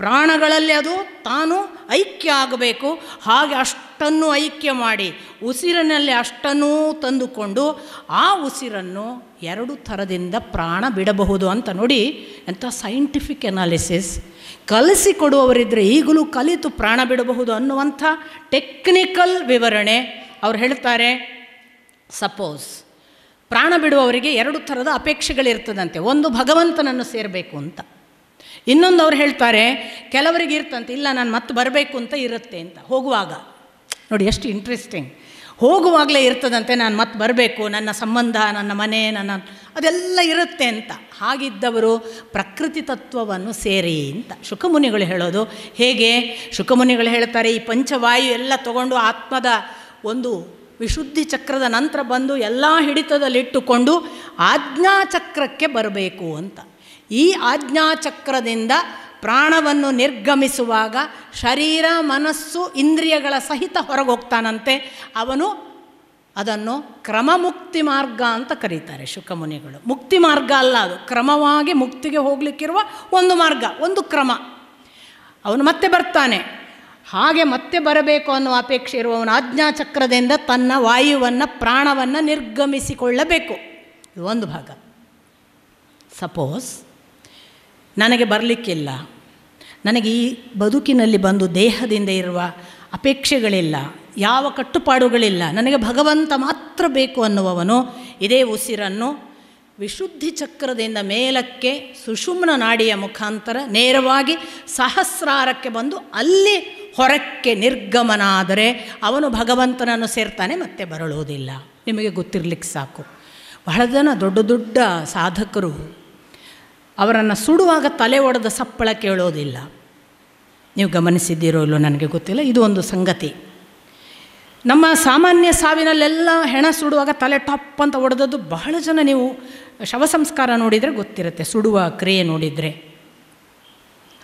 ಪ್ರಾಣಗಳಲ್ಲಿ ಅದು ತಾನು ಐಕ್ಯ ಆಗಬೇಕು. ಹಾಗೆ ಅಷ್ಟನ್ನು ಐಕ್ಯ ಮಾಡಿ ಉಸಿರಿನಲ್ಲಿ ಅಷ್ಟನ್ನೂ ತಂದುಕೊಂಡು ಆ ಉಸಿರನ್ನು 2 ಥರದಿಂದ ಪ್ರಾಣ ಬಿಡಬಹುದು ಅಂತ. ನೋಡಿ ಎಂಥ ಸೈಂಟಿಫಿಕ್ ಅನಾಲಿಸಿಸ್. ಕಲಿಸಿಕೊಡುವವರಿದ್ದರೆ ಈಗಲೂ ಕಲಿತು ಪ್ರಾಣ ಬಿಡಬಹುದು ಅನ್ನುವಂಥ ಟೆಕ್ನಿಕಲ್ ವಿವರಣೆ ಅವ್ರು ಹೇಳ್ತಾರೆ. ಸಪೋಸ್ ಪ್ರಾಣ ಬಿಡುವವರಿಗೆ 2 ಥರದ ಅಪೇಕ್ಷೆಗಳಿರ್ತದಂತೆ. ಒಂದು ಭಗವಂತನನ್ನು ಸೇರಬೇಕು ಅಂತ, ಇನ್ನೊಂದು ಅವ್ರು ಹೇಳ್ತಾರೆ ಕೆಲವರಿಗೆ ಇರ್ತಂತೆ ಇಲ್ಲ ನಾನು ಮತ್ತೆ ಬರಬೇಕು ಅಂತ ಇರುತ್ತೆ ಅಂತ. ಹೋಗುವಾಗ ನೋಡಿ ಎಷ್ಟು ಇಂಟ್ರೆಸ್ಟಿಂಗ್, ಹೋಗುವಾಗಲೇ ಇರ್ತದಂತೆ ನಾನು ಮತ್ತೆ ಬರಬೇಕು, ನನ್ನ ಸಂಬಂಧ, ನನ್ನ ಮನೆ, ನನ್ನ ಅದೆಲ್ಲ ಇರುತ್ತೆ ಅಂತ. ಹಾಗಿದ್ದವರು ಪ್ರಕೃತಿ ತತ್ವವನ್ನು ಸೇರಿ ಅಂತ ಶುಕಮುನಿಗಳು ಹೇಳೋದು. ಹೇಗೆ ಶುಕಮುನಿಗಳು ಹೇಳ್ತಾರೆ, ಈ ಪಂಚವಾಯು ಎಲ್ಲ ತಗೊಂಡು ಆತ್ಮದ ಒಂದು ವಿಶುದ್ಧಿ ಚಕ್ರದ ನಂತರ ಬಂದು ಎಲ್ಲ ಹಿಡಿತದಲ್ಲಿಟ್ಟುಕೊಂಡು ಆಜ್ಞಾಚಕ್ರಕ್ಕೆ ಬರಬೇಕು ಅಂತ. ಈ ಆಜ್ಞಾಚಕ್ರದಿಂದ ಪ್ರಾಣವನ್ನು ನಿರ್ಗಮಿಸುವಾಗ ಶರೀರ ಮನಸ್ಸು ಇಂದ್ರಿಯಗಳ ಸಹಿತ ಹೊರಗೋಗ್ತಾನಂತೆ. ಅವನು ಅದನ್ನು ಕ್ರಮಮುಕ್ತಿ ಮಾರ್ಗ ಅಂತ ಕರೀತಾರೆ ಶುಕಮುನಿಗಳು. ಮುಕ್ತಿ ಮಾರ್ಗ ಅಲ್ಲ, ಅದು ಕ್ರಮವಾಗಿ ಮುಕ್ತಿಗೆ ಹೋಗಲಿಕ್ಕಿರುವ ಒಂದು ಮಾರ್ಗ, ಒಂದು ಕ್ರಮ. ಅವನು ಮತ್ತೆ ಬರ್ತಾನೆ. ಹಾಗೆ ಮತ್ತೆ ಬರಬೇಕು ಅನ್ನುವ ಅಪೇಕ್ಷೆ ಇರುವವನು ಆಜ್ಞಾಚಕ್ರದಿಂದ ತನ್ನ ವಾಯುವನ್ನು ಪ್ರಾಣವನ್ನು ನಿರ್ಗಮಿಸಿಕೊಳ್ಳಬೇಕು. ಇದು ಒಂದು ಭಾಗ. ಸಪೋಸ್ ನನಗೆ ಬರಲಿಕ್ಕಿಲ್ಲ, ನನಗೆ ಈ ಬದುಕಿನಲ್ಲಿ ಬಂದು ದೇಹದಿಂದ ಇರುವ ಅಪೇಕ್ಷೆಗಳಿಲ್ಲ, ಯಾವ ಕಟ್ಟುಪಾಡುಗಳಿಲ್ಲ, ನನಗೆ ಭಗವಂತ ಮಾತ್ರ ಬೇಕು ಅನ್ನುವವನು ಇದೇ ಉಸಿರನ್ನು ವಿಶುದ್ಧಿ ಚಕ್ರದಿಂದ ಮೇಲಕ್ಕೆ ಸುಷುಮ್ನ ನಾಡಿಯ ಮುಖಾಂತರ ನೇರವಾಗಿ ಸಹಸ್ರಾರಕ್ಕೆ ಬಂದು ಅಲ್ಲಿ ಹೊರಕ್ಕೆ ನಿರ್ಗಮನ ಆದರೆ ಅವನು ಭಗವಂತನನ್ನು ಸೇರ್ತಾನೆ, ಮತ್ತೆ ಬರಳುವುದಿಲ್ಲ. ನಿಮಗೆ ಗೊತ್ತಿರಲಿಕ್ಕೆ ಸಾಕು, ಬಹಳ ಜನ ದೊಡ್ಡ ದೊಡ್ಡ ಸಾಧಕರು ಅವರನ್ನು ಸುಡುವಾಗ ತಲೆ ಒಡೆದ ಸಪ್ಪಳ ಕೇಳೋದಿಲ್ಲ. ನೀವು ಗಮನಿಸಿದ್ದೀರೋ ಇಲ್ಲೋ ನನಗೆ ಗೊತ್ತಿಲ್ಲ, ಇದು ಒಂದು ಸಂಗತಿ. ನಮ್ಮ ಸಾಮಾನ್ಯ ಸಾವಿನಲ್ಲೆಲ್ಲ ಹೆಣ ಸುಡುವಾಗ ತಲೆ ಟಾಪ್ ಅಂತ ಹೊಡೆದದ್ದು ಬಹಳ ಜನ ನೀವು ಶವ ಸಂಸ್ಕಾರ ನೋಡಿದರೆ ಗೊತ್ತಿರುತ್ತೆ, ಸುಡುವ ಕ್ರಿಯೆ ನೋಡಿದರೆ.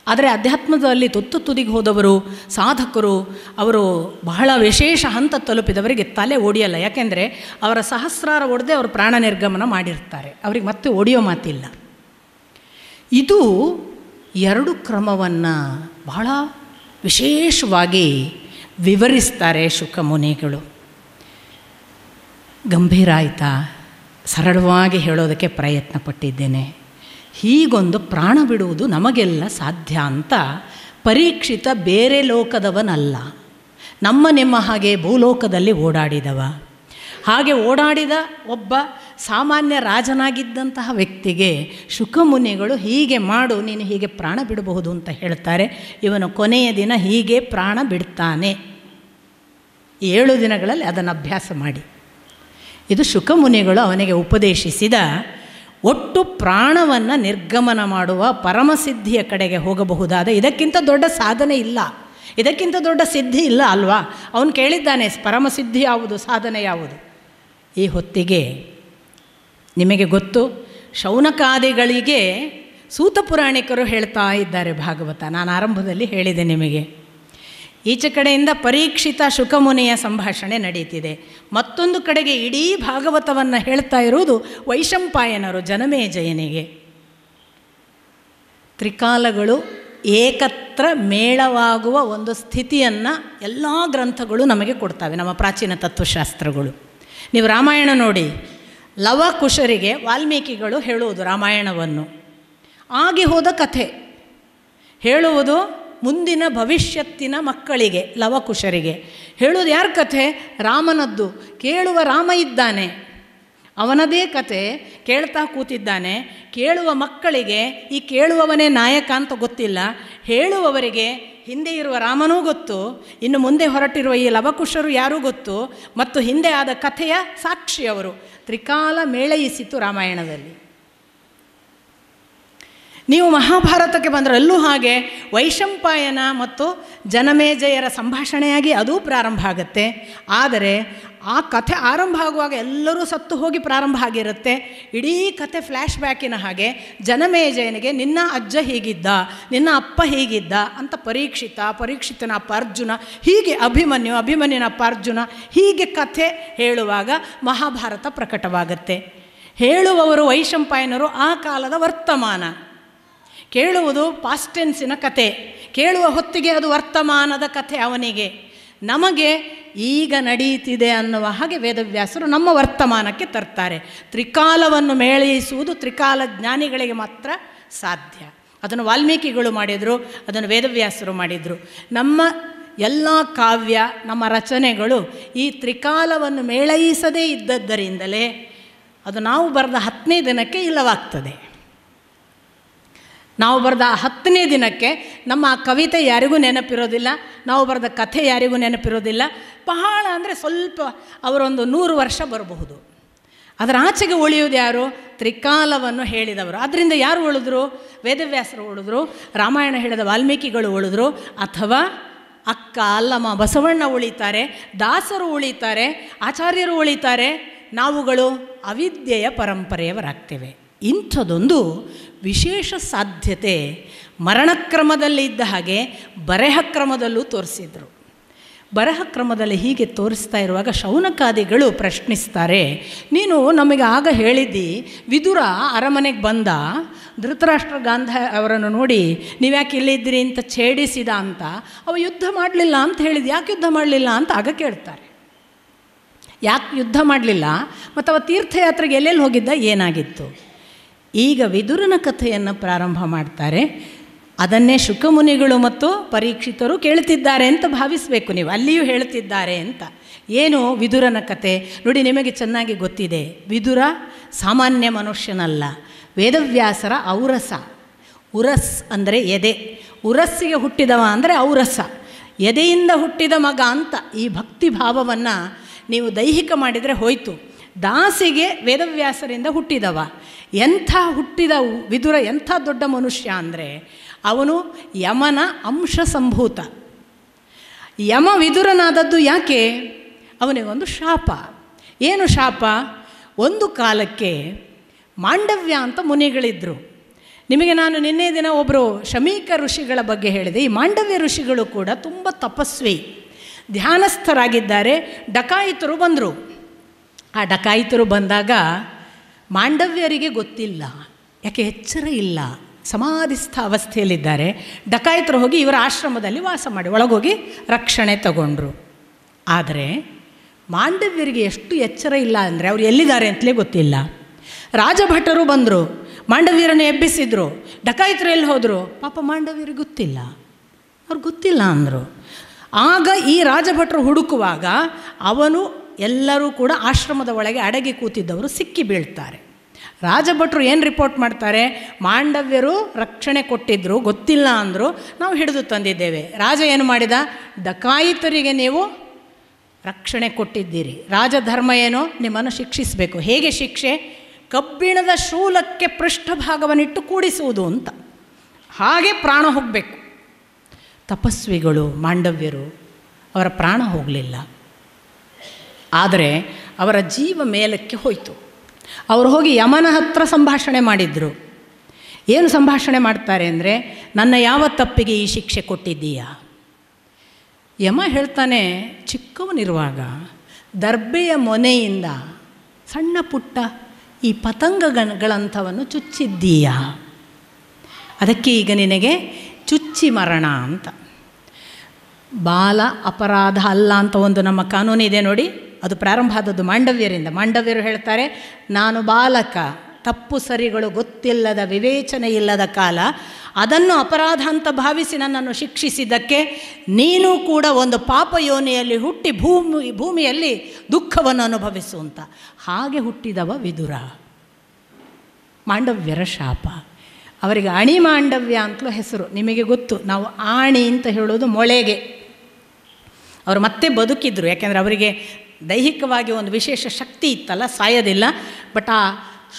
ಆದರೆ ಅಧ್ಯಾತ್ಮದಲ್ಲಿ ತುದಿಗೆ ಹೋದವರು ಸಾಧಕರು, ಅವರು ಬಹಳ ವಿಶೇಷ ಹಂತ ತಲುಪಿದವರಿಗೆ ತಲೆ ಒಡೆಯಲ್ಲ. ಯಾಕೆಂದರೆ ಅವರ ಸಹಸ್ರಾರ ಒಡೆದೇ ಅವರು ಪ್ರಾಣ ನಿರ್ಗಮನ ಮಾಡಿರ್ತಾರೆ, ಅವ್ರಿಗೆ ಮತ್ತೆ ಒಡೆಯೋ ಮಾತಿಲ್ಲ. ಇದು 2 ಕ್ರಮವನ್ನು ಬಹಳ ವಿಶೇಷವಾಗಿ ವಿವರಿಸ್ತಾರೆ ಶುಕಮುನಿಗಳು. ಗಂಭೀರ ಆಯಿತಾ? ಸರಳವಾಗಿ ಹೇಳೋದಕ್ಕೆ ಪ್ರಯತ್ನ ಪಟ್ಟಿದ್ದೇನೆ. ಹೀಗೊಂದು ಪ್ರಾಣ ಬಿಡುವುದು ನಮಗೆಲ್ಲ ಸಾಧ್ಯ ಅಂತ ಪರೀಕ್ಷಿತ ಬೇರೆ ಲೋಕದವನಲ್ಲ, ನಮ್ಮ ನಿಮ್ಮ ಹಾಗೆ ಭೂಲೋಕದಲ್ಲಿ ಓಡಾಡಿದವ. ಹಾಗೆ ಓಡಾಡಿದ ಒಬ್ಬ ಸಾಮಾನ್ಯ ರಾಜನಾಗಿದ್ದಂತಹ ವ್ಯಕ್ತಿಗೆ ಶುಕಮುನಿಗಳು ಹೀಗೆ ಮಾಡು, ನೀನು ಹೀಗೆ ಪ್ರಾಣ ಬಿಡಬಹುದು ಅಂತ ಹೇಳ್ತಾರೆ. ಇವನು ಕೊನೆಯ ದಿನ ಹೀಗೆ ಪ್ರಾಣ ಬಿಡ್ತಾನೆ. 7 ದಿನಗಳಲ್ಲಿ ಅದನ್ನು ಅಭ್ಯಾಸ ಮಾಡಿ. ಇದು ಶುಕಮುನಿಗಳು ಅವನಿಗೆ ಉಪದೇಶಿಸಿದ ಒಟ್ಟು ಪ್ರಾಣವನ್ನು ನಿರ್ಗಮನ ಮಾಡುವ ಪರಮಸಿದ್ಧಿಯ ಕಡೆಗೆ ಹೋಗಬಹುದಾದ ಇದಕ್ಕಿಂತ ದೊಡ್ಡ ಸಾಧನೆ ಇಲ್ಲ, ಇದಕ್ಕಿಂತ ದೊಡ್ಡ ಸಿದ್ಧಿ ಇಲ್ಲ ಅಲ್ವಾ? ಅವನು ಕೇಳಿದ್ದಾನೆ ಪರಮಸಿದ್ಧಿ ಯಾವುದು, ಸಾಧನೆ ಯಾವುದು. ಈ ಹೊತ್ತಿಗೆ ನಿಮಗೆ ಗೊತ್ತು, ಶೌನಕಾದಿಗಳಿಗೆ ಸೂತ ಪುರಾಣಿಕರು ಹೇಳ್ತಾ ಇದ್ದಾರೆ ಭಾಗವತ. ನಾನು ಆರಂಭದಲ್ಲಿ ಹೇಳಿದೆ ನಿಮಗೆ. ಈಚೆ ಕಡೆಯಿಂದ ಪರೀಕ್ಷಿತ ಶುಕಮುನಿಯ ಸಂಭಾಷಣೆ ನಡೀತಿದೆ, ಮತ್ತೊಂದು ಕಡೆಗೆ ಇಡೀ ಭಾಗವತವನ್ನು ಹೇಳ್ತಾ ಇರುವುದು ವೈಶಂಪಾಯನರು ಜನಮೇಜಯನಿಗೆ. ತ್ರಿಕಾಲಗಳು ಏಕತ್ರ ಮೇಳವಾಗುವ ಒಂದು ಸ್ಥಿತಿಯನ್ನು ಎಲ್ಲ ಗ್ರಂಥಗಳು ನಮಗೆ ಕೊಡ್ತವೆ, ನಮ್ಮ ಪ್ರಾಚೀನ ತತ್ವಶಾಸ್ತ್ರಗಳು. ನೀವು ರಾಮಾಯಣ ನೋಡಿ, ಲವಕುಶರಿಗೆ ವಾಲ್ಮೀಕಿಗಳು ಹೇಳುವುದು ರಾಮಾಯಣವನ್ನು, ಆಗಿ ಹೋದ ಕಥೆ ಹೇಳುವುದು ಮುಂದಿನ ಭವಿಷ್ಯತ್ತಿನ ಮಕ್ಕಳಿಗೆ, ಲವಕುಶರಿಗೆ ಹೇಳುವುದು ಯಾರ ಕಥೆ? ರಾಮನದ್ದು. ಕೇಳುವ ರಾಮ ಇದ್ದಾನೆ, ಅವನದೇ ಕತೆ ಕೇಳ್ತಾ ಕೂತಿದ್ದಾನೆ. ಕೇಳುವ ಮಕ್ಕಳಿಗೆ ಈ ಕೇಳುವವನೇ ನಾಯಕ ಅಂತ ಗೊತ್ತಿಲ್ಲ, ಹೇಳುವವರಿಗೆ ಹಿಂದೆ ಇರುವ ರಾಮನೂ ಗೊತ್ತು, ಇನ್ನು ಮುಂದೆ ಹೊರಟಿರುವ ಈ ಲವಕುಶರು ಯಾರೂ ಗೊತ್ತು, ಮತ್ತು ಹಿಂದೆ ಆದ ಕಥೆಯ ಸಾಕ್ಷಿಯವರು. ತ್ರಿಕಾಲ ಮೇಳೈಸಿತು ರಾಮಾಯಣದಲ್ಲಿ. ನೀವು ಮಹಾಭಾರತಕ್ಕೆ ಬಂದರೆ ಅಲ್ಲೂ ಹಾಗೆ ವೈಶಂಪಾಯನ ಮತ್ತು ಜನಮೇಜಯರ ಸಂಭಾಷಣೆಯಾಗಿ ಅದೂ ಪ್ರಾರಂಭ ಆಗುತ್ತೆ. ಆದರೆ ಆ ಕಥೆ ಆರಂಭ ಆಗುವಾಗ ಎಲ್ಲರೂ ಸತ್ತು ಹೋಗಿ ಪ್ರಾರಂಭ ಆಗಿರುತ್ತೆ. ಇಡೀ ಕಥೆ ಫ್ಲ್ಯಾಶ್ ಬ್ಯಾಕಿನ ಹಾಗೆ ಜನಮೇಜಯನಿಗೆ ನಿನ್ನ ಅಜ್ಜ ಹೀಗಿದ್ದ, ನಿನ್ನ ಅಪ್ಪ ಹೀಗಿದ್ದ ಅಂತ ಪರೀಕ್ಷಿತನ ಅಪ್ಪ ಅರ್ಜುನ, ಹೀಗೆ ಅಭಿಮನ್ಯುನ ಅಪ್ಪ ಅರ್ಜುನ, ಹೀಗೆ ಕಥೆ ಹೇಳುವಾಗ ಮಹಾಭಾರತ ಪ್ರಕಟವಾಗುತ್ತೆ. ಹೇಳುವವರು ವೈಶಂಪಾಯನರು ಆ ಕಾಲದ ವರ್ತಮಾನ, ಕೇಳುವುದು ಪಾಸ್ಟ್ ಟೆನ್ಸಿನ ಕತೆ, ಕೇಳುವ ಹೊತ್ತಿಗೆ ಅದು ವರ್ತಮಾನದ ಕಥೆ ಅವನಿಗೆ. ನಮಗೆ ಈಗ ನಡೆಯುತ್ತಿದೆ ಅನ್ನುವ ಹಾಗೆ ವೇದವ್ಯಾಸರು ನಮ್ಮ ವರ್ತಮಾನಕ್ಕೆ ತರ್ತಾರೆ. ತ್ರಿಕಾಲವನ್ನು ಮೇಳೈಸುವುದು ತ್ರಿಕಾಲ ಜ್ಞಾನಿಗಳಿಗೆ ಮಾತ್ರ ಸಾಧ್ಯ. ಅದನ್ನು ವಾಲ್ಮೀಕಿಗಳು ಮಾಡಿದರು, ಅದನ್ನು ವೇದವ್ಯಾಸರು ಮಾಡಿದರು. ನಮ್ಮ ಎಲ್ಲ ಕಾವ್ಯ, ನಮ್ಮ ರಚನೆಗಳು ಈ ತ್ರಿಕಾಲವನ್ನು ಮೇಳೈಸದೇ ಇದ್ದದ್ದರಿಂದಲೇ ಅದು ನಾವು ಬರೆದ 10ನೇ ದಿನಕ್ಕೆ ಇಲ್ಲವಾಗ್ತದೆ. ನಾವು ಬರೆದ 10ನೇ ದಿನಕ್ಕೆ ನಮ್ಮ ಆ ಕವಿತೆ ಯಾರಿಗೂ ನೆನಪಿರೋದಿಲ್ಲ, ನಾವು ಬರೆದ ಕಥೆ ಯಾರಿಗೂ ನೆನಪಿರೋದಿಲ್ಲ. ಬಹಳ ಅಂದರೆ ಸ್ವಲ್ಪ ಅವರೊಂದು 100 ವರ್ಷ ಬರಬಹುದು. ಅದರ ಆಚೆಗೆ ಉಳಿಯೋದು ಯಾರು? ತ್ರಿಕಾಲವನ್ನು ಹೇಳಿದವರು. ಅದರಿಂದ ಯಾರು ಉಳಿದ್ರು? ವೇದವ್ಯಾಸರು ಉಳಿದ್ರು, ರಾಮಾಯಣ ಹೇಳಿದ ವಾಲ್ಮೀಕಿಗಳು ಉಳಿದ್ರು, ಅಥವಾ ಅಕ್ಕ ಅಲ್ಲಮ್ಮ ಬಸವಣ್ಣ ಉಳಿತಾರೆ, ದಾಸರು ಉಳಿತಾರೆ, ಆಚಾರ್ಯರು ಉಳಿತಾರೆ. ನಾವುಗಳು ಅವಿದ್ಯೆಯ ಪರಂಪರೆಯವರಾಗ್ತೇವೆ. ಇಂಥದ್ದೊಂದು ವಿಶೇಷ ಸಾಧ್ಯತೆ ಮರಣಕ್ರಮದಲ್ಲಿ ಇದ್ದ ಹಾಗೆ ಬರೆಹ ಕ್ರಮದಲ್ಲೂ ತೋರಿಸಿದರು. ಬರಹ ಕ್ರಮದಲ್ಲಿ ಹೀಗೆ ತೋರಿಸ್ತಾ ಇರುವಾಗ ಶೌನಕಾದಿಗಳು ಪ್ರಶ್ನಿಸ್ತಾರೆ, ನೀನು ನಮಗೆ ಆಗ ಹೇಳಿದ್ದಿ ವಿದುರ ಅರಮನೆಗೆ ಬಂದ, ಧೃತರಾಷ್ಟ್ರ ಗಾಂಧ ಅವರನ್ನು ನೋಡಿ ನೀವ್ಯಾಕೆ ಇಲ್ಲಿದ್ದೀರಿ ಅಂತ ಛೇಡಿಸಿದ ಅಂತ, ಅವ ಯುದ್ಧ ಮಾಡಲಿಲ್ಲ ಅಂತ ಹೇಳಿದ್ದು, ಯಾಕೆ ಯುದ್ಧ ಮಾಡಲಿಲ್ಲ ಅಂತ ಆಗ ಕೇಳ್ತಾರೆ. ಯಾಕೆ ಯುದ್ಧ ಮಾಡಲಿಲ್ಲ, ಮತ್ತು ಅವ ತೀರ್ಥಯಾತ್ರೆಗೆ ಎಲ್ಲೆಲ್ಲಿ ಹೋಗಿದ್ದ, ಏನಾಗಿತ್ತು? ಈಗ ವಿದುರನ ಕಥೆಯನ್ನು ಪ್ರಾರಂಭ ಮಾಡ್ತಾರೆ. ಅದನ್ನೇ ಶುಕಮುನಿಗಳು ಮತ್ತು ಪರೀಕ್ಷಿತರು ಕೇಳ್ತಿದ್ದಾರೆ ಅಂತ ಭಾವಿಸಬೇಕು ನೀವು, ಅಲ್ಲಿಯೂ ಹೇಳ್ತಿದ್ದಾರೆ ಅಂತ. ಏನು ವಿದುರನ ಕತೆ ನೋಡಿ, ನಿಮಗೆ ಚೆನ್ನಾಗಿ ಗೊತ್ತಿದೆ. ವಿದುರ ಸಾಮಾನ್ಯ ಮನುಷ್ಯನಲ್ಲ, ವೇದವ್ಯಾಸರ ಔರಸ. ಉರಸ್ ಅಂದರೆ ಎದೆ, ಉರಸ್ಸಿಗೆ ಹುಟ್ಟಿದವ ಅಂದರೆ ಔರಸ, ಎದೆಯಿಂದ ಹುಟ್ಟಿದ ಮಗ ಅಂತ. ಈ ಭಕ್ತಿ ಭಾವವನ್ನು ನೀವು ದೈಹಿಕ ಮಾಡಿದರೆ ಹೋಯಿತು. ದಾಸಿಗೆ ವೇದವ್ಯಾಸರಿಂದ ಹುಟ್ಟಿದವ. ಎಂಥ ಹುಟ್ಟಿದ ವಿದುರ ಎಂಥ ದೊಡ್ಡ ಮನುಷ್ಯ ಅಂದರೆ ಅವನು ಯಮನ ಅಂಶ ಸಂಭೂತ. ಯಮ ವಿದುರನಾದದ್ದು ಯಾಕೆ? ಅವನಿಗೊಂದು ಶಾಪ. ಏನು ಶಾಪ? ಒಂದು ಕಾಲಕ್ಕೆ ಮಾಂಡವ್ಯ ಅಂತ ಮುನಿಗಳಿದ್ದರು. ನಿಮಗೆ ನಾನು ನಿನ್ನೆ ದಿನ ಒಬ್ಬರು ಶಮೀಕ ಋಷಿಗಳ ಬಗ್ಗೆ ಹೇಳಿದೆ. ಈ ಮಾಂಡವ್ಯ ಋಷಿಗಳು ಕೂಡ ತುಂಬ ತಪಸ್ವಿ, ಧ್ಯಾನಸ್ಥರಾಗಿದ್ದಾರೆ. ಡಕಾಯಿತರು ಬಂದರು. ಆ ಡಕಾಯಿತರು ಬಂದಾಗ ಮಾಂಡವ್ಯರಿಗೆ ಗೊತ್ತಿಲ್ಲ, ಯಾಕೆ ಎಚ್ಚರ ಇಲ್ಲ, ಸಮಾಧಿಸ್ಥ ಅವಸ್ಥೆಯಲ್ಲಿದ್ದಾರೆ. ಡಕಾಯಿತರು ಹೋಗಿ ಇವರ ಆಶ್ರಮದಲ್ಲಿ ವಾಸ ಮಾಡಿ ಒಳಗೋಗಿ ರಕ್ಷಣೆ ತಗೊಂಡ್ರು. ಆದರೆ ಮಾಂಡವ್ಯರಿಗೆ ಎಷ್ಟು ಎಚ್ಚರ ಇಲ್ಲ ಅಂದರೆ ಅವರು ಎಲ್ಲಿದ್ದಾರೆ ಅಂತಲೇ ಗೊತ್ತಿಲ್ಲ. ರಾಜಭಟರು ಬಂದರು, ಮಾಂಡವ್ಯರನ್ನು ಎಬ್ಬಿಸಿದ್ರು. ಡಕಾಯಿತರು ಎಲ್ಲಿ ಹೋದರು? ಪಾಪ ಮಾಂಡವ್ಯರಿಗೆ ಗೊತ್ತಿಲ್ಲ, ಅವ್ರಿಗೆ ಗೊತ್ತಿಲ್ಲ ಅಂದರು. ಆಗ ಈ ರಾಜಭಟರು ಹುಡುಕುವಾಗ ಅವನು ಎಲ್ಲರೂ ಕೂಡ ಆಶ್ರಮದ ಒಳಗೆ ಅಡಗಿ ಕೂತಿದ್ದವರು ಸಿಕ್ಕಿ ಬೀಳ್ತಾರೆ. ರಾಜಭಟ್ರು ಏನು ರಿಪೋರ್ಟ್ ಮಾಡ್ತಾರೆ? ಮಾಂಡವ್ಯರು ರಕ್ಷಣೆ ಕೊಟ್ಟಿದ್ದರು, ಗೊತ್ತಿಲ್ಲ ಅಂದರು, ನಾವು ಹಿಡಿದು ತಂದಿದ್ದೇವೆ. ರಾಜ ಏನು ಮಾಡಿದ? ಡಕಾಯಿತರಿಗೆ ನೀವು ರಕ್ಷಣೆ ಕೊಟ್ಟಿದ್ದೀರಿ, ರಾಜಧರ್ಮ ಏನು? ನಿಮ್ಮನ್ನು ಶಿಕ್ಷಿಸಬೇಕು. ಹೇಗೆ ಶಿಕ್ಷೆ? ಕಬ್ಬಿಣದ ಶೂಲಕ್ಕೆ ಪೃಷ್ಠಭಾಗವನ್ನಿಟ್ಟು ಕೂಡಿಸುವುದು ಅಂತ. ಹಾಗೆ ಪ್ರಾಣ ಹೋಗಬೇಕು. ತಪಸ್ವಿಗಳು ಮಾಂಡವ್ಯರು, ಅವರ ಪ್ರಾಣ ಹೋಗಲಿಲ್ಲ, ಆದರೆ ಅವರ ಜೀವ ಮೇಲಕ್ಕೆ ಹೋಯಿತು. ಅವರು ಹೋಗಿ ಯಮನ ಹತ್ರ ಸಂಭಾಷಣೆ ಮಾಡಿದರು. ಏನು ಸಂಭಾಷಣೆ ಮಾಡ್ತಾರೆ ಅಂದರೆ, ನನ್ನ ಯಾವ ತಪ್ಪಿಗೆ ಈ ಶಿಕ್ಷೆ ಕೊಟ್ಟಿದ್ದೀಯಾ? ಯಮ ಹೇಳ್ತಾನೆ, ಚಿಕ್ಕವನಿರುವಾಗ ದರ್ಬೆಯ ಮೊನೆಯಿಂದ ಸಣ್ಣ ಪುಟ್ಟ ಈ ಪತಂಗಗಳಂಥವನ್ನು ಚುಚ್ಚಿದ್ದೀಯಾ, ಅದಕ್ಕೆ ಈಗ ನಿನಗೆ ಚುಚ್ಚಿ ಮರಣ ಅಂತ. ಬಾಲ ಅಪರಾಧ ಅಲ್ಲ ಅಂತ ಒಂದು ನಮ್ಮ ಕಾನೂನಿದೆ ನೋಡಿ, ಅದು ಪ್ರಾರಂಭ ಆದದ್ದು ಮಾಂಡವ್ಯರಿಂದ. ಮಾಂಡವ್ಯರು ಹೇಳ್ತಾರೆ, ನಾನು ಬಾಲಕ, ತಪ್ಪು ಸರಿಗಳು ಗೊತ್ತಿಲ್ಲದ, ವಿವೇಚನೆ ಇಲ್ಲದ ಕಾಲ, ಅದನ್ನು ಅಪರಾಧ ಅಂತ ಭಾವಿಸಿ ನನ್ನನ್ನು ಶಿಕ್ಷಿಸಿದ್ದಕ್ಕೆ ನೀನು ಕೂಡ ಒಂದು ಪಾಪ ಯೋನಿಯಲ್ಲಿ ಹುಟ್ಟಿ ಭೂಮಿಯಲ್ಲಿ ದುಃಖವನ್ನು ಅನುಭವಿಸು ಅಂತ. ಹಾಗೆ ಹುಟ್ಟಿದವ ವಿದುರ. ಮಾಂಡವ್ಯರ ಶಾಪ. ಅವರಿಗೆ ಅಣಿ ಮಾಂಡವ್ಯ ಅಂತಲೂ ಹೆಸರು. ನಿಮಗೆ ಗೊತ್ತು, ನಾವು ಆಣಿ ಅಂತ ಹೇಳೋದು ಮೊಳೆಗೆ. ಅವರು ಮತ್ತೆ ಬದುಕಿದ್ರು, ಯಾಕೆಂದರೆ ಅವರಿಗೆ ದೈಹಿಕವಾಗಿ ಒಂದು ವಿಶೇಷ ಶಕ್ತಿ ಇತ್ತಲ್ಲ, ಸಾಯೋದಿಲ್ಲ. ಬಟ್ ಆ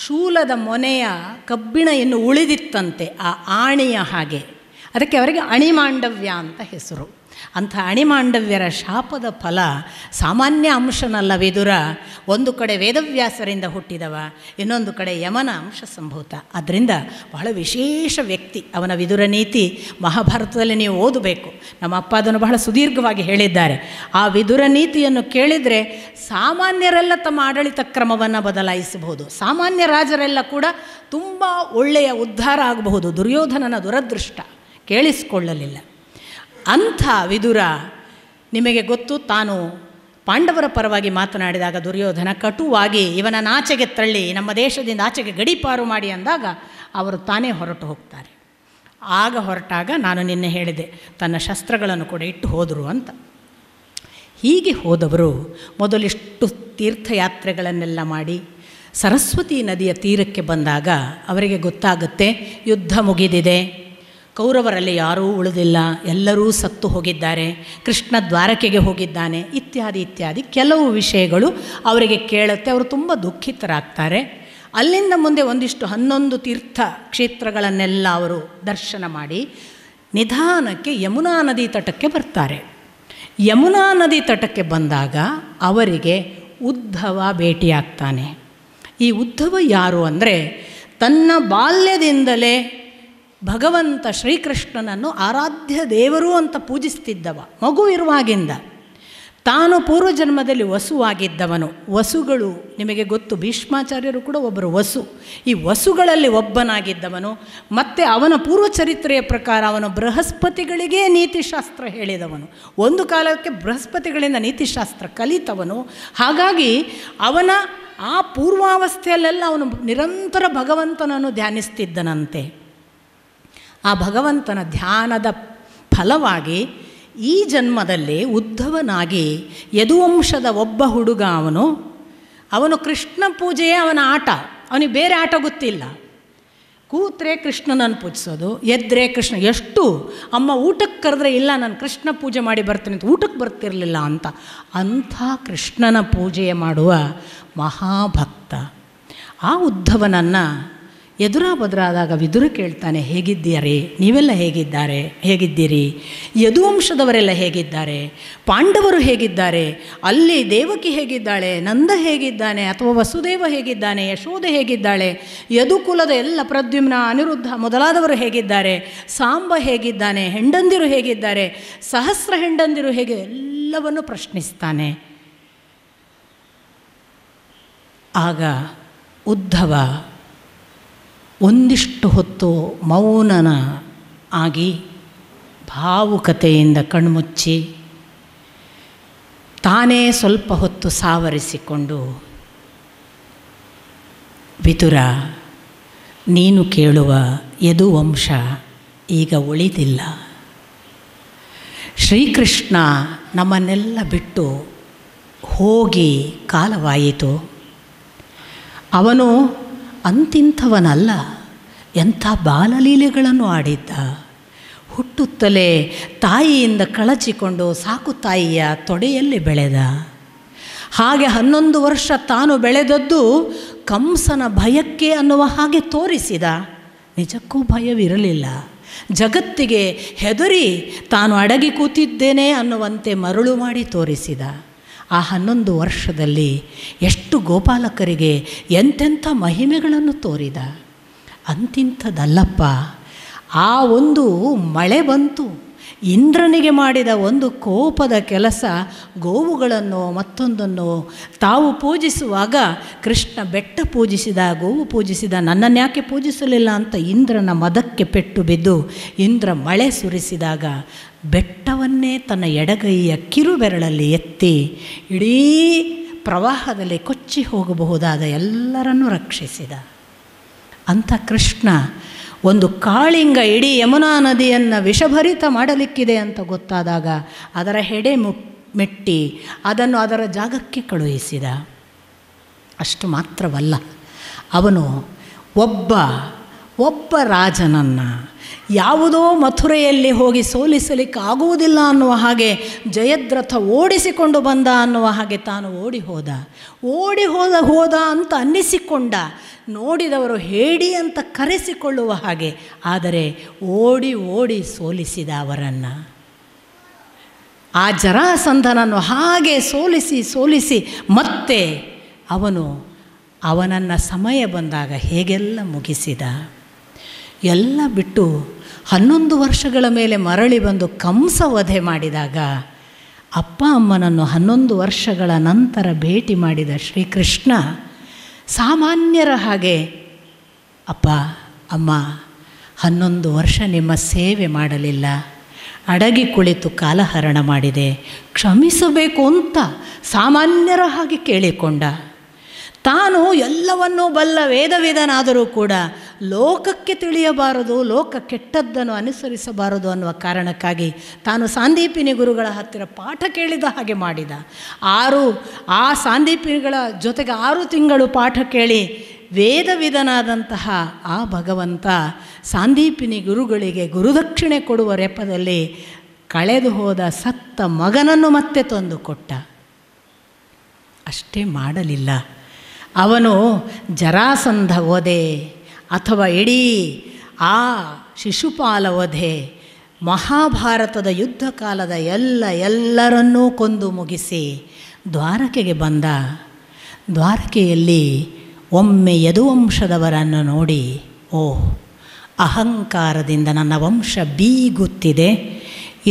ಶೂಲದ ಮೊನೆಯ ಕಬ್ಬಿಣ ಇನ್ನು ಉಳಿದಿತ್ತಂತೆ ಆ ಆಣಿಯ ಹಾಗೆ, ಅದಕ್ಕೆ ಅವರಿಗೆ ಅಣಿಮಾಂಡವ್ಯ ಅಂತ ಹೆಸರು. ಅಂಥ ಅಣಿಮಾಂಡವ್ಯರ ಶಾಪದ ಫಲ ಸಾಮಾನ್ಯ ಅಂಶನಲ್ಲ ವಿದುರ. ಒಂದು ಕಡೆ ವೇದವ್ಯಾಸರಿಂದ ಹುಟ್ಟಿದವ, ಇನ್ನೊಂದು ಕಡೆ ಯಮನ ಅಂಶ ಸಂಭೂತ. ಆದ್ದರಿಂದ ಬಹಳ ವಿಶೇಷ ವ್ಯಕ್ತಿ ಅವನ ವಿದುರ ನೀತಿ. ಮಹಾಭಾರತದಲ್ಲಿ ನೀವು ಓದಬೇಕು. ನಮ್ಮ ಅಪ್ಪ ಅದನ್ನು ಬಹಳ ಸುದೀರ್ಘವಾಗಿ ಹೇಳಿದ್ದಾರೆ. ಆ ವಿದುರ ನೀತಿಯನ್ನು ಕೇಳಿದರೆ ಸಾಮಾನ್ಯರೆಲ್ಲ ತಮ್ಮ ಆಡಳಿತ ಕ್ರಮವನ್ನು ಬದಲಾಯಿಸಬಹುದು. ಸಾಮಾನ್ಯ ರಾಜರೆಲ್ಲ ಕೂಡ ತುಂಬ ಒಳ್ಳೆಯ ಉದ್ಧಾರ ಆಗಬಹುದು. ದುರ್ಯೋಧನನ ದುರದೃಷ್ಟ ಕೇಳಿಸಿಕೊಳ್ಳಲಿಲ್ಲ. ಅಂಥ ವಿದುರ, ನಿಮಗೆ ಗೊತ್ತು, ತಾನು ಪಾಂಡವರ ಪರವಾಗಿ ಮಾತನಾಡಿದಾಗ ದುರ್ಯೋಧನ ಕಟುವಾಗಿ ಇವನನ್ನು ಆಚೆಗೆ ತಳ್ಳಿ ನಮ್ಮ ದೇಶದಿಂದ ಆಚೆಗೆ ಗಡೀಪಾರು ಮಾಡಿ ಅಂದಾಗ ಅವರು ತಾನೇ ಹೊರಟು ಹೋಗ್ತಾರೆ. ಆಗ ಹೊರಟಾಗ ನಾನು ನಿನ್ನೆ ಹೇಳಿದೆ, ತನ್ನ ಶಸ್ತ್ರಗಳನ್ನು ಕೂಡ ಇಟ್ಟು ಹೋದರು ಅಂತ. ಹೀಗೆ ಹೋದವರು ಮೊದಲಿಷ್ಟು ತೀರ್ಥಯಾತ್ರೆಗಳನ್ನೆಲ್ಲ ಮಾಡಿ ಸರಸ್ವತಿ ನದಿಯ ತೀರಕ್ಕೆ ಬಂದಾಗ ಅವರಿಗೆ ಗೊತ್ತಾಗುತ್ತೆ ಯುದ್ಧ ಮುಗಿದಿದೆ, ಕೌರವರಲ್ಲಿ ಯಾರೂ ಉಳಿದಿಲ್ಲ, ಎಲ್ಲರೂ ಸತ್ತು ಹೋಗಿದ್ದಾರೆ, ಕೃಷ್ಣ ದ್ವಾರಕೆಗೆ ಹೋಗಿದ್ದಾನೆ, ಇತ್ಯಾದಿ ಇತ್ಯಾದಿ ಕೆಲವು ವಿಷಯಗಳು ಅವರಿಗೆ ಕೇಳುತ್ತೆ. ಅವರು ತುಂಬ ದುಃಖಿತರಾಗ್ತಾರೆ. ಅಲ್ಲಿಂದ ಮುಂದೆ ಒಂದಿಷ್ಟು 11 ತೀರ್ಥ ಕ್ಷೇತ್ರಗಳನ್ನೆಲ್ಲ ಅವರು ದರ್ಶನ ಮಾಡಿ ನಿಧಾನಕ್ಕೆ ಯಮುನಾ ನದಿ ತಟಕ್ಕೆ ಬರ್ತಾರೆ. ಯಮುನಾ ನದಿ ತಟಕ್ಕೆ ಬಂದಾಗ ಅವರಿಗೆ ಉದ್ಧವ ಭೇಟಿಯಾಗ್ತಾನೆ. ಈ ಉದ್ಧವ ಯಾರು ಅಂದರೆ, ತನ್ನ ಬಾಲ್ಯದಿಂದಲೇ ಭಗವಂತ ಶ್ರೀಕೃಷ್ಣನನ್ನು ಆರಾಧ್ಯ ದೇವರು ಅಂತ ಪೂಜಿಸ್ತಿದ್ದವ. ಮಗು ಇರುವಾಗಿಂದ ತಾನು ಪೂರ್ವಜನ್ಮದಲ್ಲಿ ವಸುವಾಗಿದ್ದವನು. ವಸುಗಳು ನಿಮಗೆ ಗೊತ್ತು, ಭೀಷ್ಮಾಚಾರ್ಯರು ಕೂಡ ಒಬ್ಬರು ವಸು. ಈ ವಸುಗಳಲ್ಲಿ ಒಬ್ಬನಾಗಿದ್ದವನು. ಮತ್ತು ಅವನ ಪೂರ್ವಚರಿತ್ರೆಯ ಪ್ರಕಾರ ಅವನು ಬೃಹಸ್ಪತಿಗಳಿಗೇ ನೀತಿಶಾಸ್ತ್ರ ಹೇಳಿದವನು. ಒಂದು ಕಾಲಕ್ಕೆ ಬೃಹಸ್ಪತಿಗಳಿಂದ ನೀತಿಶಾಸ್ತ್ರ ಕಲಿತವನು. ಹಾಗಾಗಿ ಅವನ ಆ ಪೂರ್ವಾವಸ್ಥೆಯಲ್ಲೆಲ್ಲ ಅವನು ನಿರಂತರ ಭಗವಂತನನ್ನು ಧ್ಯಾನಿಸ್ತಿದ್ದನಂತೆ. ಆ ಭಗವಂತನ ಧ್ಯಾನದ ಫಲವಾಗಿ ಈ ಜನ್ಮದಲ್ಲಿ ಉದ್ಧವನಾಗಿ ಯದುವಂಶದ ಒಬ್ಬ ಹುಡುಗ ಅವನು ಕೃಷ್ಣ ಪೂಜೆಯೇ ಅವನ ಆಟ. ಅವನಿಗೆ ಬೇರೆ ಆಟ ಗೊತ್ತಿಲ್ಲ. ಕೂತ್ರೆ ಕೃಷ್ಣನನ್ನು ಪೂಜಿಸೋದು, ಎದ್ದರೆ ಕೃಷ್ಣ. ಎಷ್ಟು ಅಮ್ಮ ಊಟಕ್ಕೆ ಕರೆದ್ರೆ ಇಲ್ಲ ನಾನು ಕೃಷ್ಣ ಪೂಜೆ ಮಾಡಿ ಬರ್ತೀನಿ ಅಂತ ಊಟಕ್ಕೆ ಬರ್ತಿರಲಿಲ್ಲ ಅಂತ. ಅಂಥ ಕೃಷ್ಣನ ಪೂಜೆ ಮಾಡುವ ಮಹಾಭಕ್ತ. ಆ ಉದ್ಧವನನ್ನು ಎದುರಾಬದ್ರಾದಾಗ ವಿದುರ ಕೇಳ್ತಾನೆ, ಹೇಗಿದ್ದೀರಿ, ನೀವೆಲ್ಲ ಹೇಗಿದ್ದೀರಿ, ಯದುವಂಶದವರೆಲ್ಲ ಹೇಗಿದ್ದಾರೆ, ಪಾಂಡವರು ಹೇಗಿದ್ದಾರೆ, ಅಲ್ಲಿ ದೇವಕಿ ಹೇಗಿದ್ದಾಳೆ, ನಂದ ಹೇಗಿದ್ದಾನೆ, ಅಥವಾ ವಸುದೇವ ಹೇಗಿದ್ದಾನೆ, ಯಶೋದೆ ಹೇಗಿದ್ದಾಳೆ, ಯದುಕುಲದ ಎಲ್ಲ ಪ್ರದ್ಯುಮ್ನ, ಅನಿರುದ್ಧ ಮೊದಲಾದವರು ಹೇಗಿದ್ದಾರೆ, ಸಾಂಬ ಹೇಗಿದ್ದಾನೆ, ಹೆಂಡಂದಿರು ಹೇಗಿದ್ದಾರೆ, ಸಹಸ್ರ ಹೆಂಡಂದಿರು ಹೇಗೆ, ಎಲ್ಲವನ್ನು ಪ್ರಶ್ನಿಸ್ತಾನೆ. ಆಗ ಉದ್ಧವ ಒಂದಿಷ್ಟು ಹೊತ್ತು ಮೌನನ ಆಗಿ ಭಾವುಕತೆಯಿಂದ ಕಣ್ಮುಚ್ಚಿ ತಾನೇ ಸ್ವಲ್ಪ ಹೊತ್ತು ಸಾವರಿಸಿಕೊಂಡು, ವಿದುರ, ನೀನು ಕೇಳುವ ಯದುವಂಶ ಈಗ ಉಳಿದಿಲ್ಲ. ಶ್ರೀಕೃಷ್ಣ ನಮ್ಮನ್ನೆಲ್ಲ ಬಿಟ್ಟು ಹೋಗಿ ಕಾಲವಾಯಿತು. ಅವನು ಅಂತಿಂಥವನಲ್ಲ, ಎಂಥ ಬಾಲಲೀಲೆಗಳನ್ನು ಆಡಿದ್ದ. ಹುಟ್ಟುತ್ತಲೇ ತಾಯಿಯಿಂದ ಕಳಚಿಕೊಂಡು ಸಾಕು ತಾಯಿಯ ತೊಡೆಯಲ್ಲಿ ಬೆಳೆದ. ಹಾಗೆ 11 ವರ್ಷ ತಾನು ಬೆಳೆದದ್ದು ಕಂಸನ ಭಯಕ್ಕೆ ಅನ್ನುವ ಹಾಗೆ ತೋರಿಸಿದ. ನಿಜಕ್ಕೂ ಭಯವಿರಲಿಲ್ಲ. ಜಗತ್ತಿಗೆ ಹೆದರಿ ತಾನು ಅಡಗಿ ಕೂತಿದ್ದೇನೆ ಅನ್ನುವಂತೆ ಮರುಳು ಮಾಡಿ ತೋರಿಸಿದ. ಆ 11 ವರ್ಷದಲ್ಲಿ ಎಷ್ಟು ಗೋಪಾಲಕರಿಗೆ ಎಂತೆಂಥ ಮಹಿಮೆಗಳನ್ನು ತೋರಿದ. ಅಂತಿಂಥದ್ದಲ್ಲಪ್ಪ, ಆ ಒಂದು ಮಳೆ ಬಂತು, ಇಂದ್ರನಿಗೆ ಮಾಡಿದ ಒಂದು ಕೋಪದ ಕೆಲಸ, ಗೋವುಗಳನ್ನು ಮತ್ತೊಂದನ್ನು ತಾವು ಪೂಜಿಸುವಾಗ ಕೃಷ್ಣ ಬೆಟ್ಟ ಪೂಜಿಸಿದ, ಗೋವು ಪೂಜಿಸಿದ, ನನ್ನನ್ನು ಯಾಕೆ ಪೂಜಿಸಲಿಲ್ಲ ಅಂತ ಇಂದ್ರನ ಮದಕ್ಕೆ ಪೆಟ್ಟು ಬಿದ್ದು ಇಂದ್ರ ಮಳೆ ಸುರಿಸಿದಾಗ ಬೆಟ್ಟವನ್ನೇ ತನ್ನ ಎಡಗೈಯ ಕಿರುಬೆರಳಲ್ಲಿ ಎತ್ತಿ ಇಡೀ ಪ್ರವಾಹದಲ್ಲಿ ಕೊಚ್ಚಿ ಹೋಗಬಹುದಾದ ಎಲ್ಲರನ್ನೂ ರಕ್ಷಿಸಿದ. ಅಂಥ ಕೃಷ್ಣ ಒಂದು ಕಾಳಿಂಗ ಇಡೀ ಯಮುನಾ ನದಿಯನ್ನು ವಿಷಭರಿತ ಮಾಡಲಿಕ್ಕಿದೆ ಅಂತ ಗೊತ್ತಾದಾಗ ಅದರ ಹೆಡೆ ಮೆಟ್ಟಿ ಅದನ್ನು ಅದರ ಜಾಗಕ್ಕೆ ಕಳುಹಿಸಿದ. ಅಷ್ಟು ಮಾತ್ರವಲ್ಲ, ಅವನು ಒಬ್ಬ ರಾಜನನ್ನು ಯಾವುದೋ ಮಥುರೆಯಲ್ಲಿ ಹೋಗಿ ಸೋಲಿಸಲಿಕ್ಕೆ ಆಗುವುದಿಲ್ಲ ಅನ್ನುವ ಹಾಗೆ ಜಯದ್ರಥ ಓಡಿಸಿಕೊಂಡು ಬಂದ ಅನ್ನುವ ಹಾಗೆ ತಾನು ಓಡಿ ಹೋದ ಅಂತ ಅನ್ನಿಸಿಕೊಂಡ. ನೋಡಿದವರು ಹೇಡಿ ಅಂತ ಕರೆಸಿಕೊಳ್ಳುವ ಹಾಗೆ, ಆದರೆ ಓಡಿ ಸೋಲಿಸಿದ ಅವರನ್ನು. ಆ ಜರಾಸಂಧನನ್ನು ಹಾಗೆ ಸೋಲಿಸಿ ಮತ್ತೆ ಅವನನ್ನು ಸಮಯ ಬಂದಾಗ ಹೇಗೆಲ್ಲ ಮುಗಿಸಿದ. ಎಲ್ಲ ಬಿಟ್ಟು 11 ವರ್ಷಗಳ ಮೇಲೆ ಮರಳಿ ಬಂದು ಕಂಸ ವಧೆ ಮಾಡಿದಾಗ ಅಪ್ಪ ಅಮ್ಮನನ್ನು 11 ವರ್ಷಗಳ ನಂತರ ಭೇಟಿ ಮಾಡಿದ ಶ್ರೀಕೃಷ್ಣ ಸಾಮಾನ್ಯರ ಹಾಗೆ ಅಪ್ಪ ಅಮ್ಮ 11 ವರ್ಷ ನಿಮ್ಮ ಸೇವೆ ಮಾಡಲಿಲ್ಲ, ಅಡಗಿ ಕುಳಿತು ಕಾಲಹರಣ ಮಾಡಿದೆ, ಕ್ಷಮಿಸಬೇಕು ಅಂತ ಸಾಮಾನ್ಯರ ಹಾಗೆ ಕೇಳಿಕೊಂಡ. ತಾನು ಎಲ್ಲವನ್ನೂ ಬಲ್ಲ ವೇದವಿದನಾದರೂ ಕೂಡ ಲೋಕಕ್ಕೆ ತಿಳಿಯಬಾರದು, ಲೋಕ ಕೆಟ್ಟದ್ದನ್ನು ಅನುಸರಿಸಬಾರದು ಅನ್ನುವ ಕಾರಣಕ್ಕಾಗಿ ತಾನು ಸಾಂದೀಪಿನಿ ಗುರುಗಳ ಹತ್ತಿರ ಪಾಠ ಕೇಳಿದ ಹಾಗೆ ಮಾಡಿದ. ಆ ಸಾಂದೀಪಿನಿಗಳ ಜೊತೆಗೆ 6 ತಿಂಗಳು ಪಾಠ ಕೇಳಿ ವೇದವಿದನಾದಂತಹ ಆ ಭಗವಂತ ಸಾಂದೀಪಿನಿ ಗುರುಗಳಿಗೆ ಗುರುದಕ್ಷಿಣೆ ಕೊಡುವ ನೆಪದಲ್ಲಿ ಕಳೆದು ಹೋದ ಸತ್ತ ಮಗನನ್ನು ಮತ್ತೆ ತಂದು ಕೊಟ್ಟ. ಅಷ್ಟೇ ಮಾಡಲಿಲ್ಲ, ಅವನು ಜರಾಸಂಧ ವಧೆ ಅಥವಾ ಇಡೀ ಆ ಶಿಶುಪಾಲ ವಧೆ, ಮಹಾಭಾರತದ ಯುದ್ಧ ಕಾಲದ ಎಲ್ಲರನ್ನೂ ಕೊಂದು ಮುಗಿಸಿ ದ್ವಾರಕೆಗೆ ಬಂದ. ದ್ವಾರಕೆಯಲ್ಲಿ ಒಮ್ಮೆ ಯದುವಂಶದವರನ್ನು ನೋಡಿ, ಓಹ್, ಅಹಂಕಾರದಿಂದ ನನ್ನ ವಂಶ ಬೀಗುತ್ತಿದೆ,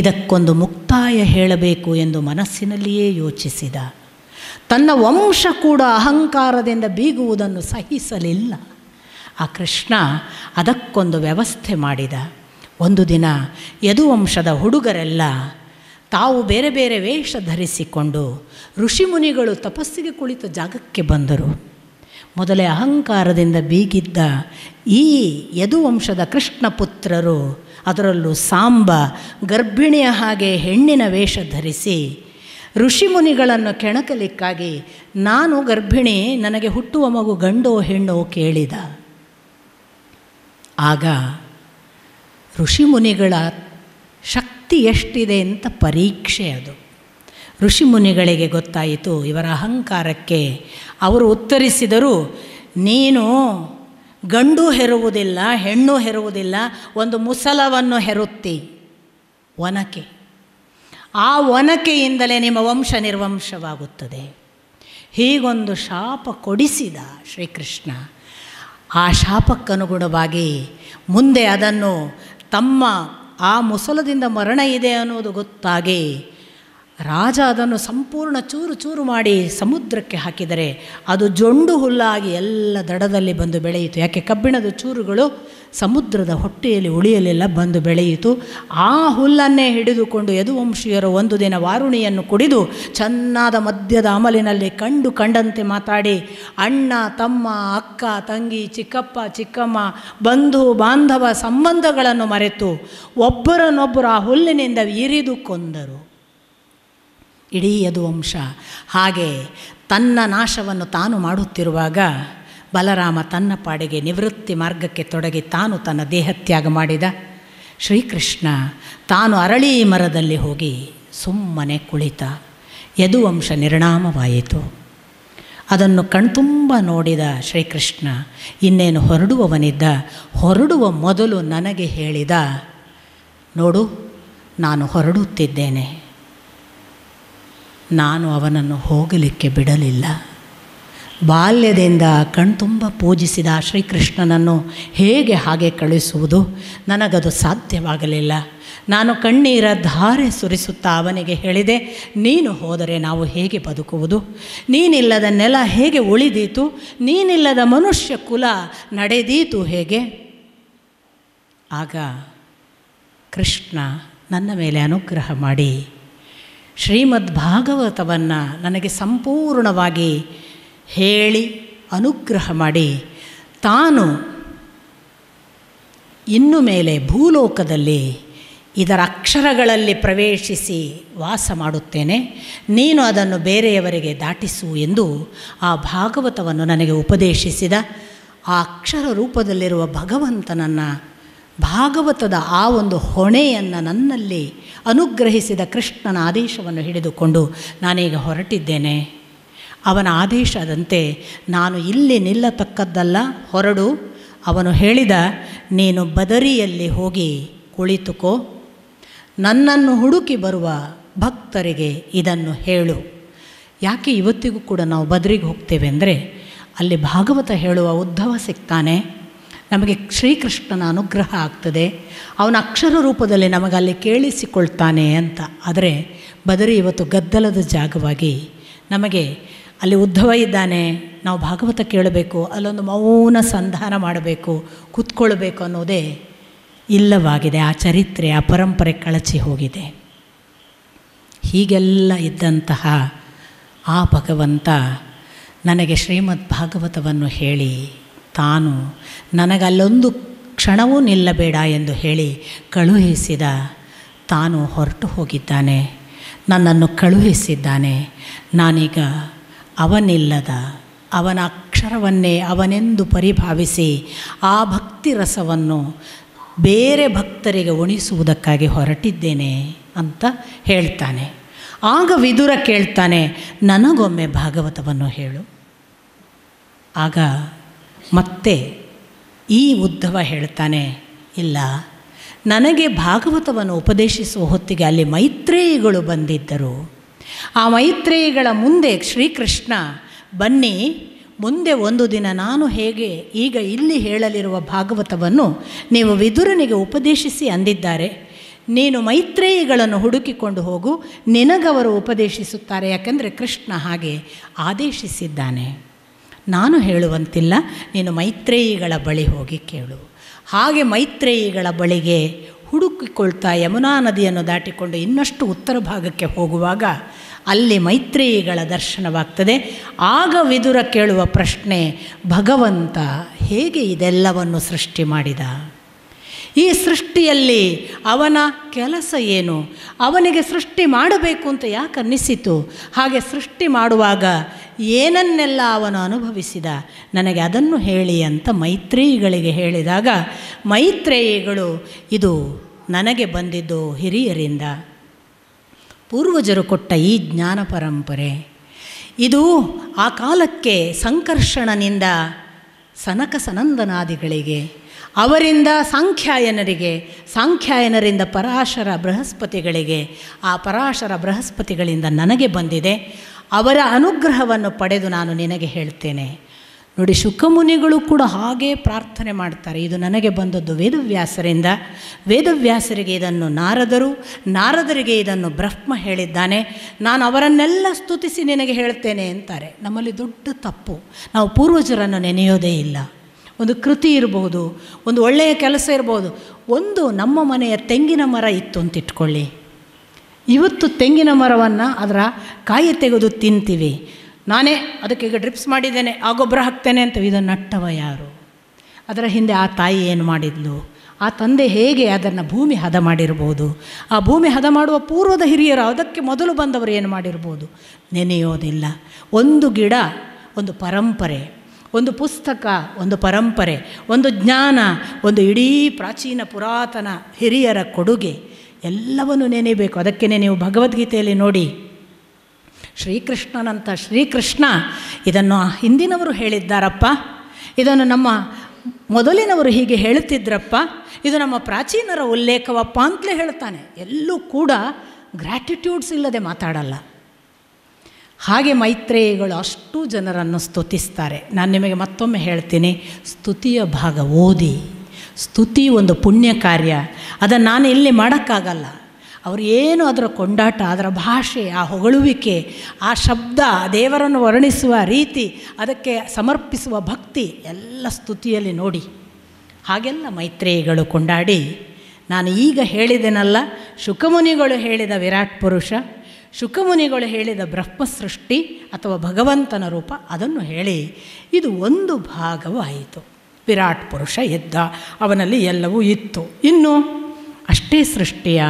ಇದಕ್ಕೊಂದು ಮುಕ್ತಾಯ ಹೇಳಬೇಕು ಎಂದು ಮನಸ್ಸಿನಲ್ಲಿಯೇ ಯೋಚಿಸಿದ. ತನ್ನ ವಂಶ ಕೂಡ ಅಹಂಕಾರದಿಂದ ಬೀಗುವುದನ್ನು ಸಹಿಸಲಿಲ್ಲ. ಆ ಕೃಷ್ಣ ಅದಕ್ಕೊಂದು ವ್ಯವಸ್ಥೆ ಮಾಡಿದ. ಒಂದು ದಿನ ಯದುವಂಶದ ಹುಡುಗರೆಲ್ಲ ತಾವು ಬೇರೆ ಬೇರೆ ವೇಷ ಧರಿಸಿಕೊಂಡು ಋಷಿಮುನಿಗಳು ತಪಸ್ಸಿಗೆ ಕುಳಿತ ಜಾಗಕ್ಕೆ ಬಂದರು. ಮೊದಲೇ ಅಹಂಕಾರದಿಂದ ಬೀಗಿದ್ದ ಈ ಯದುವಂಶದ ಕೃಷ್ಣ ಪುತ್ರರು, ಅದರಲ್ಲೂ ಸಾಂಬ ಗರ್ಭಿಣಿಯ ಹಾಗೆ ಹೆಣ್ಣಿನ ವೇಷ ಧರಿಸಿ ಋಷಿಮುನಿಗಳನ್ನು ಕೆಣಕಲಿಕ್ಕಾಗಿ, ನಾನು ಗರ್ಭಿಣಿ, ನನಗೆ ಹುಟ್ಟುವ ಮಗು ಗಂಡೋ ಹೆಣ್ಣೋ ಕೇಳಿದ. ಆಗ ಋಷಿಮುನಿಗಳ ಶಕ್ತಿ ಎಷ್ಟಿದೆ ಅಂತ ಪರೀಕ್ಷೆ ಅದು. ಋಷಿಮುನಿಗಳಿಗೆ ಗೊತ್ತಾಯಿತು ಇವರ ಅಹಂಕಾರಕ್ಕೆ. ಅವರು ಉತ್ತರಿಸಿದರು, ನೀನು ಗಂಡು ಹೆರುವುದಿಲ್ಲ, ಹೆಣ್ಣು ಹೆರುವುದಿಲ್ಲ, ಒಂದು ಮುಸಲವನ್ನು ಹೆರುತ್ತಿ, ಒನಕೆ. ಆ ಒನಕೆಯಿಂದಲೇ ನಿಮ್ಮ ವಂಶ ನಿರ್ವಂಶವಾಗುತ್ತದೆ. ಹೀಗೊಂದು ಶಾಪ ಕೊಡಿಸಿದ ಶ್ರೀಕೃಷ್ಣ. ಆ ಶಾಪಕ್ಕನುಗುಣವಾಗಿ ಮುಂದೆ ಅದನ್ನು ತಮ್ಮ ಆ ಮುಸಲದಿಂದ ಮರಣ ಇದೆ ಅನ್ನೋದು ಗೊತ್ತಾಗಿ ರಾಜ ಅದನ್ನು ಸಂಪೂರ್ಣ ಚೂರು ಚೂರು ಮಾಡಿ ಸಮುದ್ರಕ್ಕೆ ಹಾಕಿದರೆ ಅದು ಜೊಂಡು ಹುಲ್ಲಾಗಿ ಎಲ್ಲ ದಡದಲ್ಲಿ ಬಂದು ಬೆಳೆಯಿತು. ಯಾಕೆ ಕಬ್ಬಿಣದ ಚೂರುಗಳು ಸಮುದ್ರದ ಹೊಟ್ಟೆಯಲ್ಲಿ ಉಳಿಯಲಿಲ್ಲ, ಬಂದು ಬೆಳೆಯಿತು. ಆ ಹುಲ್ಲನ್ನೇ ಹಿಡಿದುಕೊಂಡು ಯದುವಂಶೀಯರು ಒಂದು ದಿನ ವಾರುಣಿಯನ್ನು ಕುಡಿದು ಚೆನ್ನಾದ ಮದ್ಯದ ಅಮಲಿನಲ್ಲಿ ಕಂಡಂತೆ ಮಾತಾಡಿ ಅಣ್ಣ ತಮ್ಮ ಅಕ್ಕ ತಂಗಿ ಚಿಕ್ಕಪ್ಪ ಚಿಕ್ಕಮ್ಮ ಬಂಧು ಬಾಂಧವ ಸಂಬಂಧಗಳನ್ನು ಮರೆತು ಒಬ್ಬರನ್ನೊಬ್ಬರು ಆ ಹುಲ್ಲಿನಿಂದ ಇರಿದು ಕೊಂದರು. ಇಡೀ ಯದುವಂಶ ಹಾಗೆ ತನ್ನ ನಾಶವನ್ನು ತಾನು ಮಾಡುತ್ತಿರುವಾಗ ಬಲರಾಮ ತನ್ನ ಪಾಡಿಗೆ ನಿವೃತ್ತಿ ಮಾರ್ಗಕ್ಕೆ ತೊಡಗಿ ತಾನು ತನ್ನ ದೇಹತ್ಯಾಗ ಮಾಡಿದ. ಶ್ರೀಕೃಷ್ಣ ತಾನು ಅರಳಿ ಮರದಲ್ಲಿ ಹೋಗಿ ಸುಮ್ಮನೆ ಕುಳಿತ. ಯದುವಂಶ ನಿರ್ಣಾಮವಾಯಿತು. ಅದನ್ನು ಕಣ್ತುಂಬ ನೋಡಿದ ಶ್ರೀಕೃಷ್ಣ ಇನ್ನೇನು ಹೊರಡುವವನಿದ್ದ. ಹೊರಡುವ ಮೊದಲು ನನಗೆ ಹೇಳಿದ, ನೋಡು, ನಾನು ಹೊರಡುತ್ತಿದ್ದೇನೆ. ನಾನು ಅವನನ್ನು ಹೋಗಲಿಕ್ಕೆ ಬಿಡಲಿಲ್ಲ. ಬಾಲ್ಯದಿಂದ ಕಣ್ತುಂಬ ಪೂಜಿಸಿದ ಶ್ರೀಕೃಷ್ಣನನ್ನು ಹೇಗೆ ಹಾಗೆ ಕಳಿಸುವುದು? ನನಗದು ಸಾಧ್ಯವಾಗಲಿಲ್ಲ. ನಾನು ಕಣ್ಣೀರ ಧಾರೆ ಸುರಿಸುತ್ತಾ ಅವನಿಗೆ ಹೇಳಿದೆ, ನೀನು ಹೋದರೆ ನಾವು ಹೇಗೆ ಬದುಕುವುದು? ನೀನಿಲ್ಲದ ನೆಲ ಹೇಗೆ ಉಳಿದೀತು? ನೀನಿಲ್ಲದ ಮನುಷ್ಯ ಕುಲ ನಡೆದೀತು ಹೇಗೆ? ಆಗ ಕೃಷ್ಣ ನನ್ನ ಮೇಲೆ ಅನುಗ್ರಹ ಮಾಡಿ ಶ್ರೀಮದ್ ಭಾಗವತವನ್ನು ನನಗೆ ಸಂಪೂರ್ಣವಾಗಿ ಹೇಳಿ ಅನುಗ್ರಹ ಮಾಡಿ ತಾನು ಇನ್ನು ಮೇಲೆ ಭೂಲೋಕದಲ್ಲಿ ಇದರ ಅಕ್ಷರಗಳಲ್ಲಿ ಪ್ರವೇಶಿಸಿ ವಾಸ ಮಾಡುತ್ತೇನೆ, ನೀನು ಅದನ್ನು ಬೇರೆಯವರಿಗೆ ದಾಟಿಸು ಎಂದು ಆ ಭಾಗವತವನ್ನು ನನಗೆ ಉಪದೇಶಿಸಿದ. ಆ ಅಕ್ಷರ ರೂಪದಲ್ಲಿರುವ ಭಗವಂತನನ್ನು, ಭಾಗವತದ ಆ ಒಂದು ಹೊಣೆಯನ್ನು ನನ್ನಲ್ಲಿ ಅನುಗ್ರಹಿಸಿದ ಕೃಷ್ಣನ ಆದೇಶವನ್ನು ಹಿಡಿದುಕೊಂಡು ನಾನೀಗ ಹೊರಟಿದ್ದೇನೆ. ಅವನ ಆದೇಶದಂತೆ ನಾನು ಇಲ್ಲಿ ನಿಲ್ಲತಕ್ಕದ್ದಲ್ಲ, ಹೊರಡು. ಅವನು ಹೇಳಿದ, ನೀನು ಬದರಿಯಲ್ಲಿ ಹೋಗಿ ಕುಳಿತುಕೋ, ನನ್ನನ್ನು ಹುಡುಕಿ ಬರುವ ಭಕ್ತರಿಗೆ ಇದನ್ನು ಹೇಳು. ಯಾಕೆ ಇವತ್ತಿಗೂ ಕೂಡ ನಾವು ಬದರಿಗೆ ಹೋಗ್ತೇವೆ ಅಂದರೆ, ಅಲ್ಲಿ ಭಾಗವತ ಹೇಳುವ ಉದ್ಧವ ಸಿಗ್ತಾನೆ, ನಮಗೆ ಶ್ರೀಕೃಷ್ಣನ ಅನುಗ್ರಹ ಆಗ್ತದೆ, ಅವನ ಅಕ್ಷರ ರೂಪದಲ್ಲಿ ನಮಗಲ್ಲಿ ಕೇಳಿಸಿಕೊಳ್ತಾನೆ ಅಂತ. ಆದರೆ ಬದರಿ ಇವತ್ತು ಗದ್ದಲದ ಜಾಗವಾಗಿ ನಮಗೆ ಅಲ್ಲಿ ಉದ್ಧವ ಇದ್ದಾನೆ, ನಾವು ಭಾಗವತ ಕೇಳಬೇಕು, ಅಲ್ಲೊಂದು ಮೌನ ಸಂಧಾನ ಮಾಡಬೇಕು, ಕೂತ್ಕೊಳ್ಬೇಕು ಅನ್ನೋದೇ ಇಲ್ಲವಾಗಿದೆ. ಆ ಚರಿತ್ರೆ, ಆ ಪರಂಪರೆ ಕಳಚಿ ಹೋಗಿದೆ. ಹೀಗೆಲ್ಲ ಇದ್ದಂತಹ ಆ ಭಗವಂತ ನನಗೆ ಶ್ರೀಮದ್ ಭಾಗವತವನ್ನು ಹೇಳಿ ತಾನು ನನಗಲ್ಲೊಂದು ಕ್ಷಣವೂ ನಿಲ್ಲಬೇಡ ಎಂದು ಹೇಳಿ ಕಳುಹಿಸಿದ. ತಾನು ಹೊರಟು ಹೋಗಿದ್ದಾನೆ, ನನ್ನನ್ನು ಕಳುಹಿಸಿದ್ದಾನೆ. ನಾನೀಗ ಅವನಿಲ್ಲದ ಅವನ ಅಕ್ಷರವನ್ನೇ ಅವನೆಂದು ಪರಿಭಾವಿಸಿ ಆ ಭಕ್ತಿ ರಸವನ್ನು ಬೇರೆ ಭಕ್ತರಿಗೆ ಉಣಿಸುವುದಕ್ಕಾಗಿ ಹೊರಟಿದ್ದೇನೆ ಅಂತ ಹೇಳ್ತಾನೆ. ಆಗ ವಿದುರ ಕೇಳ್ತಾನೆ, ನನಗೊಮ್ಮೆ ಭಾಗವತವನ್ನು ಹೇಳು. ಆಗ ಮತ್ತೆ ಈ ಉದ್ಧವ ಹೇಳ್ತಾನೆ, ಇಲ್ಲ, ನನಗೆ ಭಾಗವತವನ್ನು ಉಪದೇಶಿಸುವ ಹೊತ್ತಿಗೆ ಅಲ್ಲಿ ಮೈತ್ರೇಯಿಗಳು ಬಂದಿದ್ದರು. ಆ ಮೈತ್ರೇಯಿಗಳ ಮುಂದೆ ಶ್ರೀಕೃಷ್ಣ, ಬನ್ನಿ ಮುಂದೆ ಒಂದು ದಿನ ನಾನು ಹೇಗೆ ಈಗ ಇಲ್ಲಿ ಹೇಳಲಿರುವ ಭಾಗವತವನ್ನು ನೀವು ವಿದುರನಿಗೆ ಉಪದೇಶಿಸಿ ಅಂದಿದ್ದಾರೆ. ನೀನು ಮೈತ್ರೇಯಿಗಳನ್ನು ಹುಡುಕಿಕೊಂಡು ಹೋಗು, ನಿನಗವರು ಉಪದೇಶಿಸುತ್ತಾರೆ. ಯಾಕೆಂದರೆ ಕೃಷ್ಣ ಹಾಗೆ ಆದೇಶಿಸಿದ್ದಾನೆ. ನಾನು ಹೇಳುವಂತಿಲ್ಲ, ನೀನು ಮೈತ್ರೇಯಿಗಳ ಬಳಿ ಹೋಗಿ ಕೇಳು. ಹಾಗೆ ಮೈತ್ರೇಯಿಗಳ ಬಳಿಗೆ ಹುಡುಕಿಕೊಳ್ತಾ ಯಮುನಾ ನದಿಯನ್ನು ದಾಟಿಕೊಂಡು ಇನ್ನಷ್ಟು ಉತ್ತರ ಭಾಗಕ್ಕೆ ಹೋಗುವಾಗ ಅಲ್ಲಿ ಮೈತ್ರೇಯಿಗಳ ದರ್ಶನವಾಗ್ತದೆ. ಆಗ ವಿದುರ ಕೇಳುವ ಪ್ರಶ್ನೆ, ಭಗವಂತ ಹೇಗೆ ಇದೆಲ್ಲವನ್ನು ಸೃಷ್ಟಿ ಮಾಡಿದ? ಈ ಸೃಷ್ಟಿಯಲ್ಲಿ ಅವನ ಕೆಲಸ ಏನು? ಅವನಿಗೆ ಸೃಷ್ಟಿ ಮಾಡಬೇಕು ಅಂತ ಯಾಕೆ ಅನ್ನಿಸಿತು? ಹಾಗೆ ಸೃಷ್ಟಿ ಮಾಡುವಾಗ ಏನನ್ನೆಲ್ಲ ಅವನು ಅನುಭವಿಸಿದ? ನನಗೆ ಅದನ್ನು ಹೇಳಿ ಅಂತ ಮೈತ್ರೇಯಿಗಳಿಗೆ ಹೇಳಿದಾಗ ಮೈತ್ರೇಯಿಗಳು, ಇದು ನನಗೆ ಬಂದಿದ್ದು ಹಿರಿಯರಿಂದ, ಪೂರ್ವಜರು ಕೊಟ್ಟ ಈ ಜ್ಞಾನ ಪರಂಪರೆ, ಇದು ಆ ಕಾಲಕ್ಕೆ ಸಂಕರ್ಷಣನಿಂದ ಸನಕ ಸನಂದನಾದಿಗಳಿಗೆ, ಅವರಿಂದ ಸಾಂಖ್ಯಾಯನರಿಗೆ, ಸಾಂಖ್ಯಾಯನರಿಂದ ಪರಾಶರ ಬೃಹಸ್ಪತಿಗಳಿಗೆ, ಆ ಪರಾಶರ ಬೃಹಸ್ಪತಿಗಳಿಂದ ನನಗೆ ಬಂದಿದೆ. ಅವರ ಅನುಗ್ರಹವನ್ನು ಪಡೆದು ನಾನು ನಿನಗೆ ಹೇಳ್ತೇನೆ. ನೋಡಿ, ಶುಕಮುನಿಗಳು ಕೂಡ ಹಾಗೇ ಪ್ರಾರ್ಥನೆ ಮಾಡ್ತಾರೆ. ಇದು ನನಗೆ ಬಂದದ್ದು ವೇದವ್ಯಾಸರಿಂದ, ವೇದವ್ಯಾಸರಿಗೆ ಇದನ್ನು ನಾರದರು, ನಾರದರಿಗೆ ಇದನ್ನು ಬ್ರಹ್ಮ ಹೇಳಿದ್ದಾನೆ, ನಾನು ಅವರನ್ನೆಲ್ಲ ಸ್ತುತಿಸಿ ನಿನಗೆ ಹೇಳ್ತೇನೆ ಅಂತಾರೆ. ನಮ್ಮಲ್ಲಿ ದೊಡ್ಡ ತಪ್ಪು, ನಾವು ಪೂರ್ವಜರನ್ನು ನೆನೆಯೋದೇ ಇಲ್ಲ. ಒಂದು ಕೃತಿ ಇರ್ಬೋದು, ಒಂದು ಒಳ್ಳೆಯ ಕೆಲಸ ಇರ್ಬೋದು. ಒಂದು ನಮ್ಮ ಮನೆಯ ತೆಂಗಿನ ಮರ ಇತ್ತು ಅಂತ ಇಟ್ಕೊಳ್ಳಿ. ಇವತ್ತು ತೆಂಗಿನ ಮರವನ್ನು ಅದರ ಕಾಯಿ ತೆಗೆದು ತಿಂತೀವಿ. ನಾನೇ ಅದಕ್ಕೆ ಈಗ ಡ್ರಿಪ್ಸ್ ಮಾಡಿದ್ದೇನೆ, ಆ ಗೊಬ್ಬರ ಹಾಕ್ತೇನೆ ಅಂತ. ಇದನ್ನು ನಟ್ಟವ ಯಾರು? ಅದರ ಹಿಂದೆ ಆ ತಾಯಿ ಏನು ಮಾಡಿದ್ಲು? ಆ ತಂದೆ ಹೇಗೆ ಅದನ್ನು ಭೂಮಿ ಹದ ಮಾಡಿರ್ಬೋದು? ಆ ಭೂಮಿ ಹದ ಮಾಡುವ ಪೂರ್ವದ ಹಿರಿಯರು, ಅದಕ್ಕೆ ಮೊದಲು ಬಂದವರು ಏನು ಮಾಡಿರ್ಬೋದು? ನೆನೆಯೋದಿಲ್ಲ. ಒಂದು ಗಿಡ ಒಂದು ಪರಂಪರೆ, ಒಂದು ಪುಸ್ತಕ ಒಂದು ಪರಂಪರೆ, ಒಂದು ಜ್ಞಾನ, ಒಂದು ಇಡೀ ಪ್ರಾಚೀನ ಪುರಾತನ ಹಿರಿಯರ ಕೊಡುಗೆ, ಎಲ್ಲವನ್ನು ನೆನೆಯಬೇಕು. ಅದಕ್ಕೇ ನೀವು ಭಗವದ್ಗೀತೆಯಲ್ಲಿ ನೋಡಿ, ಶ್ರೀಕೃಷ್ಣನಂತ ಶ್ರೀಕೃಷ್ಣ ಇದನ್ನು ಹಿಂದಿನವರು ಹೇಳಿದ್ದಾರಪ್ಪ, ಇದನ್ನು ನಮ್ಮ ಮೊದಲಿನವರು ಹೀಗೆ ಹೇಳುತ್ತಿದ್ರಪ್ಪ, ಇದು ನಮ್ಮ ಪ್ರಾಚೀನರ ಉಲ್ಲೇಖವಪ್ಪ ಅಂತಲೇ ಹೇಳ್ತಾನೆ. ಎಲ್ಲೂ ಕೂಡ ಗ್ರ್ಯಾಟಿಟ್ಯೂಡ್ಸ್ ಇಲ್ಲದೆ ಮಾತಾಡಲ್ಲ. ಹಾಗೆ ಮೈತ್ರೇಯಿಗಳು ಅಷ್ಟು ಜನರನ್ನು ಸ್ತುತಿಸ್ತಾರೆ. ನಾನು ನಿಮಗೆ ಮತ್ತೊಮ್ಮೆ ಹೇಳ್ತೀನಿ, ಸ್ತುತಿಯ ಭಾಗ ಓದಿ. ಸ್ತುತಿ ಒಂದು ಪುಣ್ಯ ಕಾರ್ಯ, ಅದನ್ನು ನಾನು ಇಲ್ಲಿ ಮಾಡೋಕ್ಕಾಗಲ್ಲ. ಅವರು ಏನು ಅದರ ಕೊಂಡಾಟ, ಅದರ ಭಾಷೆ, ಆ ಹೊಗಳುವಿಕೆ, ಆ ಶಬ್ದ, ದೇವರನ್ನು ವರ್ಣಿಸುವ ರೀತಿ, ಅದಕ್ಕೆ ಸಮರ್ಪಿಸುವ ಭಕ್ತಿ ಎಲ್ಲ ಸ್ತುತಿಯಲ್ಲಿ ನೋಡಿ. ಹಾಗೆಲ್ಲ ಮೈತ್ರೇಯಿಗಳು ಕೊಂಡಾಡಿ, ನಾನು ಈಗ ಹೇಳಿದೆನಲ್ಲ, ಶುಕಮುನಿಗಳು ಹೇಳಿದ ವಿರಾಟ್ ಪುರುಷ, ಶುಕಮುನಿಗಳು ಹೇಳಿದ ಬ್ರಹ್ಮ ಸೃಷ್ಟಿ ಅಥವಾ ಭಗವಂತನ ರೂಪ, ಅದನ್ನು ಹೇಳಿ ಇದು ಒಂದು ಭಾಗವಾಯಿತು. ವಿರಾಟ್ ಪುರುಷ ಎದ್ದ, ಅವನಲ್ಲಿ ಎಲ್ಲವೂ ಇತ್ತು. ಇನ್ನು ಅಷ್ಟೇ ಸೃಷ್ಟಿಯ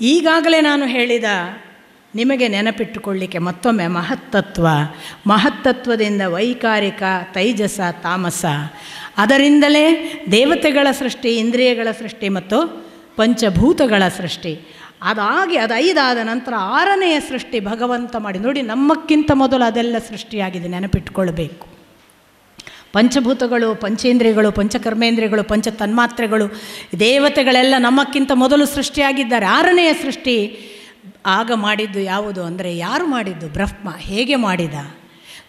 ಈಗಾಗಲೇ ನಾನು ಹೇಳಿದ, ನಿಮಗೆ ನೆನಪಿಟ್ಟುಕೊಳ್ಳಿಕ್ಕೆ ಮತ್ತೊಮ್ಮೆ ಮಹತ್ತತ್ವದಿಂದ ವೈಕಾರಿಕ, ತೈಜಸ, ತಾಮಸ, ಅದರಿಂದಲೇ ದೇವತೆಗಳ ಸೃಷ್ಟಿ, ಇಂದ್ರಿಯಗಳ ಸೃಷ್ಟಿ ಮತ್ತು ಪಂಚಭೂತಗಳ ಸೃಷ್ಟಿ. ಅದಾಗಿ ಅದು 5 ಆದ ನಂತರ 6ನೆಯ ಸೃಷ್ಟಿ ಭಗವಂತ ಮಾಡಿ. ನೋಡಿ, ನಮ್ಮಕ್ಕಿಂತ ಮೊದಲು ಅದೆಲ್ಲ ಸೃಷ್ಟಿಯಾಗಿದೆ, ನೆನಪಿಟ್ಕೊಳ್ಬೇಕು. ಪಂಚಭೂತಗಳು, ಪಂಚೇಂದ್ರಿಯಗಳು, ಪಂಚಕರ್ಮೇಂದ್ರಿಯಗಳು, ಪಂಚ ತನ್ಮಾತ್ರೆಗಳು, ದೇವತೆಗಳೆಲ್ಲ ನಮ್ಮಕ್ಕಿಂತ ಮೊದಲು ಸೃಷ್ಟಿಯಾಗಿದ್ದಾರೆ. 6ನೆಯ ಸೃಷ್ಟಿ ಆಗ ಮಾಡಿದ್ದು ಯಾವುದು ಅಂದರೆ, ಯಾರು ಮಾಡಿದ್ದು? ಬ್ರಹ್ಮ. ಹೇಗೆ ಮಾಡಿದ?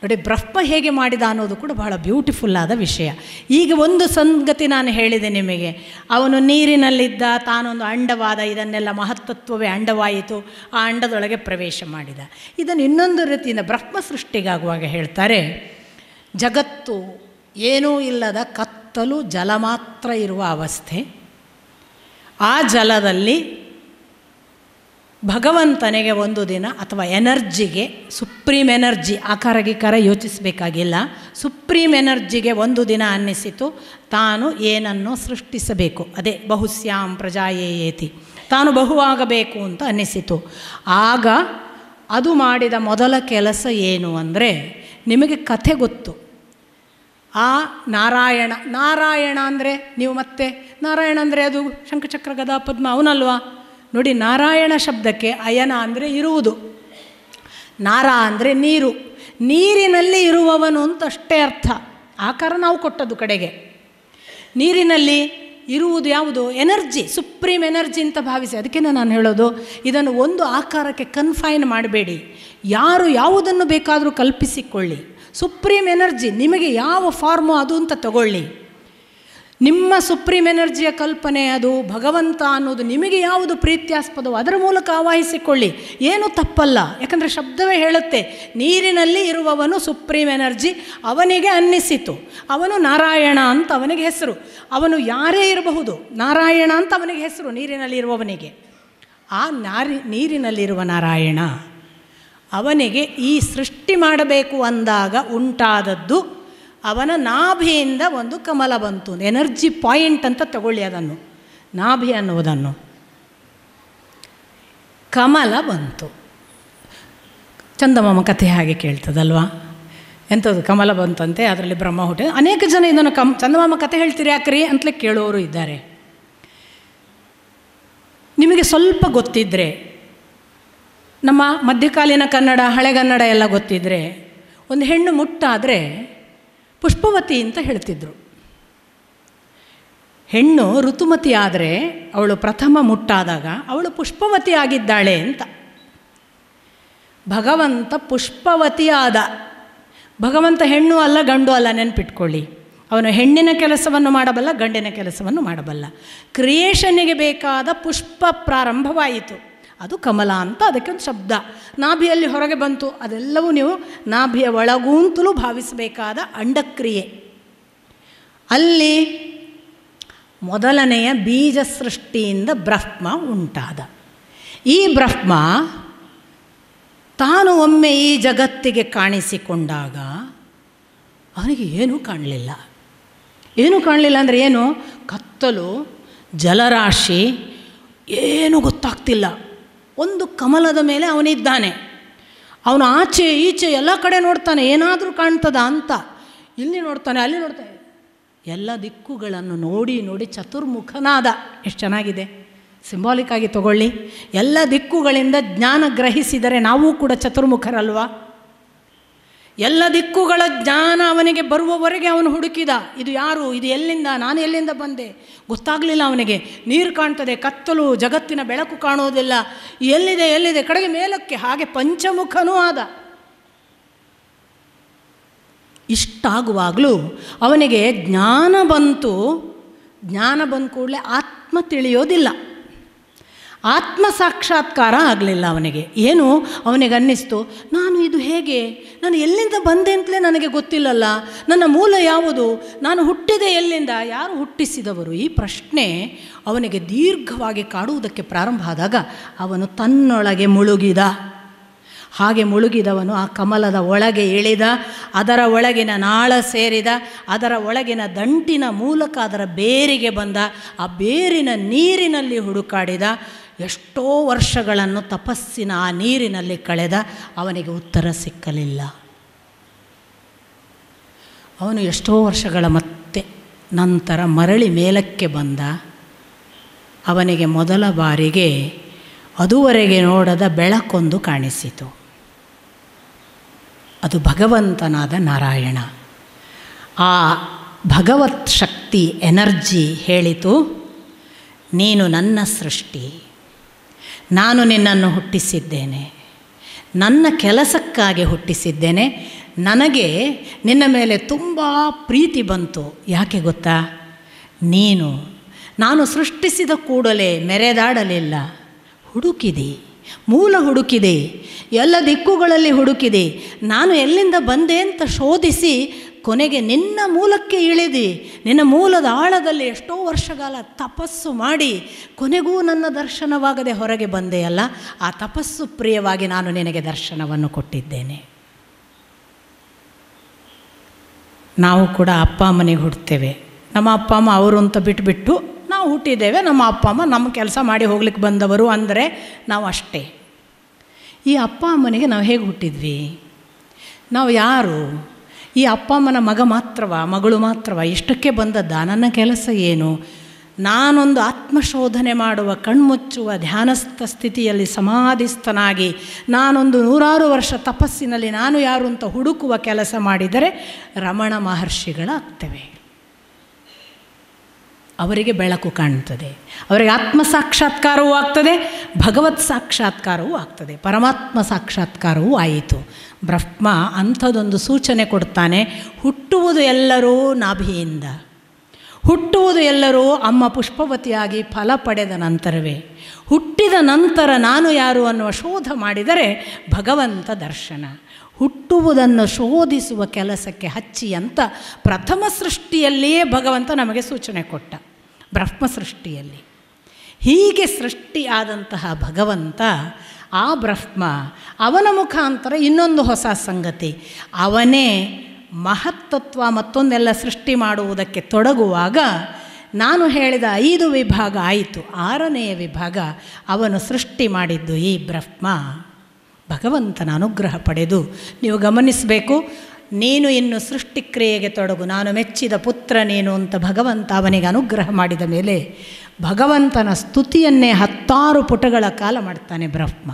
ನೋಡಿ, ಬ್ರಹ್ಮ ಹೇಗೆ ಮಾಡಿದ ಅನ್ನೋದು ಕೂಡ ಬಹಳ ಬ್ಯೂಟಿಫುಲ್ಲಾದ ವಿಷಯ. ಈಗ ಒಂದು ಸಂಗತಿ ನಾನು ಹೇಳಿದೆ ನಿಮಗೆ, ಅವನು ನೀರಿನಲ್ಲಿದ್ದ, ತಾನೊಂದು ಅಂಡವಾದ, ಇದನ್ನೆಲ್ಲ ಮಹತ್ತತ್ವವೇ ಅಂಡವಾಯಿತು, ಆ ಅಂಡದೊಳಗೆ ಪ್ರವೇಶ ಮಾಡಿದ. ಇದನ್ನು ಇನ್ನೊಂದು ರೀತಿಯಿಂದ ಬ್ರಹ್ಮ ಸೃಷ್ಟಿಗಾಗುವಾಗ ಹೇಳ್ತಾರೆ, ಜಗತ್ತು ಏನೂ ಇಲ್ಲದ ಕತ್ತಲು ಜಲ ಮಾತ್ರ ಇರುವ ಅವಸ್ಥೆ. ಆ ಜಲದಲ್ಲಿ ಭಗವಂತನಿಗೆ ಒಂದು ದಿನ ಅಥವಾ ಎನರ್ಜಿಗೆ, ಸುಪ್ರೀಂ ಎನರ್ಜಿ, ಆಕಾರ ಗೀಕಾರ ಯೋಚಿಸಬೇಕಾಗಿಲ್ಲ, ಸುಪ್ರೀಂ ಎನರ್ಜಿಗೆ ಒಂದು ದಿನ ಅನ್ನಿಸಿತು ತಾನು ಏನನ್ನು ಸೃಷ್ಟಿಸಬೇಕು. ಅದೇ ಬಹುಸ್ಯಾಂ ಪ್ರಜಾಯೇಯೇತಿ, ತಾನು ಬಹುವಾಗಬೇಕು ಅಂತ ಅನ್ನಿಸಿತು. ಆಗ ಅದು ಮಾಡಿದ ಮೊದಲ ಕೆಲಸ ಏನು ಅಂದರೆ, ನಿಮಗೆ ಕಥೆ ಗೊತ್ತು. ಆ ನಾರಾಯಣ ಅಂದರೆ ನೀವು ಮತ್ತೆ ನಾರಾಯಣ ಅಂದರೆ ಅದು ಶಂಖಚಕ್ರ ಗದಾ ಪದ್ಮ ಅವನಲ್ವಾ? ನೋಡಿ, ನಾರಾಯಣ ಶಬ್ದಕ್ಕೆ ಅಯನ ಅಂದರೆ ಇರುವುದು, ನಾರ ಅಂದರೆ ನೀರು, ನೀರಿನಲ್ಲಿ ಇರುವವನು ಅಂತ ಅಷ್ಟೇ ಅರ್ಥ. ಆಕಾರ ನಾವು ಕೊಟ್ಟದ್ದು ಕಡೆಗೆ. ನೀರಿನಲ್ಲಿ ಇರುವುದು ಯಾವುದು? ಎನರ್ಜಿ, ಸುಪ್ರೀಂ ಎನರ್ಜಿ ಅಂತ ಭಾವಿಸಿ. ಅದಕ್ಕೆ ನಾನು ಹೇಳೋದು, ಇದನ್ನು ಒಂದು ಆಕಾರಕ್ಕೆ ಕನ್ಫೈನ್ ಮಾಡಬೇಡಿ, ಯಾರು ಯಾವುದನ್ನು ಬೇಕಾದರೂ ಕಲ್ಪಿಸಿಕೊಳ್ಳಿ. ಸುಪ್ರೀಂ ಎನರ್ಜಿ ನಿಮಗೆ ಯಾವ ಫಾರ್ಮು ಅದು ಅಂತ ತಗೊಳ್ಳಿ. ನಿಮ್ಮ ಸುಪ್ರೀಂ ಎನರ್ಜಿಯ ಕಲ್ಪನೆ ಅದು ಭಗವಂತ ಅನ್ನೋದು ನಿಮಗೆ ಯಾವುದು ಪ್ರೀತ್ಯಾಸ್ಪದವೋ ಅದರ ಮೂಲಕ ಆವಾಹಿಸಿಕೊಳ್ಳಿ, ಏನೂ ತಪ್ಪಲ್ಲ. ಯಾಕಂದರೆ ಶಬ್ದವೇ ಹೇಳುತ್ತೆ, ನೀರಿನಲ್ಲಿ ಇರುವವನು ಸುಪ್ರೀಂ ಎನರ್ಜಿ, ಅವನಿಗೆ ಅನ್ನಿಸಿತು, ಅವನು ನಾರಾಯಣ ಅಂತ ಅವನಿಗೆ ಹೆಸರು. ಅವನು ಯಾರೇ ಇರಬಹುದು, ನಾರಾಯಣ ಅಂತ ಅವನಿಗೆ ಹೆಸರು ನೀರಿನಲ್ಲಿರುವವನಿಗೆ. ಆ ನೀರಿನಲ್ಲಿರುವ ನಾರಾಯಣ ಅವನಿಗೆ ಈ ಸೃಷ್ಟಿ ಮಾಡಬೇಕು ಅಂದಾಗ ಉಂಟಾದದ್ದು, ಅವನ ನಾಭಿಯಿಂದ ಒಂದು ಕಮಲ ಬಂತು. ಎನರ್ಜಿ ಪಾಯಿಂಟ್ ಅಂತ ತಗೊಳ್ಳಿ ಅದನ್ನು, ನಾಭಿ ಅನ್ನುವುದನ್ನು. ಕಮಲ ಬಂತು. ಚಂದಮಾಮ ಕಥೆ ಹಾಗೆ ಕೇಳ್ತದಲ್ವಾ? ಎಂಥದ್ದು ಕಮಲ ಬಂತಂತೆ, ಅದರಲ್ಲಿ ಬ್ರಹ್ಮ ಹುಟ್ಟಿ. ಅನೇಕ ಜನ ಇದನ್ನು ಚಂದಮಾಮ ಕಥೆ ಹೇಳ್ತೀರಿ ಯಾಕ್ರಿ ಅಂತಲೇ ಕೇಳೋರು ಇದ್ದಾರೆ. ನಿಮಗೆ ಸ್ವಲ್ಪ ಗೊತ್ತಿದ್ದರೆ, ನಮ್ಮ ಮಧ್ಯಕಾಲೀನ ಕನ್ನಡ, ಹಳೆಗನ್ನಡ ಎಲ್ಲ ಗೊತ್ತಿದ್ದರೆ, ಒಂದು ಹೆಣ್ಣು ಮುಟ್ಟಾದರೆ ಪುಷ್ಪವತಿ ಅಂತ ಹೇಳ್ತಿದ್ರು. ಹೆಣ್ಣು ಋತುಮತಿ ಆದರೆ, ಅವಳು ಪ್ರಥಮ ಮುಟ್ಟಾದಾಗ ಅವಳು ಪುಷ್ಪವತಿ ಆಗಿದ್ದಾಳೆ ಅಂತ. ಭಗವಂತ ಪುಷ್ಪವತಿ ಆದ. ಭಗವಂತ ಹೆಣ್ಣು ಅಲ್ಲ, ಗಂಡು ಅಲ್ಲ, ನೆನಪಿಟ್ಕೊಳ್ಳಿ. ಅವನು ಹೆಣ್ಣಿನ ಕೆಲಸವನ್ನು ಮಾಡಬಲ್ಲ, ಗಂಡಿನ ಕೆಲಸವನ್ನು ಮಾಡಬಲ್ಲ. ಕ್ರಿಯೇಷನ್ನಿಗೆ ಬೇಕಾದ ಪುಷ್ಪ ಪ್ರಾರಂಭವಾಯಿತು, ಅದು ಕಮಲ ಅಂತ ಅದಕ್ಕೆ ಒಂದು ಶಬ್ದ. ನಾಭಿಯಲ್ಲಿ ಹೊರಗೆ ಬಂತು, ಅದೆಲ್ಲವೂ ನೀವು ನಾಭಿಯ ಒಳಗೂಂತಲೂ ಭಾವಿಸಬೇಕಾದ ಅಂಡಕ್ರಿಯೆ. ಅಲ್ಲಿ ಮೊದಲನೆಯ ಬೀಜ ಸೃಷ್ಟಿಯಿಂದ ಬ್ರಹ್ಮ ಉಂಟಾದ. ಈ ಬ್ರಹ್ಮ ತಾನು ಒಮ್ಮೆ ಈ ಜಗತ್ತಿಗೆ ಕಾಣಿಸಿಕೊಂಡಾಗ ಅವನಿಗೆ ಏನೂ ಕಾಣಲಿಲ್ಲ. ಏನೂ ಕಾಣಲಿಲ್ಲ ಅಂದರೆ ಏನು? ಕತ್ತಲು, ಜಲರಾಶಿ, ಏನೂ ಗೊತ್ತಾಗ್ತಿಲ್ಲ. ಒಂದು ಕಮಲದ ಮೇಲೆ ಅವನಿದ್ದಾನೆ. ಅವನು ಆಚೆ ಈಚೆ ಎಲ್ಲ ಕಡೆ ನೋಡ್ತಾನೆ, ಏನಾದರೂ ಕಾಣ್ತದ ಅಂತ. ಇಲ್ಲಿ ನೋಡ್ತಾನೆ, ಅಲ್ಲಿ ನೋಡ್ತಾನೆ, ಎಲ್ಲ ದಿಕ್ಕುಗಳನ್ನು ನೋಡಿ ನೋಡಿ ಚತುರ್ಮುಖನಾದ. ಎಷ್ಟು ಚೆನ್ನಾಗಿದೆ, ಸಿಂಬಾಲಿಕ್ ಆಗಿ ತಗೊಳ್ಳಿ. ಎಲ್ಲ ದಿಕ್ಕುಗಳಿಂದ ಜ್ಞಾನ ಗ್ರಹಿಸಿದರೆ ನಾವು ಕೂಡ ಚತುರ್ಮುಖರಲ್ವಾ? ಎಲ್ಲ ದಿಕ್ಕುಗಳ ಜ್ಞಾನ ಅವನಿಗೆ ಬರುವವರೆಗೆ ಅವನು ಹುಡುಕಿದ. ಇದು ಯಾರು, ಇದು ಎಲ್ಲಿಂದ, ನಾನು ಎಲ್ಲಿಂದ ಬಂದೆ ಗೊತ್ತಾಗಲಿಲ್ಲ ಅವನಿಗೆ. ನೀರು ಕಾಣ್ತದೆ, ಕತ್ತಲು, ಜಗತ್ತಿನ ಬೆಳಕು ಕಾಣೋದಿಲ್ಲ, ಎಲ್ಲಿದೆ ಎಲ್ಲಿದೆ, ಕಡೆಗೆ ಮೇಲಕ್ಕೆ. ಹಾಗೆ ಪಂಚಮುಖನೂ ಆದ. ಇಷ್ಟಾಗುವಾಗಲೂ ಅವನಿಗೆ ಜ್ಞಾನ ಬಂತು. ಜ್ಞಾನ ಬಂದ ಕೂಡಲೇ ಆತ್ಮ ತಿಳಿಯೋದಿಲ್ಲ, ಆತ್ಮ ಸಾಕ್ಷಾತ್ಕಾರ ಆಗಲಿಲ್ಲ ಅವನಿಗೆ. ಏನು ಅವನಿಗೆ ಅನ್ನಿಸ್ತು, ನಾನು ಇದು ಹೇಗೆ, ನಾನು ಎಲ್ಲಿಂದ ಬಂದೆ ಅಂತಲೇ ನನಗೆ ಗೊತ್ತಿಲ್ಲಲ್ಲ, ನನ್ನ ಮೂಲ ಯಾವುದು, ನಾನು ಹುಟ್ಟಿದೆ ಎಲ್ಲಿಂದ, ಯಾರು ಹುಟ್ಟಿಸಿದವರು? ಈ ಪ್ರಶ್ನೆ ಅವನಿಗೆ ದೀರ್ಘವಾಗಿ ಕಾಡುವುದಕ್ಕೆ ಪ್ರಾರಂಭ ಆದಾಗ ಅವನು ತನ್ನೊಳಗೆ ಮುಳುಗಿದ. ಹಾಗೆ ಮುಳುಗಿದವನು ಆ ಕಮಲದ ಒಳಗೆ ಇಳಿದ, ಅದರ ಒಳಗಿನ ನಾಳ ಸೇರಿದ, ಅದರ ಒಳಗಿನ ದಂಟಿನ ಮೂಲಕ ಅದರ ಬೇರಿಗೆ ಬಂದ, ಆ ಬೇರಿನ ನೀರಿನಲ್ಲಿ ಹುಡುಕಾಡಿದ. ಎಷ್ಟೋ ವರ್ಷಗಳನ್ನು ತಪಸ್ಸಿನ ಆ ನೀರಿನಲ್ಲಿ ಕಳೆದ. ಅವನಿಗೆ ಉತ್ತರ ಸಿಕ್ಕಲಿಲ್ಲ. ಅವನು ಎಷ್ಟೋ ವರ್ಷಗಳ ಮತ್ತೆ ನಂತರ ಮರಳಿ ಮೇಲಕ್ಕೆ ಬಂದ. ಅವನಿಗೆ ಮೊದಲ ಬಾರಿಗೆ ಅದುವರೆಗೆ ನೋಡದ ಬೆಳಕೊಂದು ಕಾಣಿಸಿತು. ಅದು ಭಗವಂತನಾದ ನಾರಾಯಣ. ಆ ಭಗವತ್ ಶಕ್ತಿ, ಎನರ್ಜಿ ಹೇಳಿತು, ನೀನು ನನ್ನ ಸೃಷ್ಟಿ, ನಾನು ನಿನ್ನನ್ನು ಹುಟ್ಟಿಸಿದ್ದೇನೆ, ನನ್ನ ಕೆಲಸಕ್ಕಾಗಿ ಹುಟ್ಟಿಸಿದ್ದೇನೆ, ನನಗೆ ನಿನ್ನ ಮೇಲೆ ತುಂಬ ಪ್ರೀತಿ ಬಂತು. ಯಾಕೆ ಗೊತ್ತಾ? ನಾನು ಸೃಷ್ಟಿಸಿದ ಕೂಡಲೇ ಮೆರೆದಾಡಲಿಲ್ಲ, ಹುಡುಕಿದೆ, ಮೂಲ ಹುಡುಕಿದೆ, ಎಲ್ಲ ದಿಕ್ಕುಗಳಲ್ಲಿ ಹುಡುಕಿದೆ, ನಾನು ಎಲ್ಲಿಂದ ಬಂದೆ ಅಂತ ಶೋಧಿಸಿ ಕೊನೆಗೆ ನಿನ್ನ ಮೂಲಕ್ಕೆ ಇಳಿದು ನಿನ್ನ ಮೂಲದ ಆಳದಲ್ಲಿ ಎಷ್ಟೋ ವರ್ಷಗಾಲ ತಪಸ್ಸು ಮಾಡಿ ಕೊನೆಗೂ ನನ್ನ ದರ್ಶನವಾಗದೆ ಹೊರಗೆ ಬಂದೆಯಲ್ಲ, ಆ ತಪಸ್ಸು ಪ್ರಿಯವಾಗಿ ನಾನು ನಿನಗೆ ದರ್ಶನವನ್ನು ಕೊಟ್ಟಿದ್ದೇನೆ. ನಾವು ಕೂಡ ಅಪ್ಪ ಅಮ್ಮನಿಗೆ ಹುಡ್ತೇವೆ. ನಮ್ಮ ಅಪ್ಪ ಅಮ್ಮ ಅವರು ಅಂತ ಬಿಟ್ಬಿಟ್ಟು ನಾವು ಹುಟ್ಟಿದ್ದೇವೆ. ನಮ್ಮ ಅಪ್ಪ ಅಮ್ಮ ನಮ್ಮ ಕೆಲಸ ಮಾಡಿ ಹೋಗ್ಲಿಕ್ಕೆ ಬಂದವರು ಅಂದರೆ ನಾವು ಅಷ್ಟೇ. ಈ ಅಪ್ಪ ಅಮ್ಮನಿಗೆ ನಾವು ಹೇಗೆ ಹುಟ್ಟಿದ್ವಿ? ನಾವು ಯಾರು? ಈ ಅಪ್ಪ ಅಮ್ಮನ ಮಗ ಮಾತ್ರವಾ, ಮಗಳು ಮಾತ್ರವಾ? ಇಷ್ಟಕ್ಕೆ ಬಂದದ್ದ? ನನ್ನ ಕೆಲಸ ಏನು? ನಾನೊಂದು ಆತ್ಮಶೋಧನೆ ಮಾಡುವ, ಕಣ್ಮುಚ್ಚುವ ಧ್ಯಾನಸ್ಥ ಸ್ಥಿತಿಯಲ್ಲಿ ಸಮಾಧಿಸ್ಥನಾಗಿ ನಾನೊಂದು 100 ವರ್ಷ ತಪಸ್ಸಿನಲ್ಲಿ ನಾನು ಯಾರು ಅಂತ ಹುಡುಕುವ ಕೆಲಸ ಮಾಡಿದರೆ ರಮಣ ಮಹರ್ಷಿಗಳಾಗ್ತೇವೆ. ಅವರಿಗೆ ಬೆಳಕು ಕಾಣ್ತದೆ, ಅವರಿಗೆ ಆತ್ಮ ಸಾಕ್ಷಾತ್ಕಾರವೂ ಆಗ್ತದೆ, ಭಗವತ್ ಸಾಕ್ಷಾತ್ಕಾರವೂ ಆಗ್ತದೆ, ಪರಮಾತ್ಮ ಸಾಕ್ಷಾತ್ಕಾರವೂ ಆಯಿತು. ಬ್ರಹ್ಮ ಅಂಥದ್ದೊಂದು ಸೂಚನೆ ಕೊಡ್ತಾನೆ. ಹುಟ್ಟುವುದು ಎಲ್ಲರೂ ನಾಭಿಯಿಂದ, ಹುಟ್ಟುವುದು ಎಲ್ಲರೂ ಅಮ್ಮ ಪುಷ್ಪವತಿಯಾಗಿ ಫಲ ಪಡೆದ ನಂತರವೇ. ಹುಟ್ಟಿದ ನಂತರ ನಾನು ಯಾರು ಅನ್ನುವ ಶೋಧ ಮಾಡಿದರೆ ಭಗವಂತ ದರ್ಶನ. ಹುಟ್ಟುವುದನ್ನು ಶೋಧಿಸುವ ಕೆಲಸಕ್ಕೆ ಹಚ್ಚಿ ಅಂತ ಪ್ರಥಮ ಸೃಷ್ಟಿಯಲ್ಲಿಯೇ ಭಗವಂತ ನಮಗೆ ಸೂಚನೆ ಕೊಟ್ಟ. ಬ್ರಹ್ಮ ಸೃಷ್ಟಿಯಲ್ಲಿ ಹೀಗೆ ಸೃಷ್ಟಿಯಾದಂತಹ ಭಗವಂತ, ಆ ಬ್ರಹ್ಮ, ಅವನ ಮುಖಾಂತರ ಇನ್ನೊಂದು ಹೊಸ ಸಂಗತಿ, ಅವನೇ ಮಹತ್ತತ್ವ ಮತ್ತೊಂದೆಲ್ಲ ಸೃಷ್ಟಿ ಮಾಡುವುದಕ್ಕೆ ತೊಡಗುವಾಗ ನಾನು ಹೇಳಿದ 5 ವಿಭಾಗ ಆಯಿತು. 6ನೆಯ ವಿಭಾಗ ಅವನು ಸೃಷ್ಟಿ ಮಾಡಿದ್ದು ಈ ಬ್ರಹ್ಮ ಭಗವಂತನ ಅನುಗ್ರಹ ಪಡೆದು. ನೀವು ಗಮನಿಸಬೇಕು, ನೀನು ಇನ್ನು ಸೃಷ್ಟಿಕ್ರಿಯೆಗೆ ತೊಡಗು, ನಾನು ಮೆಚ್ಚಿದ ಪುತ್ರ ನೀನು ಅಂತ ಭಗವಂತ ಅವನಿಗೆ ಅನುಗ್ರಹ ಮಾಡಿದ ಮೇಲೆ ಭಗವಂತನ ಸ್ತುತಿಯನ್ನೇ 10 ಪುಟಗಳ ಕಾಲ ಮಾಡ್ತಾನೆ ಬ್ರಹ್ಮ.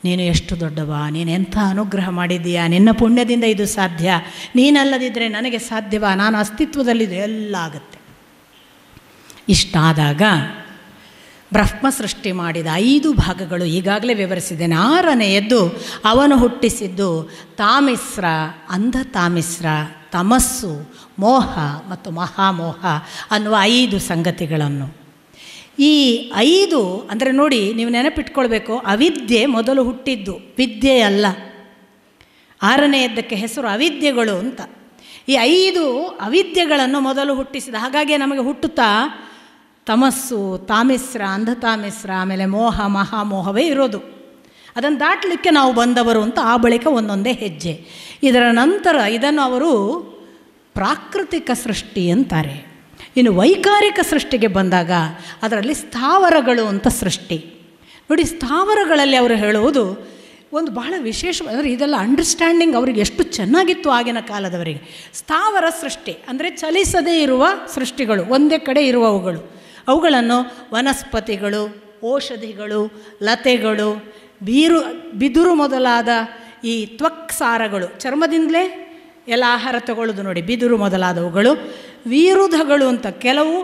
ನೀನು ಎಷ್ಟು ದೊಡ್ಡವ, ನೀನು ಎಂಥ ಅನುಗ್ರಹ ಮಾಡಿದ್ದೀಯಾ, ನಿನ್ನ ಪುಣ್ಯದಿಂದ ಇದು ಸಾಧ್ಯ, ನೀನಲ್ಲದಿದ್ದರೆ ನನಗೆ ಸಾಧ್ಯವಾ, ನಾನು ಅಸ್ತಿತ್ವದಲ್ಲಿದೆ, ಎಲ್ಲ ಆಗುತ್ತೆ. ಇಷ್ಟಾದಾಗ ಬ್ರಹ್ಮ ಸೃಷ್ಟಿ ಮಾಡಿದ 5 ಭಾಗಗಳು ಈಗಾಗಲೇ ವಿವರಿಸಿದ್ದೇನೆ. 6ನೆಯದ್ದು ಅವನು ಹುಟ್ಟಿಸಿದ್ದು ತಾಮಿಸ್ರ, ಅಂಧ ತಾಮಿಸ್ರ, ತಮಸ್ಸು, ಮೋಹ ಮತ್ತು ಮಹಾಮೋಹ ಅನ್ನುವ 5 ಸಂಗತಿಗಳನ್ನು. ಈ 5 ಅಂದರೆ ನೋಡಿ, ನೀವು ನೆನಪಿಟ್ಕೊಳ್ಬೇಕು, ಅವಿದ್ಯೆ ಮೊದಲು ಹುಟ್ಟಿದ್ದು, ವಿದ್ಯೆಯಲ್ಲ. 6ನೆಯದ್ದಕ್ಕೆ ಹೆಸರು ಅವಿದ್ಯೆಗಳು ಅಂತ. ಈ 5 ಅವಿದ್ಯೆಗಳನ್ನು ಮೊದಲು ಹುಟ್ಟಿಸಿದ. ಹಾಗಾಗಿ ನಮಗೆ ಹುಟ್ಟುತ್ತಾ ತಮಸ್ಸು, ತಾಮಿಸ್ರ, ಅಂಧತಾಮಿಸ್ರ, ಆಮೇಲೆ ಮೋಹ, ಮಹಾಮೋಹವೇ ಇರೋದು. ಅದನ್ನು ದಾಟಲಿಕ್ಕೆ ನಾವು ಬಂದವರು ಅಂತ ಆ ಬಳಿಕ ಒಂದೊಂದೇ ಹೆಜ್ಜೆ. ಇದರ ನಂತರ ಇದನ್ನು ಅವರು ಪ್ರಾಕೃತಿಕ ಸೃಷ್ಟಿ ಅಂತಾರೆ. ಇನ್ನು ವೈಕಾರಿಕ ಸೃಷ್ಟಿಗೆ ಬಂದಾಗ ಅದರಲ್ಲಿ ಸ್ಥಾವರಗಳು ಅಂತ ಸೃಷ್ಟಿ. ನೋಡಿ, ಸ್ಥಾವರಗಳಲ್ಲಿ ಅವರು ಹೇಳುವುದು ಒಂದು ಬಹಳ ವಿಶೇಷ, ಅಂದರೆ ಇದೆಲ್ಲ ಅಂಡರ್ಸ್ಟ್ಯಾಂಡಿಂಗ್ ಅವರಿಗೆ ಎಷ್ಟು ಚೆನ್ನಾಗಿತ್ತು ಆಗಿನ ಕಾಲದವರಿಗೆ. ಸ್ಥಾವರ ಸೃಷ್ಟಿ ಅಂದರೆ ಚಲಿಸದೇ ಇರುವ ಸೃಷ್ಟಿಗಳು, ಒಂದೇ ಕಡೆ ಇರುವವುಗಳು. ಅವುಗಳನ್ನು ವನಸ್ಪತಿಗಳು, ಔಷಧಿಗಳು, ಲತೆಗಳು, ಬಿದುರು ಮೊದಲಾದ ಈ ತ್ವಕ್ಸಾರಗಳು, ಚರ್ಮದಿಂದಲೇ ಎಲ್ಲ ಆಹಾರ ತಗೊಳ್ಳೋದು ನೋಡಿ, ಬಿದುರು ಮೊದಲಾದವುಗಳು, ವಿರುಧಗಳು ಅಂತ, ಕೆಲವು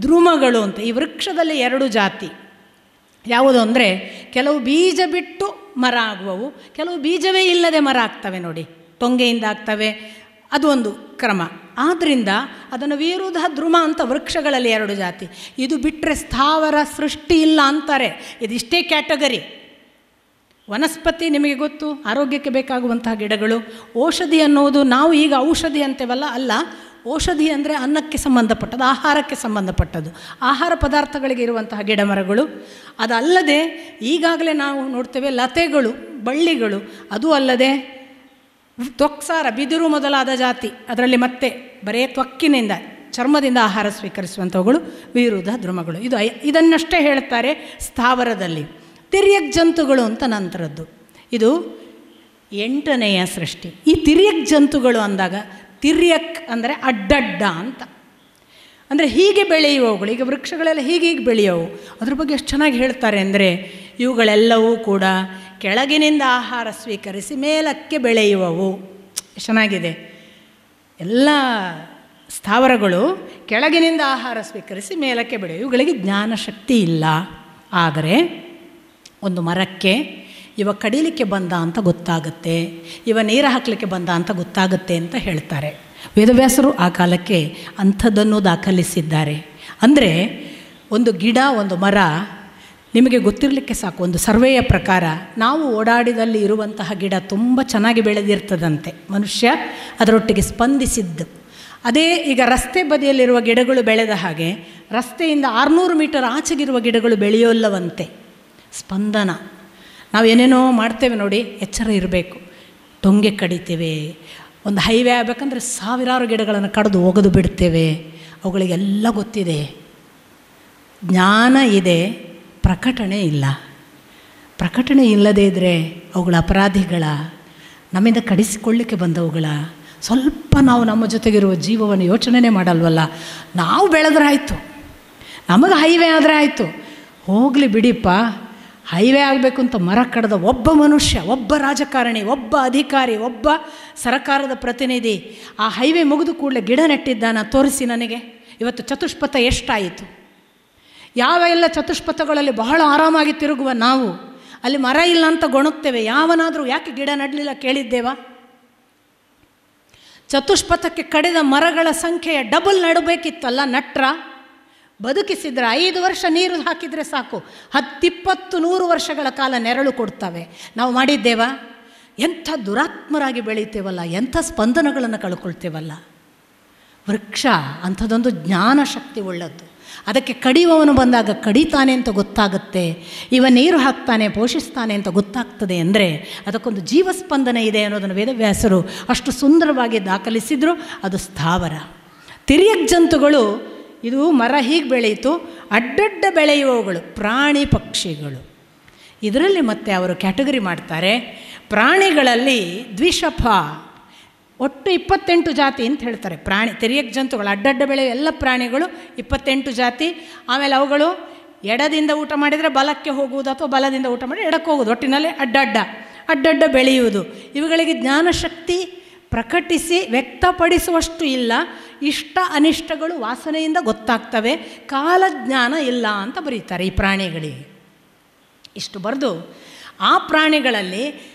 ದ್ರುಮಗಳು ಅಂತ. ಈ ವೃಕ್ಷದಲ್ಲಿ 2 ಜಾತಿ. ಯಾವುದು ಅಂದರೆ ಕೆಲವು ಬೀಜ ಬಿಟ್ಟು ಮರ ಆಗುವವು, ಕೆಲವು ಬೀಜವೇ ಇಲ್ಲದೆ ಮರ ಆಗ್ತವೆ ನೋಡಿ, ಟೊಂಗೆಯಿಂದ ಆಗ್ತವೆ, ಅದು ಒಂದು ಕ್ರಮ. ಆದ್ದರಿಂದ ಅದನ್ನು ವಿರುಧ ದ್ರುಮ ಅಂತ ವೃಕ್ಷಗಳಲ್ಲಿ 2 ಜಾತಿ. ಇದು ಬಿಟ್ಟರೆ ಸ್ಥಾವರ ಸೃಷ್ಟಿ ಇಲ್ಲ ಅಂತಾರೆ. ಇದಿಷ್ಟೇ ಕ್ಯಾಟಗರಿ. ವನಸ್ಪತಿ ನಿಮಗೆ ಗೊತ್ತು, ಆರೋಗ್ಯಕ್ಕೆ ಬೇಕಾಗುವಂತಹ ಗಿಡಗಳು. ಔಷಧಿ ಅನ್ನುವುದು ನಾವು ಈಗ ಔಷಧಿ ಅಂತೇವಲ್ಲ, ಅಲ್ಲ. ಔಷಧಿ ಅಂದರೆ ಅನ್ನಕ್ಕೆ ಸಂಬಂಧಪಟ್ಟದ್ದು, ಆಹಾರಕ್ಕೆ ಸಂಬಂಧಪಟ್ಟದ್ದು, ಆಹಾರ ಪದಾರ್ಥಗಳಿಗೆ ಇರುವಂತಹ ಗಿಡ ಮರಗಳು. ಅದಲ್ಲದೆ ಈಗಾಗಲೇ ನಾವು ನೋಡ್ತೇವೆ ಲತೆಗಳು, ಬಳ್ಳಿಗಳು. ಅದು ಅಲ್ಲದೆ ತ್ವಕ್ಸಾರ, ಬಿದಿರು ಮೊದಲಾದ ಜಾತಿ. ಅದರಲ್ಲಿ ಮತ್ತೆ ಬರೇ ತ್ವಕ್ಕಿನಿಂದ, ಚರ್ಮದಿಂದ ಆಹಾರ ಸ್ವೀಕರಿಸುವಂಥವುಗಳು ವಿರುಧ ದ್ರುಮಗಳು. ಇದನ್ನಷ್ಟೇ ಹೇಳ್ತಾರೆ ಸ್ಥಾವರದಲ್ಲಿ. ತಿರ್ಯಕ್ ಜಂತುಗಳು ಅಂತ ನಂತರದ್ದು. ಇದು 8ನೆಯ ಸೃಷ್ಟಿ. ಈ ತಿರ್ಯಕ್ ಜಂತುಗಳು ಅಂದಾಗ, ತಿರ್ಯಕ್ ಅಂದರೆ ಅಡ್ಡಡ್ಡ ಅಂತ, ಅಂದರೆ ಹೀಗೆ ಬೆಳೆಯುವವುಗಳು. ಈಗ ವೃಕ್ಷಗಳೆಲ್ಲ ಹೀಗೆ ಬೆಳೆಯುವು. ಅದ್ರ ಬಗ್ಗೆ ಎಷ್ಟು ಚೆನ್ನಾಗಿ ಹೇಳ್ತಾರೆ ಅಂದರೆ, ಇವುಗಳೆಲ್ಲವೂ ಕೂಡ ಕೆಳಗಿನಿಂದ ಆಹಾರ ಸ್ವೀಕರಿಸಿ ಮೇಲಕ್ಕೆ ಬೆಳೆಯುವವು. ಚೆನ್ನಾಗಿದೆ. ಎಲ್ಲ ಸ್ಥಾವರಗಳು ಕೆಳಗಿನಿಂದ ಆಹಾರ ಸ್ವೀಕರಿಸಿ ಮೇಲಕ್ಕೆ ಬೆಳೆಯುವು. ಇವುಗಳಿಗೆ ಜ್ಞಾನಶಕ್ತಿ ಇಲ್ಲ. ಆದರೆ ಒಂದು ಮರಕ್ಕೆ ಇವ ಕಡಿಲಿಕ್ಕೆ ಬಂದ ಅಂತ ಗೊತ್ತಾಗುತ್ತೆ, ಇವ ನೀರು ಹಾಕಲಿಕ್ಕೆ ಬಂದ ಅಂತ ಗೊತ್ತಾಗುತ್ತೆ ಅಂತ ಹೇಳ್ತಾರೆ. ವೇದವ್ಯಾಸರು ಆ ಕಾಲಕ್ಕೆ ಅಂಥದ್ದನ್ನು ದಾಖಲಿಸಿದ್ದಾರೆ. ಅಂದರೆ ಒಂದು ಗಿಡ, ಒಂದು ಮರ ನಿಮಗೆ ಗೊತ್ತಿರಲಿಕ್ಕೆ ಸಾಕು. ಒಂದು ಸರ್ವೆಯ ಪ್ರಕಾರ ನಾವು ಓಡಾಡಿದಲ್ಲಿ ಇರುವಂತಹ ಗಿಡ ತುಂಬ ಚೆನ್ನಾಗಿ ಬೆಳೆದಿರ್ತದಂತೆ, ಮನುಷ್ಯ ಅದರೊಟ್ಟಿಗೆ ಸ್ಪಂದಿಸಿದ್ದು. ಅದೇ ಈಗ ರಸ್ತೆ ಬದಿಯಲ್ಲಿರುವ ಗಿಡಗಳು ಬೆಳೆದ ಹಾಗೆ ರಸ್ತೆಯಿಂದ 600 ಮೀಟರ್ ಆಚೆಗಿರುವ ಗಿಡಗಳು ಬೆಳೆಯೋಲ್ಲವಂತೆ. ಸ್ಪಂದನ. ನಾವು ಏನೇನೋ ಮಾಡ್ತೇವೆ ನೋಡಿ, ಎಚ್ಚರ ಇರಬೇಕು. ಟೊಂಗೆ ಕಡಿತೇವೆ, ಒಂದು ಹೈವೇ ಆಗಬೇಕಂದ್ರೆ ಸಾವಿರಾರು ಗಿಡಗಳನ್ನು ಕಡಿದು ಒಗೆದು ಬಿಡ್ತೇವೆ. ಅವುಗಳಿಗೆಲ್ಲ ಗೊತ್ತಿದೆ, ಜ್ಞಾನ ಇದೆ, ಪ್ರಕಟಣೆ ಇಲ್ಲ. ಪ್ರಕಟಣೆ ಇಲ್ಲದೇ ಇದ್ದರೆ ಅವುಗಳ ಅಪರಾಧಿಗಳ, ನಮ್ಮಿಂದ ಕಡಿಸಿಕೊಳ್ಳಿಕ್ಕೆ ಬಂದವುಗಳ. ಸ್ವಲ್ಪ ನಾವು ನಮ್ಮ ಜೊತೆಗಿರುವ ಜೀವವನ್ನು ಯೋಚನೆ ಮಾಡಲ್ವಲ್ಲ. ನಾವು ಬೆಳೆದ್ರಾಯ್ತು, ನಮಗೆ ಹೈವೇ ಆದರೆ ಆಯಿತು, ಹೋಗಲಿ ಬಿಡಿಪ್ಪ. ಹೈವೇ ಆಗಬೇಕು ಅಂತ ಮರ ಕಡ್ದ ಒಬ್ಬ ಮನುಷ್ಯ, ಒಬ್ಬ ರಾಜಕಾರಣಿ, ಒಬ್ಬ ಅಧಿಕಾರಿ, ಒಬ್ಬ ಸರಕಾರದ ಪ್ರತಿನಿಧಿ ಆ ಹೈವೇ ಮುಗಿದು ಕೂಡಲೇ ಗಿಡ ನೆಟ್ಟಿದ್ದಾನ ತೋರಿಸಿ ನನಗೆ. ಇವತ್ತು ಚತುಷ್ಪಥ ಎಷ್ಟಾಯಿತು? ಯಾವ ಎಲ್ಲ ಚತುಷ್ಪಥಗಳಲ್ಲಿ ಬಹಳ ಆರಾಮಾಗಿ ತಿರುಗುವ ನಾವು ಅಲ್ಲಿ ಮರ ಇಲ್ಲ ಅಂತ ಗೊಣುತ್ತೇವೆ. ಯಾವನಾದರೂ ಯಾಕೆ ಗಿಡ ನೆಡಲಿಲ್ಲ ಕೇಳಿದ್ದೇವಾ? ಚತುಷ್ಪಥಕ್ಕೆ ಕಡಿದ ಮರಗಳ ಸಂಖ್ಯೆಯ ಡಬಲ್ ನೆಡಬೇಕಿತ್ತಲ್ಲ. ನಟ್ರ ಬದುಕಿಸಿದ್ರೆ 5 ವರ್ಷ ನೀರು ಹಾಕಿದರೆ ಸಾಕು, 10, 20, 100 ವರ್ಷಗಳ ಕಾಲ ನೆರಳು ಕೊಡ್ತವೆ. ನಾವು ಮಾಡಿದ್ದೇವಾ? ಎಂಥ ದುರಾತ್ಮರಾಗಿ ಬೆಳೀತೇವಲ್ಲ, ಎಂಥ ಸ್ಪಂದನಗಳನ್ನು ಕಳ್ಕೊಳ್ತೇವಲ್ಲ. ವೃಕ್ಷ ಅಂಥದ್ದೊಂದು ಜ್ಞಾನ ಶಕ್ತಿ ಉಳ್ಳದ್ದು. ಅದಕ್ಕೆ ಕಡಿಯುವವನು ಬಂದಾಗ ಕಡಿತಾನೆ ಅಂತ ಗೊತ್ತಾಗುತ್ತೆ, ಇವ ನೀರು ಹಾಕ್ತಾನೆ, ಪೋಷಿಸ್ತಾನೆ ಅಂತ ಗೊತ್ತಾಗ್ತದೆ. ಅಂದರೆ ಅದಕ್ಕೊಂದು ಜೀವಸ್ಪಂದನ ಇದೆ ಅನ್ನೋದನ್ನು ವೇದವ್ಯಾಸರು ಅಷ್ಟು ಸುಂದರವಾಗಿ ದಾಖಲಿಸಿದರು. ಅದು ಸ್ಥಾವರ. ತಿರ್ಯಕ್ ಜಂತುಗಳು, ಇದು ಮರ ಹೀಗೆ ಬೆಳೆಯಿತು, ಅಡ್ಡಡ್ಡ ಬೆಳೆಯುವವುಗಳು ಪ್ರಾಣಿ ಪಕ್ಷಿಗಳು. ಇದರಲ್ಲಿ ಮತ್ತೆ ಅವರು ಕ್ಯಾಟಗರಿ ಮಾಡ್ತಾರೆ. ಪ್ರಾಣಿಗಳಲ್ಲಿ ದ್ವಿಶಫ, ಒಟ್ಟು 28 ಜಾತಿ ಅಂತ ಹೇಳ್ತಾರೆ. ಪ್ರಾಣಿ ತಿರ್ಯಕ್ ಜಂತುಗಳು, ಅಡ್ಡಡ್ಡ ಬೆಳೆಯುವ ಎಲ್ಲ ಪ್ರಾಣಿಗಳು 28 ಜಾತಿ. ಆಮೇಲೆ ಅವುಗಳು ಎಡದಿಂದ ಊಟ ಮಾಡಿದರೆ ಬಲಕ್ಕೆ ಹೋಗುವುದು, ಅಥವಾ ಬಲದಿಂದ ಊಟ ಮಾಡಿ ಎಡಕ್ಕೆ ಹೋಗುವುದು. ಒಟ್ಟಿನಲ್ಲಿ ಅಡ್ಡಡ್ಡ ಬೆಳೆಯುವುದು. ಇವುಗಳಿಗೆ ಜ್ಞಾನಶಕ್ತಿ ಪ್ರಕಟಿಸಿ ವ್ಯಕ್ತಪಡಿಸುವಷ್ಟು ಇಲ್ಲ. ಇಷ್ಟ ಅನಿಷ್ಟಗಳು ವಾಸನೆಯಿಂದ ಗೊತ್ತಾಗ್ತವೆ, ಕಾಲಜ್ಞಾನ ಇಲ್ಲ ಅಂತ ಬರೀತಾರೆ ಈ ಪ್ರಾಣಿಗಳಿಗೆ. ಇಷ್ಟು ಬರೆದು ಆ ಪ್ರಾಣಿಗಳಲ್ಲಿ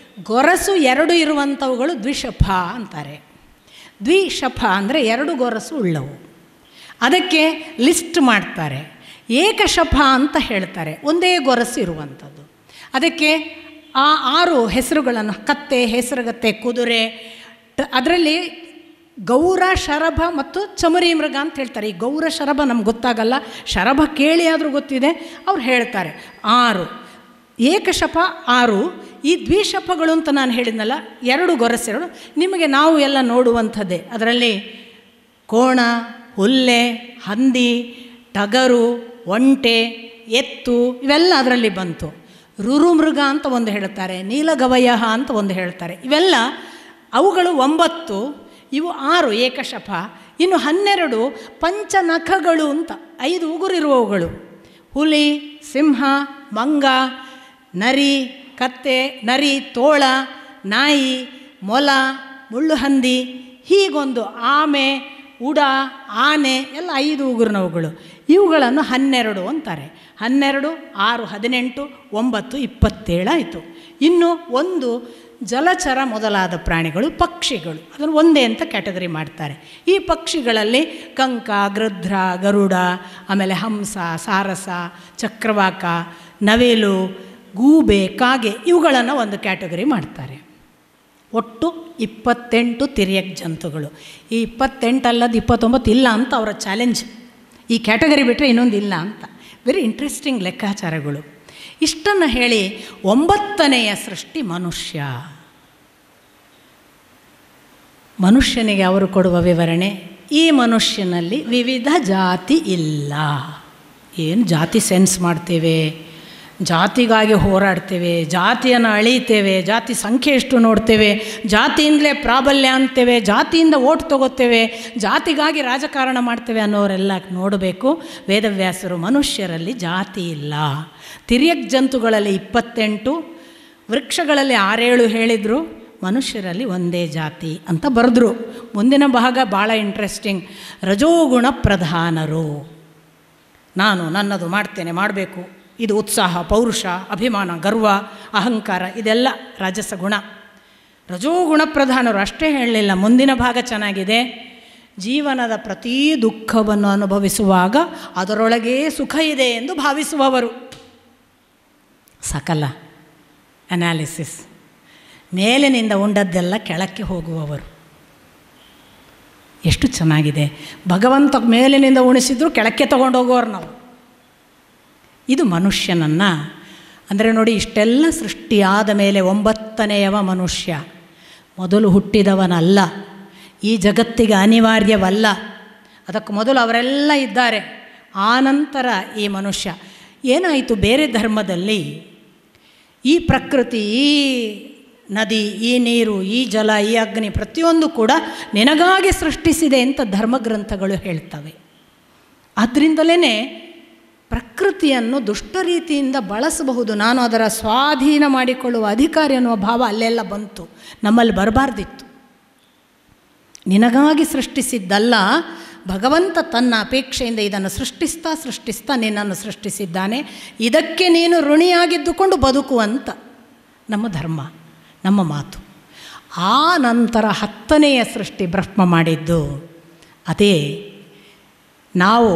ಗೊರಸು 2 ಇರುವಂಥವುಗಳು ದ್ವಿಶಫ ಅಂತಾರೆ. ದ್ವಿಶಫ ಅಂದರೆ 2 ಗೊರಸು ಉಳ್ಳವು. ಅದಕ್ಕೆ ಲಿಸ್ಟ್ ಮಾಡ್ತಾರೆ. ಏಕಶಫ ಅಂತ ಹೇಳ್ತಾರೆ, ಒಂದೇ ಗೊರಸು ಇರುವಂಥದ್ದು. ಅದಕ್ಕೆ ಆ 6 ಹೆಸರುಗಳನ್ನು, ಕತ್ತೆ, ಹೆಸರುಗತ್ತೆ, ಕುದುರೆ, ಅದರಲ್ಲಿ ಗೌರ, ಶರಭ ಮತ್ತು ಚಮರಿ ಮೃಗ ಅಂತ ಹೇಳ್ತಾರೆ. ಈ ಗೌರ ಶರಭ ನಮ್ಗೆ ಗೊತ್ತಾಗಲ್ಲ, ಶರಭ ಕೇಳಿ ಆದರೂ ಗೊತ್ತಿದೆ, ಅವ್ರು ಹೇಳ್ತಾರೆ 6. ಏಕಶಫ 6. ಈ ದ್ವಿಶಫಗಳು ಅಂತ ನಾನು ಹೇಳಿದ್ನಲ್ಲ, 2 ಗೊರಸೆರಡು ನಿಮಗೆ ನಾವು ಎಲ್ಲ ನೋಡುವಂಥದ್ದೇ. ಅದರಲ್ಲಿ ಕೋಣ, ಹುಲ್ಲೆ, ಹಂದಿ, ಟಗರು, ಒಂಟೆ, ಎತ್ತು ಇವೆಲ್ಲ ಅದರಲ್ಲಿ ಬಂತು. ರುರುಮೃಗ ಅಂತ ಒಂದು ಹೇಳ್ತಾರೆ, ನೀಲಗವಯ ಅಂತ ಒಂದು ಹೇಳ್ತಾರೆ. ಇವೆಲ್ಲ ಅವುಗಳು 9, ಇವು 6 ಏಕಶಫ. ಇನ್ನು 12 ಪಂಚನಖಗಳು ಅಂತ 5 ಉಗುರಿರುವವುಗಳು. ಹುಲಿ, ಸಿಂಹ, ಮಂಗ, ನರಿ, ಕತ್ತೆ, ನರಿ, ತೋಳ, ನಾಯಿ, ಮೊಲ, ಮುಳ್ಳುಹಂದಿ, ಹೀಗೊಂದು ಆಮೆ, ಉಡ, ಆನೆ ಎಲ್ಲ 5 ಉಗುರಿನವುಗಳು. ಇವುಗಳನ್ನು 12 ಅಂತಾರೆ. 12, 6, 18, 9, 27 ಆಯಿತು. ಇನ್ನು 1 ಜಲಚರ ಮೊದಲಾದ ಪ್ರಾಣಿಗಳು, ಪಕ್ಷಿಗಳು. ಅದನ್ನು ಒಂದೇ ಅಂತ ಕ್ಯಾಟಗರಿ ಮಾಡ್ತಾರೆ. ಈ ಪಕ್ಷಿಗಳಲ್ಲಿ ಕಂಕ, ಗೃಧ್ರ, ಗರುಡ, ಆಮೇಲೆ ಹಂಸ, ಸಾರಸ, ಚಕ್ರವಾಕ, ನವಿಲು, ಗೂಬೆ, ಕಾಗೆ ಇವುಗಳನ್ನು ಒಂದು ಕ್ಯಾಟಗರಿ ಮಾಡ್ತಾರೆ. ಒಟ್ಟು 28 ತಿರ್ಯಕ್ ಜಂತುಗಳು. ಈ 28 ಅಲ್ಲದ 29 ಇಲ್ಲ ಅಂತ ಅವರ ಚಾಲೆಂಜ್. ಈ ಕ್ಯಾಟಗರಿ ಬಿಟ್ಟರೆ ಇನ್ನೊಂದು ಇಲ್ಲ ಅಂತ. ವೆರಿ ಇಂಟ್ರೆಸ್ಟಿಂಗ್ ಲೆಕ್ಕಾಚಾರಗಳು. ಇಷ್ಟನ್ನು ಹೇಳಿ 9ನೆಯ ಸೃಷ್ಟಿ ಮನುಷ್ಯ. ಮನುಷ್ಯನಿಗೆ ಅವರು ಕೊಡುವ ವಿವರಣೆ, ಈ ಮನುಷ್ಯನಲ್ಲಿ ವಿವಿಧ ಜಾತಿ ಇಲ್ಲ. ಏನು ಜಾತಿ ಸೆನ್ಸ್ ಮಾಡ್ತೇವೆ, ಜಾತಿಗಾಗಿ ಹೋರಾಡ್ತೇವೆ, ಜಾತಿಯನ್ನು ಅಳೀತೇವೆ, ಜಾತಿ ಸಂಖ್ಯೆ ಎಷ್ಟು ನೋಡ್ತೇವೆ, ಜಾತಿಯಿಂದಲೇ ಪ್ರಾಬಲ್ಯ ಅಂತೇವೆ, ಜಾತಿಯಿಂದ ಓಟ್ ತಗೋತೇವೆ, ಜಾತಿಗಾಗಿ ರಾಜಕಾರಣ ಮಾಡ್ತೇವೆ ಅನ್ನೋರೆಲ್ಲ ನೋಡಬೇಕು. ವೇದವ್ಯಾಸರು ಮನುಷ್ಯರಲ್ಲಿ ಜಾತಿ ಇಲ್ಲ. ತಿರ್ಯಕ್ ಜಂತುಗಳಲ್ಲಿ 28, ವೃಕ್ಷಗಳಲ್ಲಿ 6-7 ಹೇಳಿದರು, ಮನುಷ್ಯರಲ್ಲಿ ಒಂದೇ ಜಾತಿ ಅಂತ ಬರೆದ್ರು. ಮುಂದಿನ ಭಾಗ ಭಾಳ ಇಂಟ್ರೆಸ್ಟಿಂಗ್. ರಜೋಗುಣ ಪ್ರಧಾನರು. ನಾನು ನನ್ನದು ಮಾಡ್ತೇನೆ, ಮಾಡಬೇಕು, ಇದು ಉತ್ಸಾಹ, ಪೌರುಷ, ಅಭಿಮಾನ, ಗರ್ವ, ಅಹಂಕಾರ, ಇದೆಲ್ಲ ರಾಜಸ ಗುಣ. ರಜೋಗುಣ ಪ್ರಧಾನರು ಅಷ್ಟೇ ಹೇಳಲಿಲ್ಲ, ಮುಂದಿನ ಭಾಗ ಚೆನ್ನಾಗಿದೆ. ಜೀವನದ ಪ್ರತಿ ದುಃಖವನ್ನು ಅನುಭವಿಸುವಾಗ ಅದರೊಳಗೇ ಸುಖ ಇದೆ ಎಂದು ಭಾವಿಸುವವರು. ಸಕಲ ಅನಾಲಿಸಿಸ್, ಮೇಲಿನಿಂದ ಉಂಡದ್ದೆಲ್ಲ ಕೆಳಕ್ಕೆ ಹೋಗುವವರು. ಎಷ್ಟು ಚೆನ್ನಾಗಿದೆ. ಭಗವಂತ ಮೇಲಿನಿಂದ ಉಣಿಸಿದ್ರು ಕೆಳಕ್ಕೆ ತಗೊಂಡೋಗೋರು ನಾವು. ಇದು ಮನುಷ್ಯನನ್ನು, ಅಂದರೆ ನೋಡಿ, ಇಷ್ಟೆಲ್ಲ ಸೃಷ್ಟಿಯಾದ ಮೇಲೆ 9ನೆಯವ ಮನುಷ್ಯ. ಮೊದಲು ಹುಟ್ಟಿದವನಲ್ಲ, ಈ ಜಗತ್ತಿಗೆ ಅನಿವಾರ್ಯವಲ್ಲ. ಅದಕ್ಕೆ ಮೊದಲು ಅವರೆಲ್ಲ ಇದ್ದಾರೆ, ಆನಂತರ ಈ ಮನುಷ್ಯ. ಏನಾಯಿತು, ಬೇರೆ ಧರ್ಮದಲ್ಲಿ ಈ ಪ್ರಕೃತಿ, ಈ ನದಿ, ಈ ನೀರು, ಈ ಜಲ, ಈ ಅಗ್ನಿ ಪ್ರತಿಯೊಂದು ಕೂಡ ನಿನಗಾಗಿ ಸೃಷ್ಟಿಸಿದೆ ಅಂತ ಧರ್ಮಗ್ರಂಥಗಳು ಹೇಳ್ತವೆ. ಆದ್ದರಿಂದಲೇ ಪ್ರಕೃತಿಯನ್ನು ದುಷ್ಟ ರೀತಿಯಿಂದ ಬಳಸಬಹುದು, ನಾನು ಅದರ ಸ್ವಾಧೀನ ಮಾಡಿಕೊಳ್ಳುವ ಅಧಿಕಾರಿ ಅನ್ನುವ ಭಾವ ಅಲ್ಲೆಲ್ಲ ಬಂತು. ನಮ್ಮಲ್ಲಿ ಬರಬಾರ್ದಿತ್ತು. ನಿನಗಾಗಿ ಸೃಷ್ಟಿಸಿದ್ದಲ್ಲ, ಭಗವಂತ ತನ್ನ ಅಪೇಕ್ಷೆಯಿಂದ ಇದನ್ನು ಸೃಷ್ಟಿಸ್ತಾ ನಿನ್ನನ್ನು ಸೃಷ್ಟಿಸಿದ್ದಾನೆ. ಇದಕ್ಕೆ ನೀನು ಋಣಿಯಾಗಿದ್ದುಕೊಂಡು ಬದುಕುವಂತ ನಮ್ಮ ಧರ್ಮ, ನಮ್ಮ ಮಾತು. ಆ ನಂತರ 10ನೆಯ ಸೃಷ್ಟಿ ಬ್ರಹ್ಮ ಮಾಡಿದ್ದು ಅದೇ ನಾವು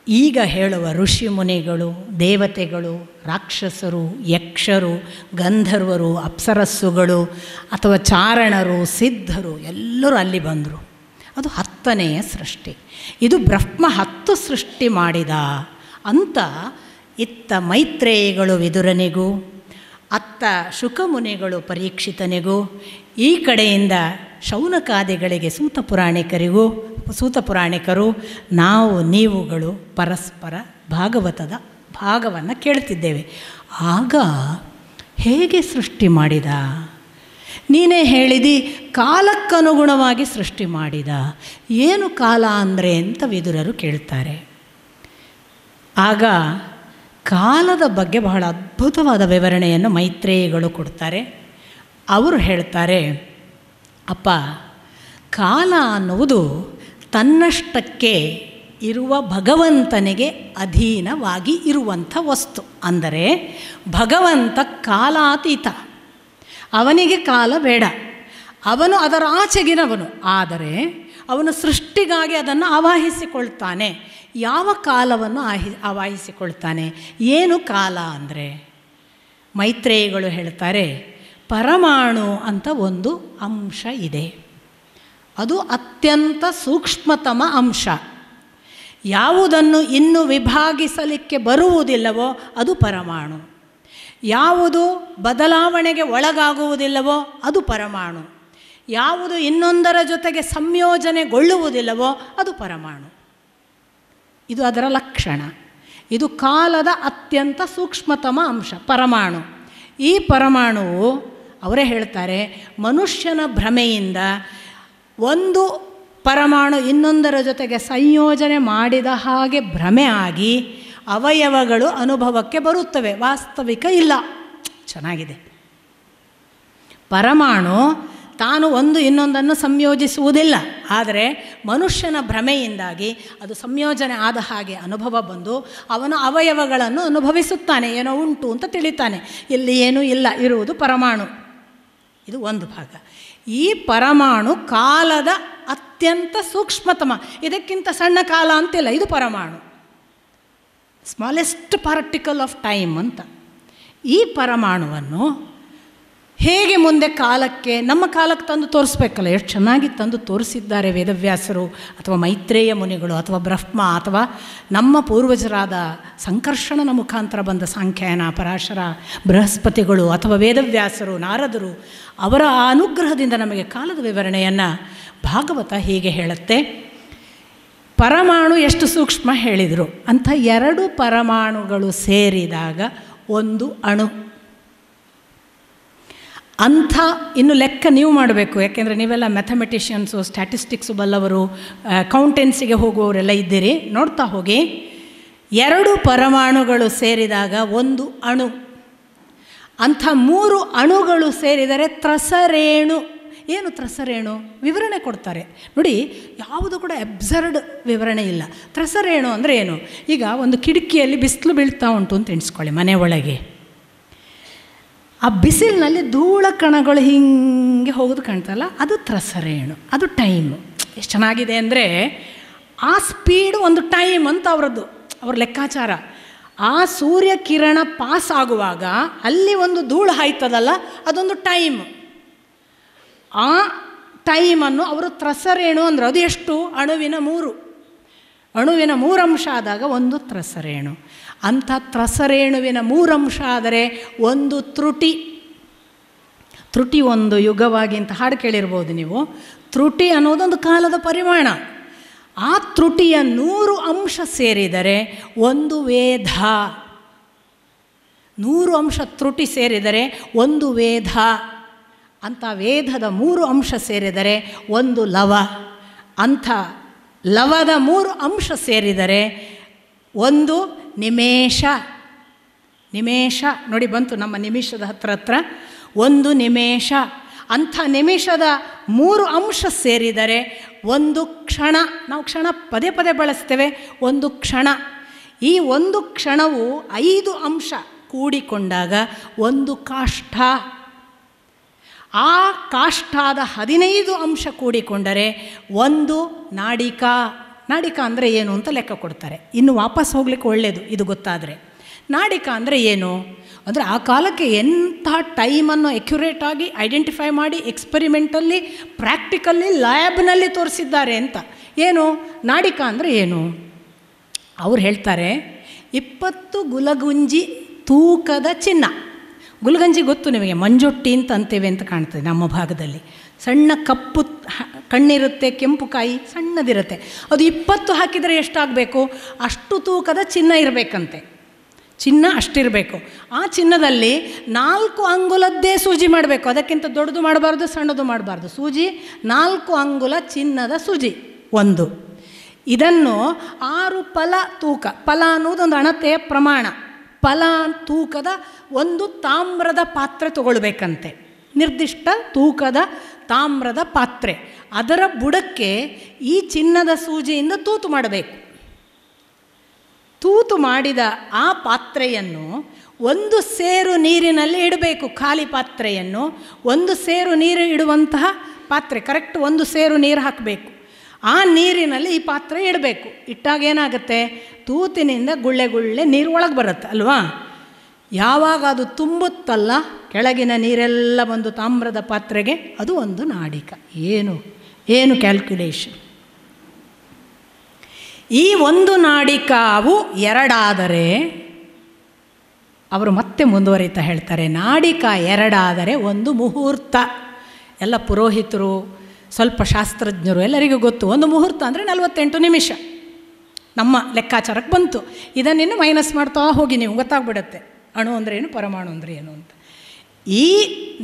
ಈಗ ಹೇಳುವ ಋಷಿ ಮುನಿಗಳು, ದೇವತೆಗಳು, ರಾಕ್ಷಸರು, ಯಕ್ಷರು, ಗಂಧರ್ವರು, ಅಪ್ಸರಸ್ಸುಗಳು ಅಥವಾ ಚಾರಣರು, ಸಿದ್ಧರು ಎಲ್ಲರೂ ಅಲ್ಲಿ ಬಂದರು. ಅದು 10ನೆಯ ಸೃಷ್ಟಿ. ಇದು ಬ್ರಹ್ಮ 10 ಸೃಷ್ಟಿ ಮಾಡಿದ ಅಂತ ಇತ್ತ ಮೈತ್ರೇಯಿಗಳು ವಿದುರನಿಗೂ, ಅತ್ತ ಶುಕಮುನಿಗಳು ಪರೀಕ್ಷಿತನಿಗೂ, ಈ ಕಡೆಯಿಂದ ಶೌನಕಾದಿಗಳಿಗೆ ಸೂತ ಪುರಾಣಿಕರು, ನಾವು ನೀವುಗಳು ಪರಸ್ಪರ ಭಾಗವತದ ಭಾಗವನ್ನು ಕೇಳ್ತಿದ್ದೇವೆ. ಆಗ ಹೇಗೆ ಸೃಷ್ಟಿ ಮಾಡಿದ? ನೀನೇ ಹೇಳಿದಿ, ಕಾಲಕ್ಕನುಗುಣವಾಗಿ ಸೃಷ್ಟಿ ಮಾಡಿದ. ಏನು ಕಾಲ ಅಂದರೆ ಅಂತ ವಿದುರರು ಕೇಳ್ತಾರೆ. ಆಗ ಕಾಲದ ಬಗ್ಗೆ ಬಹಳ ಅದ್ಭುತವಾದ ವಿವರಣೆಯನ್ನು ಮೈತ್ರೇಯಿಗಳು ಕೊಡ್ತಾರೆ. ಅವರು ಹೇಳ್ತಾರೆ, ಅಪ್ಪ, ಕಾಲ ಅನ್ನುವುದು ತನ್ನಷ್ಟಕ್ಕೆ ಇರುವ ಭಗವಂತನಿಗೆ ಅಧೀನವಾಗಿ ಇರುವಂಥ ವಸ್ತು. ಅಂದರೆ ಭಗವಂತ ಕಾಲಾತೀತ, ಅವನಿಗೆ ಕಾಲ ಬೇಡ, ಅವನು ಅದರ ಆಚೆಗಿನವನು. ಆದರೆ ಅವನು ಸೃಷ್ಟಿಗಾಗಿ ಅದನ್ನು ಆವಾಹಿಸಿಕೊಳ್ತಾನೆ. ಯಾವ ಕಾಲವನ್ನು ಆವಾಹಿಸಿಕೊಳ್ತಾನೆ? ಏನು ಕಾಲ ಅಂದರೆ ಮೈತ್ರೇಯಿಗಳು ಹೇಳ್ತಾರೆ, ಪರಮಾಣು ಅಂತ ಒಂದು ಅಂಶ ಇದೆ. ಅದು ಅತ್ಯಂತ ಸೂಕ್ಷ್ಮತಮ ಅಂಶ. ಯಾವುದನ್ನು ಇನ್ನೂ ವಿಭಾಗಿಸಲಿಕ್ಕೆ ಬರುವುದಿಲ್ಲವೋ ಅದು ಪರಮಾಣು. ಯಾವುದು ಬದಲಾವಣೆಗೆ ಒಳಗಾಗುವುದಿಲ್ಲವೋ ಅದು ಪರಮಾಣು. ಯಾವುದು ಇನ್ನೊಂದರ ಜೊತೆಗೆ ಸಂಯೋಜನೆಗೊಳ್ಳುವುದಿಲ್ಲವೋ ಅದು ಪರಮಾಣು. ಇದು ಅದರ ಲಕ್ಷಣ. ಇದು ಕಾಲದ ಅತ್ಯಂತ ಸೂಕ್ಷ್ಮತಮ ಅಂಶ ಪರಮಾಣು. ಈ ಪರಮಾಣುವು, ಅವರೇ ಹೇಳ್ತಾರೆ, ಮನುಷ್ಯನ ಭ್ರಮೆಯಿಂದ ಒಂದು ಪರಮಾಣು ಇನ್ನೊಂದರ ಜೊತೆಗೆ ಸಂಯೋಜನೆ ಮಾಡಿದ ಹಾಗೆ ಭ್ರಮೆ ಆಗಿ ಅವಯವಗಳು ಅನುಭವಕ್ಕೆ ಬರುತ್ತವೆ, ವಾಸ್ತವಿಕ ಇಲ್ಲ. ಚೆನ್ನಾಗಿದೆ. ಪರಮಾಣು ತಾನು ಒಂದು ಇನ್ನೊಂದನ್ನು ಸಂಯೋಜಿಸುವುದಿಲ್ಲ. ಆದರೆ ಮನುಷ್ಯನ ಭ್ರಮೆಯಿಂದಾಗಿ ಅದು ಸಂಯೋಜನೆ ಆದ ಹಾಗೆ ಅನುಭವ ಬಂದು ಅವನ ಅವಯವಗಳನ್ನು ಅನುಭವಿಸುತ್ತಾನೆ. ಏನೋ ಉಂಟು ಅಂತ ತಿಳಿತಾನೆ. ಇಲ್ಲಿ ಏನೂ ಇಲ್ಲ, ಇರುವುದು ಪರಮಾಣು. ಇದು ಒಂದು ಭಾಗ. ಈ ಪರಮಾಣು ಕಾಲದ ಅತ್ಯಂತ ಸೂಕ್ಷ್ಮತಮ, ಇದಕ್ಕಿಂತ ಸಣ್ಣ ಕಾಲ ಅಂತಿಲ್ಲ. ಇದು ಪರಮಾಣು, ಸ್ಮಾಲೆಸ್ಟ್ ಪಾರ್ಟಿಕಲ್ ಆಫ್ ಟೈಮ್ ಅಂತ. ಈ ಪರಮಾಣುವನ್ನು ಹೇಗೆ ಮುಂದೆ ಕಾಲಕ್ಕೆ, ನಮ್ಮ ಕಾಲಕ್ಕೆ ತಂದು ತೋರಿಸ್ಬೇಕಲ್ಲ. ಎಷ್ಟು ಚೆನ್ನಾಗಿ ತಂದು ತೋರಿಸಿದ್ದಾರೆ ವೇದವ್ಯಾಸರು ಅಥವಾ ಮೈತ್ರೇಯ ಮುನಿಗಳು ಅಥವಾ ಬ್ರಹ್ಮ ಅಥವಾ ನಮ್ಮ ಪೂರ್ವಜರಾದ ಸಂಕರ್ಷಣನ ಮುಖಾಂತರ ಬಂದ ಸಾಂಖ್ಯಾಯನ, ಪರಾಶರ, ಬೃಹಸ್ಪತಿಗಳು ಅಥವಾ ವೇದವ್ಯಾಸರು, ನಾರದರು, ಅವರ ಅನುಗ್ರಹದಿಂದ ನಮಗೆ ಕಾಲದ ವಿವರಣೆಯನ್ನು ಭಾಗವತ ಹೀಗೆ ಹೇಳುತ್ತೆ. ಪರಮಾಣು ಎಷ್ಟು ಸೂಕ್ಷ್ಮ ಹೇಳಿದರು. ಅಂಥ 2 ಪರಮಾಣುಗಳು ಸೇರಿದಾಗ ಒಂದು ಅಣು. ಅಂಥ ಇನ್ನು ಲೆಕ್ಕ ನೀವು ಮಾಡಬೇಕು, ಯಾಕೆಂದರೆ ನೀವೆಲ್ಲ ಮ್ಯಾಥಮೆಟಿಷಿಯನ್ಸು, ಸ್ಟ್ಯಾಟಿಸ್ಟಿಕ್ಸು ಬಲ್ಲವರು, ಅಕೌಂಟೆನ್ಸಿಗೆ ಹೋಗುವವರೆಲ್ಲ ಇದ್ದೀರಿ. ನೋಡ್ತಾ ಹೋಗಿ, 2 ಪರಮಾಣುಗಳು ಸೇರಿದಾಗ ಒಂದು ಅಣು. ಅಂಥ 3 ಅಣುಗಳು ಸೇರಿದರೆ ತ್ರಸರೇಣು. ಏನು ತ್ರಸರೇಣು ವಿವರಣೆ ಕೊಡ್ತಾರೆ ನೋಡಿ. ಯಾವುದು ಕೂಡ ಅಬ್ಸರ್ಡ್ ವಿವರಣೆ ಇಲ್ಲ. ತ್ರಸರೇಣು ಅಂದರೆ ಏನು? ಈಗ ಒಂದು ಕಿಟಕಿಯಲ್ಲಿ ಬಿಸಿಲು ಬೀಳ್ತಾ ಉಂಟು ಅಂತ ಎಣಿಸ್ಕೊಳ್ಳಿ, ಮನೆ ಒಳಗೆ. ಆ ಬಿಸಿಲಿನಲ್ಲಿ ಧೂಳ ಕಣಗಳು ಹೀಗೆ ಹೋಗೋದು ಕಾಣ್ತಲ್ಲ, ಅದು ತ್ರಸರೇಣು, ಅದು ಟೈಮು. ಎಷ್ಟು ಚೆನ್ನಾಗಿದೆ ಅಂದರೆ ಆ ಸ್ಪೀಡು ಒಂದು ಟೈಮ್ ಅಂತ ಅವರದ್ದು, ಅವ್ರ ಲೆಕ್ಕಾಚಾರ. ಆ ಸೂರ್ಯ ಕಿರಣ ಪಾಸ್ ಆಗುವಾಗ ಅಲ್ಲಿ ಒಂದು ಧೂಳು ಹಾಯ್ತದಲ್ಲ, ಅದೊಂದು ಟೈಮ್. ಆ ಟೈಮನ್ನು ಅವರು ತ್ರಸರೇಣು ಅಂದರೆ ಅದು ಎಷ್ಟು? ಅಣುವಿನ 3 ಅಂಶ ಆದಾಗ ಒಂದು ತ್ರಸರೇಣು. ಅಂಥ ತ್ರಸರೇಣುವಿನ 3 ಅಂಶ ಆದರೆ ಒಂದು ತ್ರುಟಿ ಒಂದು ಯುಗವಾಗಿ ಅಂತ ಹಾಡು ಕೇಳಿರ್ಬೋದು ನೀವು. ತ್ರುಟಿ ಅನ್ನೋದೊಂದು ಕಾಲದ ಪರಿಮಾಣ. ಆ ತ್ರುಟಿಯ 100 ಅಂಶ ಸೇರಿದರೆ ಒಂದು ವೇದ. 100 ಅಂಶ ತ್ರುಟಿ ಸೇರಿದರೆ ಒಂದು ವೇದ. ಅಂಥ ವೇದದ 3 ಅಂಶ ಸೇರಿದರೆ ಒಂದು ಲವ. ಅಂಥ ಲವದ 3 ಅಂಶ ಸೇರಿದರೆ ಒಂದು ನಿಮೇಷ. ನೋಡಿ ಬಂತು ನಮ್ಮ ನಿಮಿಷದ ಹತ್ರ ಒಂದು ನಿಮೇಷ. ಅಂಥ ನಿಮಿಷದ 3 ಅಂಶ ಸೇರಿದರೆ ಒಂದು ಕ್ಷಣ. ನಾವು ಕ್ಷಣ ಪದೇ ಬಳಸ್ತೇವೆ. ಒಂದು ಕ್ಷಣ. ಈ ಒಂದು ಕ್ಷಣವು 5 ಅಂಶ ಕೂಡಿಕೊಂಡಾಗ ಒಂದು ಕಾಷ್ಠ. ಆ ಕಾಷ್ಠದ 15 ಅಂಶ ಕೂಡಿಕೊಂಡರೆ ಒಂದು ನಾಡಿಕಾ. ನಾಡಿಕಾ ಅಂದರೆ ಏನು ಅಂತ ಲೆಕ್ಕ ಕೊಡ್ತಾರೆ. ಇನ್ನು ವಾಪಸ್ ಹೋಗ್ಲಿಕ್ಕೆ ಒಳ್ಳೆಯದು ಇದು ಗೊತ್ತಾದರೆ. ನಾಡಿಕಾ ಅಂದರೆ ಏನು ಅಂದರೆ ಆ ಕಾಲಕ್ಕೆ ಎಂಥ ಟೈಮನ್ನು ಎಕ್ಯುರೇಟಾಗಿ ಐಡೆಂಟಿಫೈ ಮಾಡಿ ಎಕ್ಸ್ಪೆರಿಮೆಂಟಲ್ಲಿ, ಪ್ರಾಕ್ಟಿಕಲ್ಲಿ, ಲ್ಯಾಬ್ನಲ್ಲಿ ತೋರಿಸಿದ್ದಾರೆ ಅಂತ. ಏನು ನಾಡಿಕಾ ಅಂದರೆ ಏನು? ಅವ್ರು ಹೇಳ್ತಾರೆ 20 ಗುಲಗುಂಜಿ ತೂಕದ ಚಿನ್ನ. ಗುಲಗಂಜಿ ಗೊತ್ತು ನಿಮಗೆ, ಮಂಜೊಟ್ಟಿ ಅಂತ ಅಂತೇವೆ ಅಂತ ಕಾಣ್ತದೆ ನಮ್ಮ ಭಾಗದಲ್ಲಿ. ಸಣ್ಣ ಕಪ್ಪು ಕಣ್ಣಿರುತ್ತೆ, ಕೆಂಪು ಕಾಯಿ ಸಣ್ಣದಿರುತ್ತೆ. ಅದು 20 ಹಾಕಿದರೆ ಎಷ್ಟಾಗಬೇಕು? ಅಷ್ಟು ತೂಕದ ಚಿನ್ನ ಇರಬೇಕಂತೆ. ಚಿನ್ನ ಅಷ್ಟಿರಬೇಕು. ಆ ಚಿನ್ನದಲ್ಲಿ 4 ಅಂಗುಲದ್ದೇ ಸೂಜಿ ಮಾಡಬೇಕು. ಅದಕ್ಕಿಂತ ದೊಡ್ಡದು ಮಾಡಬಾರ್ದು, ಸಣ್ಣದು ಮಾಡಬಾರ್ದು. ಸೂಜಿ 4 ಅಂಗುಲ ಚಿನ್ನದ ಸೂಜಿ ಒಂದು. ಇದನ್ನು 6 ಫಲ ತೂಕ. ಫಲ ಅನ್ನೋದೊಂದು ಅಣತೆಯ ಪ್ರಮಾಣ. ಫಲ ತೂಕದ ಒಂದು ತಾಮ್ರದ ಪಾತ್ರೆ ತಗೊಳ್ಬೇಕಂತೆ. ನಿರ್ದಿಷ್ಟ ತೂಕದ ತಾಮ್ರದ ಪಾತ್ರೆ. ಅದರ ಬುಡಕ್ಕೆ ಈ ಚಿನ್ನದ ಸೂಜಿಯಿಂದ ತೂತು ಮಾಡಬೇಕು. ತೂತು ಮಾಡಿದ ಆ ಪಾತ್ರೆಯನ್ನು 1 ಸೇರು ನೀರಿನಲ್ಲಿ ಇಡಬೇಕು. ಖಾಲಿ ಪಾತ್ರೆಯನ್ನು 1 ಸೇರು ನೀರು ಇಡುವಂತಹ ಪಾತ್ರೆ, ಕರೆಕ್ಟ್ 1 ಸೇರು ನೀರು ಹಾಕಬೇಕು. ಆ ನೀರಿನಲ್ಲಿ ಈ ಪಾತ್ರೆ ಇಡಬೇಕು. ಇಟ್ಟಾಗ ಏನಾಗುತ್ತೆ? ತೂತಿನಿಂದ ಗುಳ್ಳೆ ನೀರು ಒಳಗೆ ಬರುತ್ತೆ ಅಲ್ವಾ? ಯಾವಾಗ ಅದು ತುಂಬುತ್ತಲ್ಲ, ಕೆಳಗಿನ ನೀರೆಲ್ಲ ಬಂದು ತಾಮ್ರದ ಪಾತ್ರೆಗೆ, ಅದು ಒಂದು ನಾಡಿಕ. ಏನು ಕ್ಯಾಲ್ಕುಲೇಷನ್! ಈ ಒಂದು ನಾಡಿಕಾವು 2 ಆದರೆ, ಅವರು ಮತ್ತೆ ಮುಂದುವರಿತಾ ಹೇಳ್ತಾರೆ, ನಾಡಿಕ 2 ಆದರೆ ಒಂದು ಮುಹೂರ್ತ. ಎಲ್ಲ ಪುರೋಹಿತರು, ಸ್ವಲ್ಪ ಶಾಸ್ತ್ರಜ್ಞರು ಎಲ್ಲರಿಗೂ ಗೊತ್ತು. ಒಂದು ಮುಹೂರ್ತ ಅಂದರೆ 48 ನಿಮಿಷ ನಮ್ಮ ಲೆಕ್ಕಾಚಾರಕ್ಕೆ ಬಂತು. ಇದನ್ನಿನ್ನು ಮೈನಸ್ ಮಾಡ್ತಾ ಹೋಗಿ ನೀವು, ಗೊತ್ತಾಗ್ಬಿಡುತ್ತೆ ಅಣು ಅಂದರೆ ಏನು, ಪರಮಾಣು ಅಂದರೆ ಏನು ಅಂತ. ಈ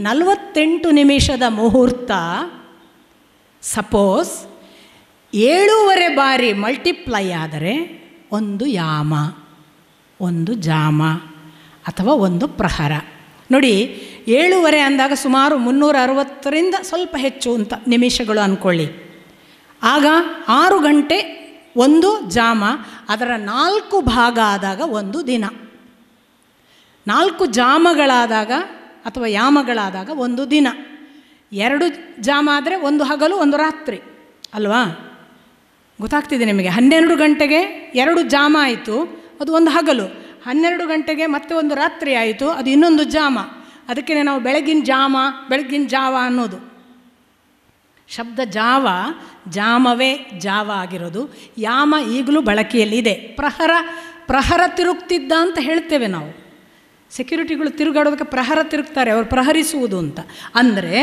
48 ನಿಮಿಷದ ಮುಹೂರ್ತ ಸಪೋಸ್ 7 ಬಾರಿ ಮಲ್ಟಿಪ್ಲೈ ಆದರೆ ಒಂದು ಯಾಮ, ಒಂದು ಜಾಮ ಅಥವಾ ಒಂದು ಪ್ರಹರ. ನೋಡಿ, 7 ಅಂದಾಗ ಸುಮಾರು 360ರಿಂದ ಸ್ವಲ್ಪ ಹೆಚ್ಚು ಅಂತ ನಿಮಿಷಗಳು ಅಂದ್ಕೊಳ್ಳಿ. ಆಗ 6 ಗಂಟೆ ಒಂದು ಜಾಮ, ಅದರ 4 ಭಾಗ ಆದಾಗ ಒಂದು ದಿನ. 4 ಜಾಮಗಳಾದಾಗ ಅಥವಾ ಯಾಮಗಳಾದಾಗ ಒಂದು ದಿನ. 2 ಜಾಮ ಆದರೆ ಒಂದು ಹಗಲು ಒಂದು ರಾತ್ರಿ ಅಲ್ವಾ? ಗೊತ್ತಾಗ್ತಿದೆ ನಿಮಗೆ? 12 ಗಂಟೆಗೆ 2 ಜಾಮ ಆಯಿತು, ಅದು ಒಂದು ಹಗಲು. 12 ಗಂಟೆಗೆ ಮತ್ತೆ ಒಂದು ರಾತ್ರಿ ಆಯಿತು, ಅದು ಇನ್ನೊಂದು ಜಾಮ. ಅದಕ್ಕೆ ನಾವು ಬೆಳಗಿನ ಜಾವ ಅನ್ನೋದು. ಶಬ್ದ ಜಾಮವೇ ಜಾವ ಆಗಿರೋದು. ಯಾಮ ಈಗಲೂ ಬಳಕೆಯಲ್ಲಿದೆ. ಪ್ರಹರ ತಿರುಗ್ತಿದ್ದ ಅಂತ ಹೇಳ್ತೇವೆ ನಾವು. ಸೆಕ್ಯೂರಿಟಿಗಳು ತಿರುಗಾಡೋದಕ್ಕೆ ಪ್ರಹರ ತಿರುಗ್ತಾರೆ, ಅವರು ಪ್ರಹರಿಸುವುದು ಅಂತ. ಅಂದರೆ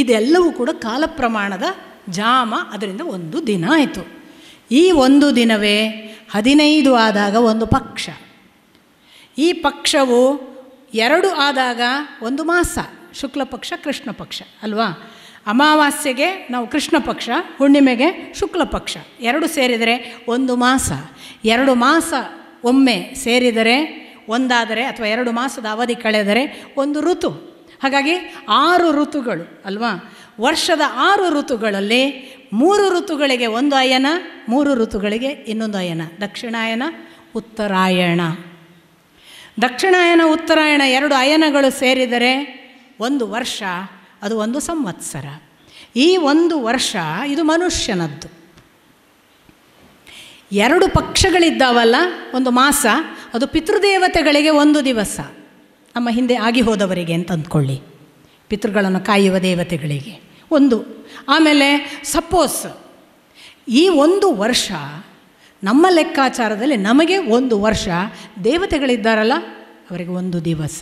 ಇದೆಲ್ಲವೂ ಕೂಡ ಕಾಲ ಪ್ರಮಾಣದ ಜಾಮ. ಅದರಿಂದ ಒಂದು ದಿನ ಆಯಿತು. ಈ ಒಂದು ದಿನವೇ 15 ಆದಾಗ ಒಂದು ಪಕ್ಷ. ಈ ಪಕ್ಷವು 2 ಆದಾಗ ಒಂದು ಮಾಸ, ಶುಕ್ಲ ಪಕ್ಷ ಕೃಷ್ಣ ಪಕ್ಷ ಅಲ್ವಾ? ಅಮಾವಾಸ್ಯೆಗೆ ನಾವು ಕೃಷ್ಣ ಪಕ್ಷ, ಹುಣ್ಣಿಮೆಗೆ ಶುಕ್ಲ ಪಕ್ಷ. 2 ಸೇರಿದರೆ ಒಂದು ಮಾಸ. 2 ಮಾಸ ಒಮ್ಮೆ ಸೇರಿದರೆ ಒಂದಾದರೆ, ಅಥವಾ 2 ಮಾಸದ ಅವಧಿ ಕಳೆದರೆ ಒಂದು ಋತು. ಹಾಗಾಗಿ 6 ಋತುಗಳು ಅಲ್ವಾ? ವರ್ಷದ 6 ಋತುಗಳಲ್ಲಿ 3 ಋತುಗಳಿಗೆ ಒಂದು ಅಯನ, 3 ಋತುಗಳಿಗೆ ಇನ್ನೊಂದು ಅಯನ. ದಕ್ಷಿಣಾಯನ, ಉತ್ತರಾಯಣ. ದಕ್ಷಿಣಾಯನ ಉತ್ತರಾಯಣ 2 ಅಯನಗಳು ಸೇರಿದರೆ 1 ವರ್ಷ, ಅದು 1 ಸಂವತ್ಸರ. ಈ 1 ವರ್ಷ ಇದು ಮನುಷ್ಯನದ್ದು. 2 ಪಕ್ಷಗಳಿದ್ದಾವಲ್ಲ, 1 ಮಾಸ, ಅದು ಪಿತೃದೇವತೆಗಳಿಗೆ 1 ದಿವಸ. ನಮ್ಮ ಹಿಂದೆ ಆಗಿ ಹೋದವರಿಗೆ ಅಂತ ಅಂದ್ಕೊಳ್ಳಿ, ಪಿತೃಗಳನ್ನು ಕಾಯುವ ದೇವತೆಗಳಿಗೆ 1. ಆಮೇಲೆ ಸಪೋಸ್ ಈ 1 ವರ್ಷ ನಮ್ಮ ಲೆಕ್ಕಾಚಾರದಲ್ಲಿ ನಮಗೆ 1 ವರ್ಷ, ದೇವತೆಗಳಿದ್ದಾರಲ್ಲ ಅವರಿಗೆ 1 ದಿವಸ.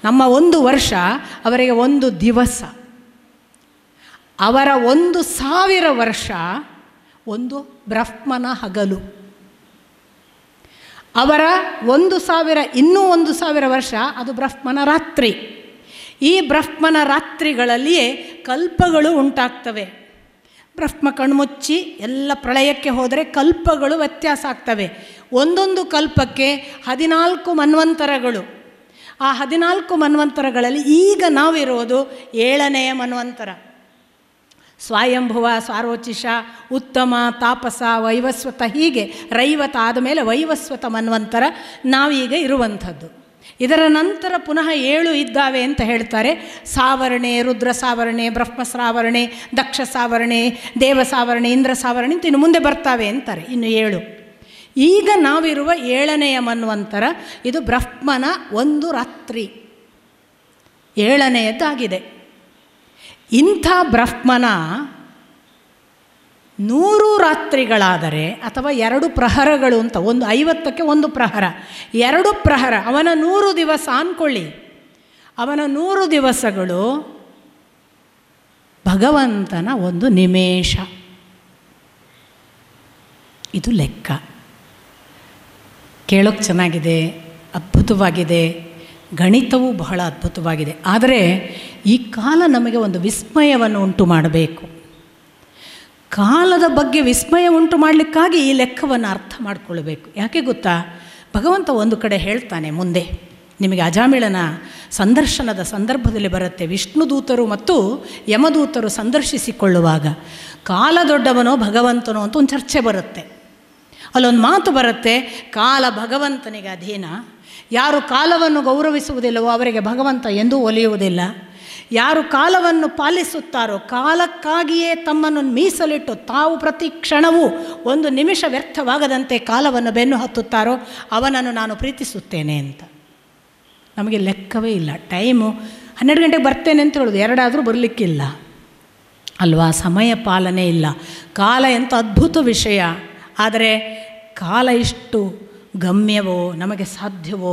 ನಮ್ಮ 1 ವರ್ಷ ಅವರಿಗೆ 1 ದಿವಸ. ಅವರ 1,000 ವರ್ಷ 1 ಬ್ರಹ್ಮನ ಹಗಲು. ಅವರ 1,000 ಇನ್ನೂ 1,000 ವರ್ಷ ಅದು ಬ್ರಹ್ಮನ ರಾತ್ರಿ. ಈ ಬ್ರಹ್ಮನ ರಾತ್ರಿಗಳಲ್ಲಿಯೇ ಕಲ್ಪಗಳು ಉಂಟಾಗ್ತವೆ. ಬ್ರಹ್ಮ ಕಣ್ಮುಚ್ಚಿ ಎಲ್ಲ ಪ್ರಳಯಕ್ಕೆ ಹೋದರೆ ಕಲ್ಪಗಳು ವ್ಯತ್ಯಾಸ ಆಗ್ತವೆ. ಒಂದೊಂದು ಕಲ್ಪಕ್ಕೆ 14 ಮನ್ವಂತರಗಳು. ಆ 14 ಮನ್ವಂತರಗಳಲ್ಲಿ ಈಗ ನಾವಿರೋದು 7ನೆಯ ಮನ್ವಂತರ. ಸ್ವಯಂಭುವ, ಸಾರೋಚಿಷ, ಉತ್ತಮ, ತಾಪಸ, ವೈವಸ್ವತ, ಹೀಗೆ ರೈವತ ಆದಮೇಲೆ ವೈವಸ್ವತ ಮನ್ವಂತರ ನಾವೀಗ ಇರುವಂಥದ್ದು. ಇದರ ನಂತರ ಪುನಃ 7 ಇದ್ದಾವೆ ಅಂತ ಹೇಳ್ತಾರೆ. ಸಾವರಣೆ, ರುದ್ರ ಸಾವರಣೆ, ಬ್ರಹ್ಮ ಸಾವರಣೆ, ದಕ್ಷ ಸಾವರಣೆ, ದೇವ ಸಾವರಣೆ, ಇಂದ್ರ ಸಾವರಣೆ ಅಂತ ಇನ್ನು ಮುಂದೆ ಬರ್ತಾವೆ ಅಂತಾರೆ. ಇನ್ನು 7. ಈಗ ನಾವಿರುವ 7ನೆಯ ಮನ್ವಂತರ ಇದು ಬ್ರಹ್ಮನ 1 ರಾತ್ರಿ, 7ನೆಯದ್ದಾಗಿದೆ. ಇಂಥ ಬ್ರಹ್ಮನ 100 ರಾತ್ರಿಗಳಾದರೆ ಅಥವಾ 2 ಪ್ರಹರಗಳು ಅಂತ, 50ಕ್ಕೆ 1 ಪ್ರಹರ, 2 ಪ್ರಹರ, ಅವನ 100 ದಿವಸ ಅಂದ್ಕೊಳ್ಳಿ. ಅವನ 100 ದಿವಸಗಳು ಭಗವಂತನ 1 ನಿಮೇಷ. ಇದು ಲೆಕ್ಕ. ಕೇಳೋಕ್ಕೆ ಚೆನ್ನಾಗಿದೆ, ಅದ್ಭುತವಾಗಿದೆ, ಗಣಿತವೂ ಬಹಳ ಅದ್ಭುತವಾಗಿದೆ. ಆದರೆ ಈ ಕಾಲ ನಮಗೆ ಒಂದು ವಿಸ್ಮಯವನ್ನು ಉಂಟು ಮಾಡಬೇಕು. ಕಾಲದ ಬಗ್ಗೆ ವಿಸ್ಮಯ ಉಂಟು ಮಾಡಲಿಕ್ಕಾಗಿ ಈ ಲೆಕ್ಕವನ್ನು ಅರ್ಥ ಮಾಡಿಕೊಳ್ಬೇಕು. ಯಾಕೆ ಗೊತ್ತಾ? ಭಗವಂತ ಒಂದು ಕಡೆ ಹೇಳ್ತಾನೆ, ಮುಂದೆ ನಿಮಗೆ ಅಜಾಮಿಳನ ಸಂದರ್ಶನದ ಸಂದರ್ಭದಲ್ಲಿ ಬರುತ್ತೆ. ವಿಷ್ಣುದೂತರು ಮತ್ತು ಯಮದೂತರು ಸಂದರ್ಶಿಸಿಕೊಳ್ಳುವಾಗ ಕಾಲ ದೊಡ್ಡವನೋ ಭಗವಂತನೋ ಅಂತ ಒಂದು ಚರ್ಚೆ ಬರುತ್ತೆ. ಅಲ್ಲೊಂದು ಮಾತು ಬರುತ್ತೆ, ಕಾಲ ಭಗವಂತನಿಗೆ ಅಧೀನ. ಯಾರು ಕಾಲವನ್ನು ಗೌರವಿಸುವುದಿಲ್ಲವೋ ಅವರಿಗೆ ಭಗವಂತ ಎಂದೂ ಒಲಿಯುವುದಿಲ್ಲ. ಯಾರು ಕಾಲವನ್ನು ಪಾಲಿಸುತ್ತಾರೋ, ಕಾಲಕ್ಕಾಗಿಯೇ ತಮ್ಮನ್ನು ಮೀಸಲಿಟ್ಟು ತಾವು ಪ್ರತಿ ಕ್ಷಣವೂ 1 ನಿಮಿಷ ವ್ಯರ್ಥವಾಗದಂತೆ ಕಾಲವನ್ನು ಬೆನ್ನು ಹತ್ತುತ್ತಾರೋ ಅವನನ್ನು ನಾನು ಪ್ರೀತಿಸುತ್ತೇನೆ ಅಂತ. ನಮಗೆ ಲೆಕ್ಕವೇ ಇಲ್ಲ. ಟೈಮು 12 ಗಂಟೆಗೆ ಬರ್ತೇನೆ ಅಂತ ಹೇಳೋದು, 2 ಆದರೂ ಬರಲಿಕ್ಕಿಲ್ಲ ಅಲ್ವಾ? ಸಮಯ ಪಾಲನೆ ಇಲ್ಲ. ಕಾಲ ಎಂಥ ಅದ್ಭುತ ವಿಷಯ. ಆದರೆ ಕಾಲ ಇಷ್ಟು ಗಮ್ಯವೋ, ನಮಗೆ ಸಾಧ್ಯವೋ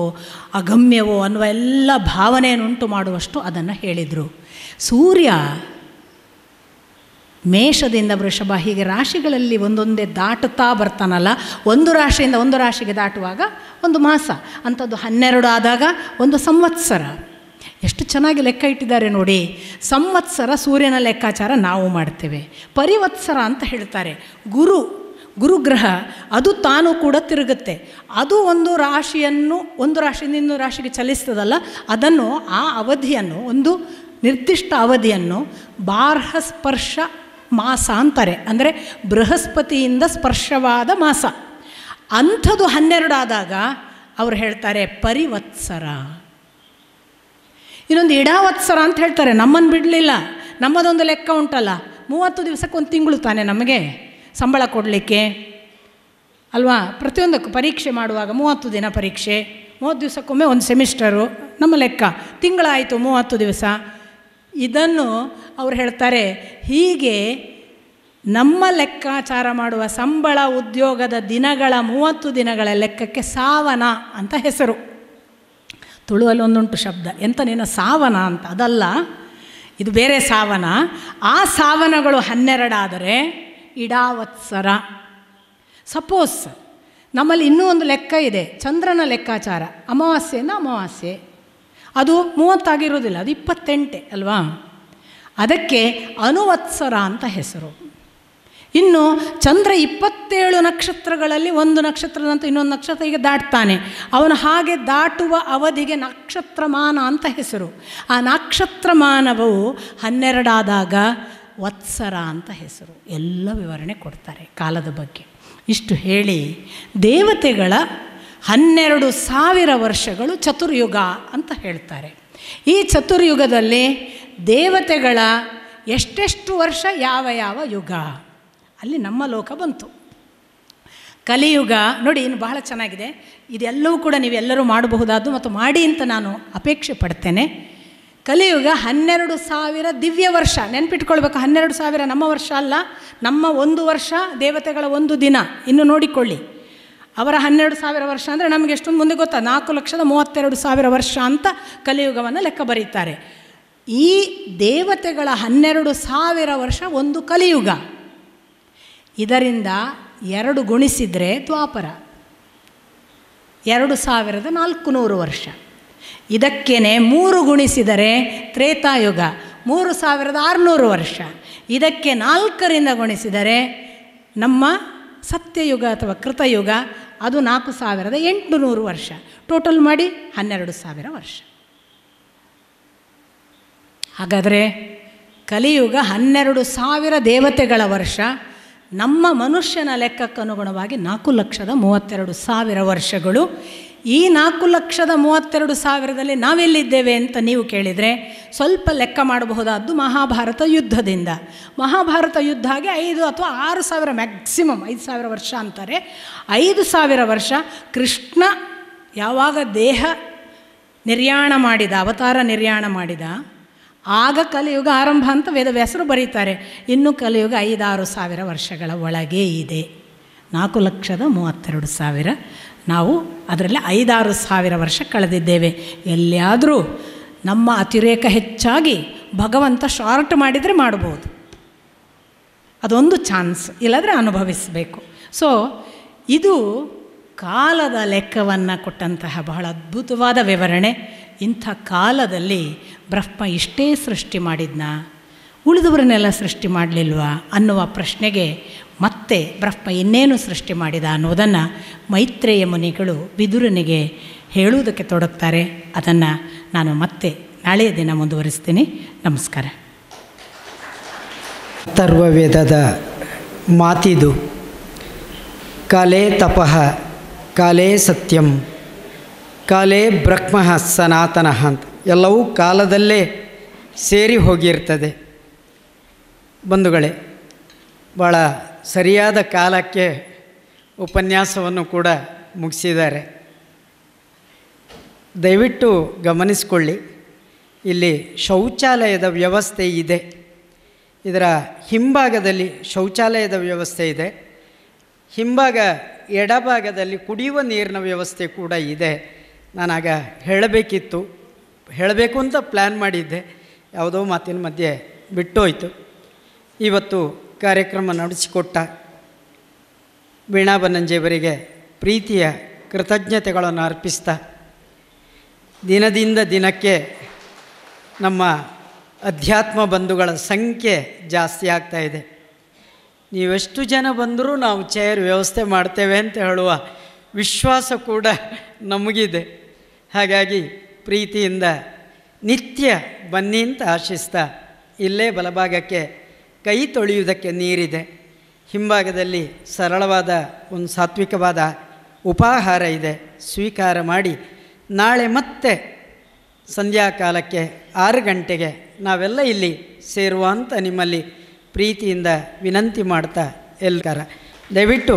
ಅಗಮ್ಯವೋ ಅನ್ನುವ ಎಲ್ಲ ಭಾವನೆಯನ್ನು ಉಂಟು ಮಾಡುವಷ್ಟು ಅದನ್ನು ಹೇಳಿದರು. ಸೂರ್ಯ ಮೇಷದಿಂದ ವೃಷಭ ಹೀಗೆ ರಾಶಿಗಳಲ್ಲಿ ಒಂದೊಂದೇ ದಾಟುತ್ತಾ ಬರ್ತಾನಲ್ಲ, 1 ರಾಶಿಯಿಂದ 1 ರಾಶಿಗೆ ದಾಟುವಾಗ 1 ಮಾಸ, ಅಂಥದ್ದು 12 ಆದಾಗ 1 ಸಂವತ್ಸರ. ಎಷ್ಟು ಚೆನ್ನಾಗಿ ಲೆಕ್ಕ ಇಟ್ಟಿದ್ದಾರೆ ನೋಡಿ. ಸಂವತ್ಸರ ಸೂರ್ಯನ ಲೆಕ್ಕಾಚಾರ ನಾವು ಮಾಡ್ತೇವೆ. ಪರಿವತ್ಸರ ಅಂತ ಹೇಳ್ತಾರೆ. ಗುರುಗ್ರಹ ಅದು ತಾನು ಕೂಡ ತಿರುಗುತ್ತೆ. ಅದು 1 ರಾಶಿಯನ್ನು 1 ರಾಶಿಯಿಂದ ಇನ್ನೊಂದು ರಾಶಿಗೆ ಚಲಿಸ್ತದಲ್ಲ, ಅದನ್ನು ಆ ಅವಧಿಯನ್ನು, ಒಂದು ನಿರ್ದಿಷ್ಟ ಅವಧಿಯನ್ನು ಬಾರ್ಹಸ್ಪರ್ಶ ಮಾಸ ಅಂತಾರೆ. ಅಂದರೆ ಬೃಹಸ್ಪತಿಯಿಂದ ಸ್ಪರ್ಶವಾದ ಮಾಸ. ಅಂಥದ್ದು 12 ಆದಾಗ ಅವರು ಹೇಳ್ತಾರೆ ಪರಿವತ್ಸರ. ಇನ್ನೊಂದು ಇಡಾವತ್ಸರ ಅಂತ ಹೇಳ್ತಾರೆ. ನಮ್ಮನ್ನು ಬಿಡಲಿಲ್ಲ. ನಮ್ಮದೊಂದು ಲೆಕ್ಕ ಉಂಟಲ್ಲ, 30 ದಿವಸಕ್ಕೆ 1 ತಿಂಗಳು ತಾನೆ ನಮಗೆ ಸಂಬಳ ಕೊಡಲಿಕ್ಕೆ ಅಲ್ವಾ? ಪ್ರತಿಯೊಂದಕ್ಕೂ ಪರೀಕ್ಷೆ ಮಾಡುವಾಗ 30 ದಿನ ಪರೀಕ್ಷೆ, 30 ದಿವಸಕ್ಕೊಮ್ಮೆ 1 ಸೆಮಿಸ್ಟರು ನಮ್ಮ ಲೆಕ್ಕ. ತಿಂಗಳಾಯಿತು 30 ದಿವಸ. ಇದನ್ನು ಅವರು ಹೇಳ್ತಾರೆ, ಹೀಗೆ ನಮ್ಮ ಲೆಕ್ಕಾಚಾರ ಮಾಡುವ ಸಂಬಳ ಉದ್ಯೋಗದ ದಿನಗಳ 30 ದಿನಗಳ ಲೆಕ್ಕಕ್ಕೆ ಸಾವನ ಅಂತ ಹೆಸರು. ತುಳುವಲ್ಲಿ ಒಂದುಂಟು ಶಬ್ದ, ಎಂತ ನಿನ್ನ ಸಾವನ ಅಂತ. ಅದಲ್ಲ, ಇದು ಬೇರೆ ಸಾವನ. ಆ ಸಾವನಗಳು 12 ಆದರೆ ಇಡಾವತ್ಸರ. ಸಪೋಸ್ ನಮ್ಮಲ್ಲಿ ಇನ್ನೂ ಒಂದು ಲೆಕ್ಕ ಇದೆ, ಚಂದ್ರನ ಲೆಕ್ಕಾಚಾರ. ಅಮಾವಾಸ್ಯೆಯಿಂದ ಅಮಾವಾಸ್ಯೆ ಅದು 30 ಆಗಿರೋದಿಲ್ಲ, ಅದು 28 ಅಲ್ವಾ? ಅದಕ್ಕೆ ಅನುವತ್ಸರ ಅಂತ ಹೆಸರು. ಇನ್ನು ಚಂದ್ರ 27 ನಕ್ಷತ್ರಗಳಲ್ಲಿ ಒಂದು ನಕ್ಷತ್ರದಂತ ಇನ್ನೊಂದು ನಕ್ಷತ್ರ ಈಗ ದಾಟ್ತಾನೆ. ಅವನು ಹಾಗೆ ದಾಟುವ ಅವಧಿಗೆ ನಕ್ಷತ್ರಮಾನ ಅಂತ ಹೆಸರು. ಆ ನಕ್ಷತ್ರಮಾನವು 12 ಆದಾಗ ವತ್ಸರ ಅಂತ ಹೆಸರು. ಎಲ್ಲ ವಿವರಣೆ ಕೊಡ್ತಾರೆ ಕಾಲದ ಬಗ್ಗೆ. ಇಷ್ಟು ಹೇಳಿ ದೇವತೆಗಳ 12,000 ವರ್ಷಗಳು ಚತುರ್ಯುಗ ಅಂತ ಹೇಳ್ತಾರೆ. ಈ ಚತುರ್ಯುಗದಲ್ಲಿ ದೇವತೆಗಳ ಎಷ್ಟೆಷ್ಟು ವರ್ಷ ಯಾವ ಯಾವ ಯುಗ, ಅಲ್ಲಿ ನಮ್ಮ ಲೋಕ ಬಂತು. ಕಲಿಯುಗ ನೋಡಿ, ಇನ್ನು ಬಹಳ ಚೆನ್ನಾಗಿದೆ. ಇದೆಲ್ಲವೂ ಕೂಡ ನೀವೆಲ್ಲರೂ ಮಾಡಬಹುದಾದ್ದು ಮತ್ತು ಮಾಡಿ ಅಂತ ನಾನು ಅಪೇಕ್ಷೆ ಪಡ್ತೇನೆ. ಕಲಿಯುಗ 12,000 ದಿವ್ಯ ವರ್ಷ. ನೆನ್ಪಿಟ್ಕೊಳ್ಬೇಕು, 12,000 ನಮ್ಮ ವರ್ಷ ಅಲ್ಲ, ನಮ್ಮ ಒಂದು ವರ್ಷ ದೇವತೆಗಳ ಒಂದು ದಿನ. ಇನ್ನು ನೋಡಿಕೊಳ್ಳಿ, ಅವರ 12,000 ವರ್ಷ ಅಂದರೆ ನಮಗೆ ಎಷ್ಟೊಂದು ಮುಂದೆ ಗೊತ್ತಾ, 4,32,000 ವರ್ಷ ಅಂತ ಕಲಿಯುಗವನ್ನು ಲೆಕ್ಕ ಬರೀತಾರೆ. ಈ ದೇವತೆಗಳ 12,000 ವರ್ಷ ಒಂದು ಕಲಿಯುಗ. ಇದರಿಂದ 2 ಗುಣಿಸಿದರೆ ದ್ವಾಪರ, 2,400 ವರ್ಷ. ಇದಕ್ಕೇನೆ 3 ಗುಣಿಸಿದರೆ ತ್ರೇತಾಯುಗ, 3,600 ವರ್ಷ. ಇದಕ್ಕೆ 4ರಿಂದ ಗುಣಿಸಿದರೆ ನಮ್ಮ ಸತ್ಯಯುಗ ಅಥವಾ ಕೃತಯುಗ, ಅದು 4,800 ವರ್ಷ. ಟೋಟಲ್ ಮಾಡಿ 12,000 ವರ್ಷ. ಹಾಗಾದರೆ ಕಲಿಯುಗ 12,000 ದೇವತೆಗಳ ವರ್ಷ, ನಮ್ಮ ಮನುಷ್ಯನ ಲೆಕ್ಕಕ್ಕನುಗುಣವಾಗಿ 4,32,000 ವರ್ಷಗಳು. ಈ 4,32,000ದಲ್ಲಿ ನಾವೆಲ್ಲಿದ್ದೇವೆ ಅಂತ ನೀವು ಕೇಳಿದರೆ ಸ್ವಲ್ಪ ಲೆಕ್ಕ ಮಾಡಬಹುದಾದ್ದು ಮಹಾಭಾರತ ಯುದ್ಧದಿಂದ. ಮಹಾಭಾರತ ಯುದ್ಧ ಹಾಗೆ 5 ಅಥವಾ 6,000 ಮ್ಯಾಕ್ಸಿಮಮ್, 5,000 ವರ್ಷ ಅಂತಾರೆ. 5,000 ವರ್ಷ ಕೃಷ್ಣ ಯಾವಾಗ ದೇಹ ನಿರ್ಯಾಣ ಮಾಡಿದ, ಅವತಾರ ನಿರ್ಯಾಣ ಮಾಡಿದ, ಆಗ ಕಲಿಯುಗ ಆರಂಭ ಅಂತ ವೇದವ್ಯಾಸರು ಬರೀತಾರೆ. ಇನ್ನು ಕಲಿಯುಗ 5-6 ಸಾವಿರ ವರ್ಷಗಳ ಒಳಗೆ ಇದೆ. 4,32,000, ನಾವು ಅದರಲ್ಲಿ 5-6 ಸಾವಿರ ವರ್ಷ ಕಳೆದಿದ್ದೇವೆ. ಎಲ್ಲಿಯಾದರೂ ನಮ್ಮ ಅತಿರೇಕ ಹೆಚ್ಚಾಗಿ ಭಗವಂತ ಶಾರ್ಟ್ ಮಾಡಿದರೆ ಮಾಡ್ಬೋದು, ಅದೊಂದು ಚಾನ್ಸ್, ಇಲ್ಲದ್ರೆ ಅನುಭವಿಸಬೇಕು. ಸೊ ಇದು ಕಾಲದ ಲೆಕ್ಕವನ್ನು ಕೊಟ್ಟಂತಹ ಬಹಳ ಅದ್ಭುತವಾದ ವಿವರಣೆ. ಇಂಥ ಕಾಲದಲ್ಲಿ ಬ್ರಹ್ಮ ಇಷ್ಟೇ ಸೃಷ್ಟಿ ಮಾಡಿದ್ನ, ಉಳಿದವರನ್ನೆಲ್ಲ ಸೃಷ್ಟಿ ಮಾಡಲಿಲ್ವಾ ಅನ್ನುವ ಪ್ರಶ್ನೆಗೆ ಮತ್ತೆ ಬ್ರಹ್ಮ ಇನ್ನೇನು ಸೃಷ್ಟಿ ಮಾಡಿದ ಅನ್ನೋದನ್ನು ಮೈತ್ರೇಯ ಮುನಿಗಳು ವಿದುರನಿಗೆ ಹೇಳುವುದಕ್ಕೆ ತೊಡಗ್ತಾರೆ. ಅದನ್ನು ನಾನು ಮತ್ತೆ ನಾಳೆಯ ದಿನ ಮುಂದುವರಿಸ್ತೀನಿ. ನಮಸ್ಕಾರ. ಅಥರ್ವವೇದದ ಮಾತಿದು, ಕಾಲೇ ತಪಃ ಕಾಲೇ ಸತ್ಯಂ ಕಾಲೇ ಬ್ರಹ್ಮ ಸನಾತನಃ ಅಂತ ಎಲ್ಲವೂ ಕಾಲದಲ್ಲೇ ಸೇರಿ ಹೋಗಿರ್ತದೆ. ಬಂಧುಗಳೇ, ಭಾಳ ಸರಿಯಾದ ಕಾಲಕ್ಕೆ ಉಪನ್ಯಾಸವನ್ನು ಕೂಡ ಮುಗಿಸಿದ್ದಾರೆ. ದಯವಿಟ್ಟು ಗಮನಿಸಿಕೊಳ್ಳಿ, ಇಲ್ಲಿ ಶೌಚಾಲಯದ ವ್ಯವಸ್ಥೆ ಇದೆ. ಇದರ ಹಿಂಭಾಗದಲ್ಲಿ ಶೌಚಾಲಯದ ವ್ಯವಸ್ಥೆ ಇದೆ. ಹಿಂಭಾಗ ಎಡಭಾಗದಲ್ಲಿ ಕುಡಿಯುವ ನೀರಿನ ವ್ಯವಸ್ಥೆ ಕೂಡ ಇದೆ. ನಾನಾಗ ಹೇಳಬೇಕು ಅಂತ ಪ್ಲ್ಯಾನ್ ಮಾಡಿದ್ದೆ, ಯಾವುದೋ ಮಾತಿನ ಮಧ್ಯೆ ಬಿಟ್ಟೋಯ್ತು. ಇವತ್ತು ಕಾರ್ಯಕ್ರಮ ನಡೆಸಿಕೊಟ್ಟ ವೀಣಾ ಬನ್ನಂಜೆಯವರಿಗೆ ಪ್ರೀತಿಯ ಕೃತಜ್ಞತೆಗಳನ್ನು ಅರ್ಪಿಸ್ತಾ, ದಿನದಿಂದ ದಿನಕ್ಕೆ ನಮ್ಮ ಅಧ್ಯಾತ್ಮ ಬಂಧುಗಳ ಸಂಖ್ಯೆ ಜಾಸ್ತಿ ಆಗ್ತಾಯಿದೆ. ನೀವೆಷ್ಟು ಜನ ಬಂದರೂ ನಾವು ಚೇರ್ ವ್ಯವಸ್ಥೆ ಮಾಡ್ತೇವೆ ಅಂತ ಹೇಳುವ ವಿಶ್ವಾಸ ಕೂಡ ನಮಗಿದೆ. ಹಾಗಾಗಿ ಪ್ರೀತಿಯಿಂದ ನಿತ್ಯ ಬನ್ನಿ ಅಂತ ಆಶಿಸ್ತಾ, ಇಲ್ಲೇ ಬಲಭಾಗಕ್ಕೆ ಕೈ ತೊಳೆಯುವುದಕ್ಕೆ ನೀರಿದೆ, ಹಿಂಭಾಗದಲ್ಲಿ ಸರಳವಾದ ಒಂದು ಸಾತ್ವಿಕವಾದ ಉಪಾಹಾರ ಇದೆ, ಸ್ವೀಕಾರ ಮಾಡಿ ನಾಳೆ ಮತ್ತೆ ಸಂಧ್ಯಾಕಾಲಕ್ಕೆ 6 ಗಂಟೆಗೆ ನಾವೆಲ್ಲ ಇಲ್ಲಿ ಸೇರುವ ಅಂತ ನಿಮ್ಮಲ್ಲಿ ಪ್ರೀತಿಯಿಂದ ವಿನಂತಿ ಮಾಡ್ತಾ ಎಲ್ಲರ ದಯವಿಟ್ಟು